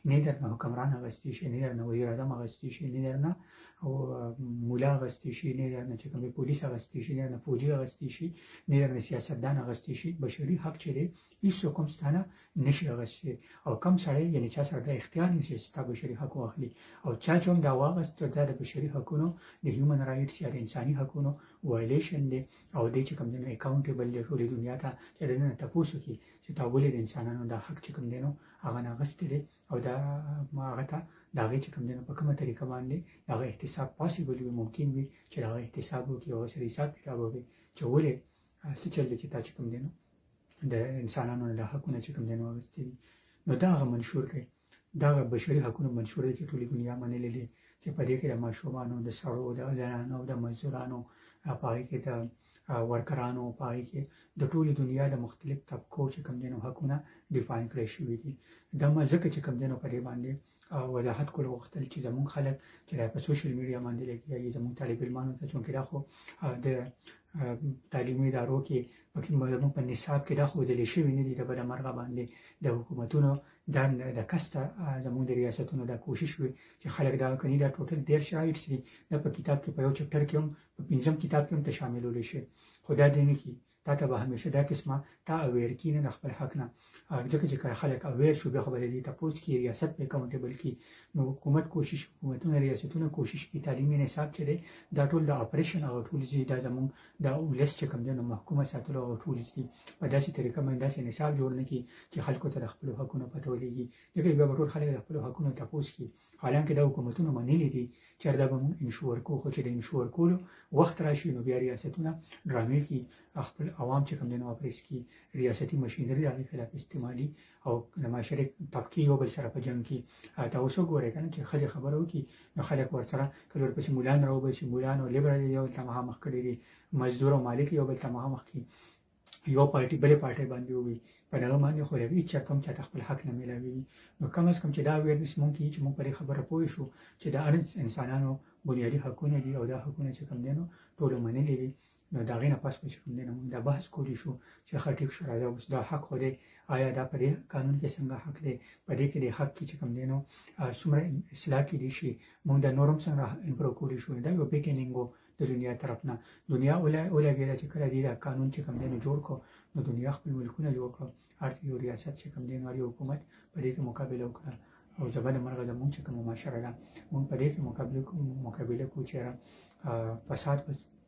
نه درنه حکمران اخیستی شي، نه درنه وزیر اعظم اخیستی شي، نه درنه مولا اخیستی شي، نه درنه چې کوم پولیس اخیستی شي، نه درنه فوجي اخیستی شي، نه درنه سیاستدان اخیستی شي. بشري حق چې دی هېڅوک هم ستا نه نشي اخیستی او کوم سړی یعنې چا سره دا اختیار نشي چې ستا بشري حق واخلي او چا چې هم دا واخیست دا د بشري حقونو د هیومن رایټس یا د انساني حقونو وایلیشن دی او دی چې کوم دی نو اکاونټیبل دی ټولې دنیا ته چې د نه تپوس وکړي چې تا ولې د انسانانو دا حق چې کوم دی نو هغه نه اخیستی دی او دا هغه ته د هغې چې کوم دی نو په کومه طریقه باندې د هغه احتساب پاسیبل وي، ممکن وي چې د هغه احتساب وکړي او هغه سره حساب کتاب وکړي چې ولې څه چل دی چې تا چې کوم دی نو د انسانانو د حقونه چې کوم دی نو اخیستي دي. نو دا هغه منشور دی، دغه بشري حقونو منشور دی چې ټولې دنیا منلی دی چې په دې کې د ماشومانو، د سړو، د زنانو، د مزدورانو، په هغې کې د ورکرانو په هغې کې د ټولې دنیا د مختلف طبقو چې کوم دی نو حقونه ډیفاین کړی شوي دي. دا ما ځکه چې کوم دی نو په دې باندې وضاحت کول غوښتل چې زمونږ خلک چې دا په سوشل میډیا باندې لګیا زمونږ طالب علمانو ته چونکې دا خو د تعلیمي ادارو کې پکې زمونږ په نصاب کې دا ښودلی شوي نه دي د بده مرغه باندې د حکومتونو دا د کسته زمونږ د ریاستونو دا کوشش وي چې خلک دا کني دا ټوټل 13 رایټس دي دا په کتاب کې په یو چپټر کې هم په 5م کتاب کې هم ته شاملولی شي خو دا دی نه کي تا ته به همیشه دا قسمه تا اویر کی نه د خپل حق نه ځکه چې خلک اویر شو بیا خو به د دې تپوس کې ریاست به اکاونټیبل کی نو حکومتونه ریاستونه کوشش کی تعلیمي نصاب چې دی دا ټول د اپریشن او ټولز دي دا زمونږ دا ولس چې کوم دی نو محکومه ساتلو او ټولز دي په داسې طریقه باندې داسې نصاب جوړ نه کی چې خلکو ته د خپل حقونو پته ولګي ځکه بیا به ټول خلک د خپل حقونو تپوس کی حالانکه دا حکومتونه منلي دي چې دا به موږ انشور کوو خو چې د انشور کولو وخت راشي نو بیا ریاستونه ډرامې کی خپل عوام چې کوم دی نو اپریس کی ریاستی مشینری د هغې خلاف استعمالي او د معاشرې طبقې یو بل سره په جنګ کې دا اوس وګورئ که نه چې ښځې خبره وکړي نو خلک ورسره که ورپسې مولان راوباسي مولان او لیبرال یو بل ته مخامخ کړي دي مزدور او مالک یو بل ته مخامخ کړي یو پارټي بلې پارټۍ باندې ووي په دغه باندې خو د هېچ چا کوم چاته خپل حق نه میلاویږي نو کم از کم چې دا اویرنس مونږ کړي چې مونږ په دې خبره پوه شو چې د هر انسانانو بنیادي حقونه دي او دا حقونه چې کوم دی نو ټولو منلي دي نو د هغې نه پس به چې کوم دی نو موږ دا بحث کولی شو چې ښه ټیک شو راځه اوس دا حق خو دی آیا دا په دې قانون کې څنګه حق دی په دې کې د حق کې چې کوم دی نو څومره اصلاح کېدی شي موږ دا نور هم څنګه امپروو کولی شو دا یو بیګینینګ و د دنیا طرف نه دنیا ولګېده چې کله دې دا قانون چې کوم دی نو جوړ کړو نو دنیا خپل ملکونه جوړ کړو هر یو ریاست چې کوم دی نو هر یو حکومت په دې کې مقابله وکړه او زبده مرغه زمونږ چې کومه معاشره ده موږ په دې کې مقابله کوو چې فساد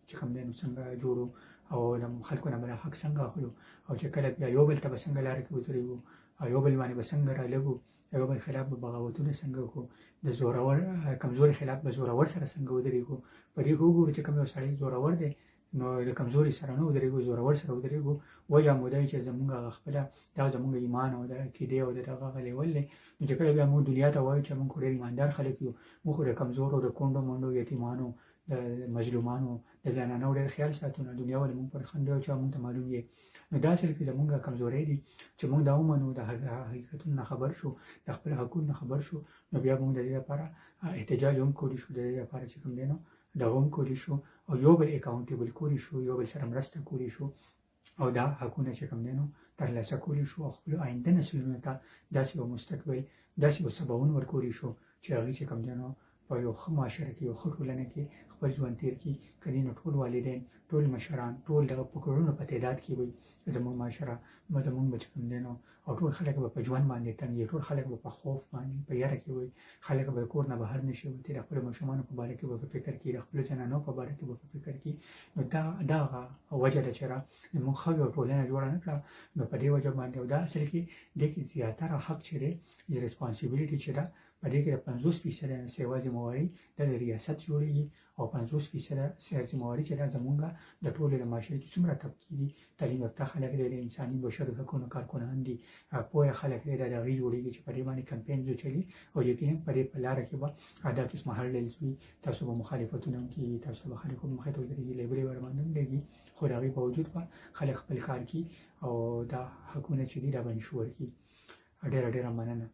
چې کوم دی نو څنګه جوړو او د خلکو نه به حق څنګه اخلو او چې کله بیا یو بل ته به څنګه لاره کې ودرېږو او یو بل باندې به څنګه رالګو یو بل خلاف به بغاوتونه څنګه وکړو د زورور کمزوري خلاف به زورور سره څنګه ودرېږو په دې وګورو چې کوم یو سړی زورور دی نو د کمزوري سره نه ودرېږو زورور سره ودرېږو وجه مو دی چې زمونږ خپله دا زمونږ ایمان او د عقیدې او د دغه هغه لیول دی نو چې کله بیا موږ دنیا ته وایو چې موږ خو ډېر ایماندار خلک یو موږ خو د کمزورو د کونډو منډو یتیمانو د مظلومانو د زنانو ډېر خیال ساتو نو دنیا ولې موږ پر خنډ چې موږ ته معلوم یې نو دا اصل کې زمونږ کمزورۍ دي چې موږ دا ومنو د حقیقتونو نه خبر شو د خپل حقونو نه خبر شو نو بیا موږ د دې لپاره احتجاج هم کولی شو د دې لپاره چې کوم دی نو دغه هم کولی شو او یو بل اکاونټیبل کولی شو یو بل سره مرسته کولی شو او دا حقونه چې کوم دی نو ترلاسه کولی شو او خپلو آینده نسلونو ته داسې یو مستقبل داسې یو سباوون ورکولی شو چې هغوی چې کوم دی نو په یو ښه معاشره کې یو ښه ټولنه کې خپل ژوند تیر کړي که نو ټول والدین ټول مشران ټول دغه په کروڑونو په تعداد کې وي زموږ معاشره زموږ به چې کوم دی نو او ټول خلک به په ژوند باندې تنګ وي ټول خلک به په خوف باندې په یاره کې وي خلک به کور نه بهر نه شي وتې د خپلو ماشومانو په باره کې به فکر کړي د خپلو جنانو په باره کې به فکر کړي نو دا وجه ده چې زموږ ښه یو ټولنه جوړه نه کړه نو په دې وجه باندې او دا اصل کې دې کې زیاتره حق چې دی ریسپانسیبلیټي چې ده په دې کې د 50% سیوا ذمهواري د ریاست جوړېږي او 50% ذمهواري چې دا زمونږ د ټولو د معاشرې چې څومره طبقې دي تعلیم یافته خلک دی د انساني بشرو حقونو کارکنان دي پوهه خلک دی د هغې جوړېږي چې په دې باندې کمپینز وچلي او یقینا په دې په لاره کې به دا قسمه هرډلز وي تاسو به مخالفتونه هم کېږي تاسو به خلکو مخې ته ودرېږي لیبلې ورباندې هم لګي خو د هغې باوجود به خلک خپل کار کوي او دا حقونه چې دي دا به انشور کړي ډېره مننه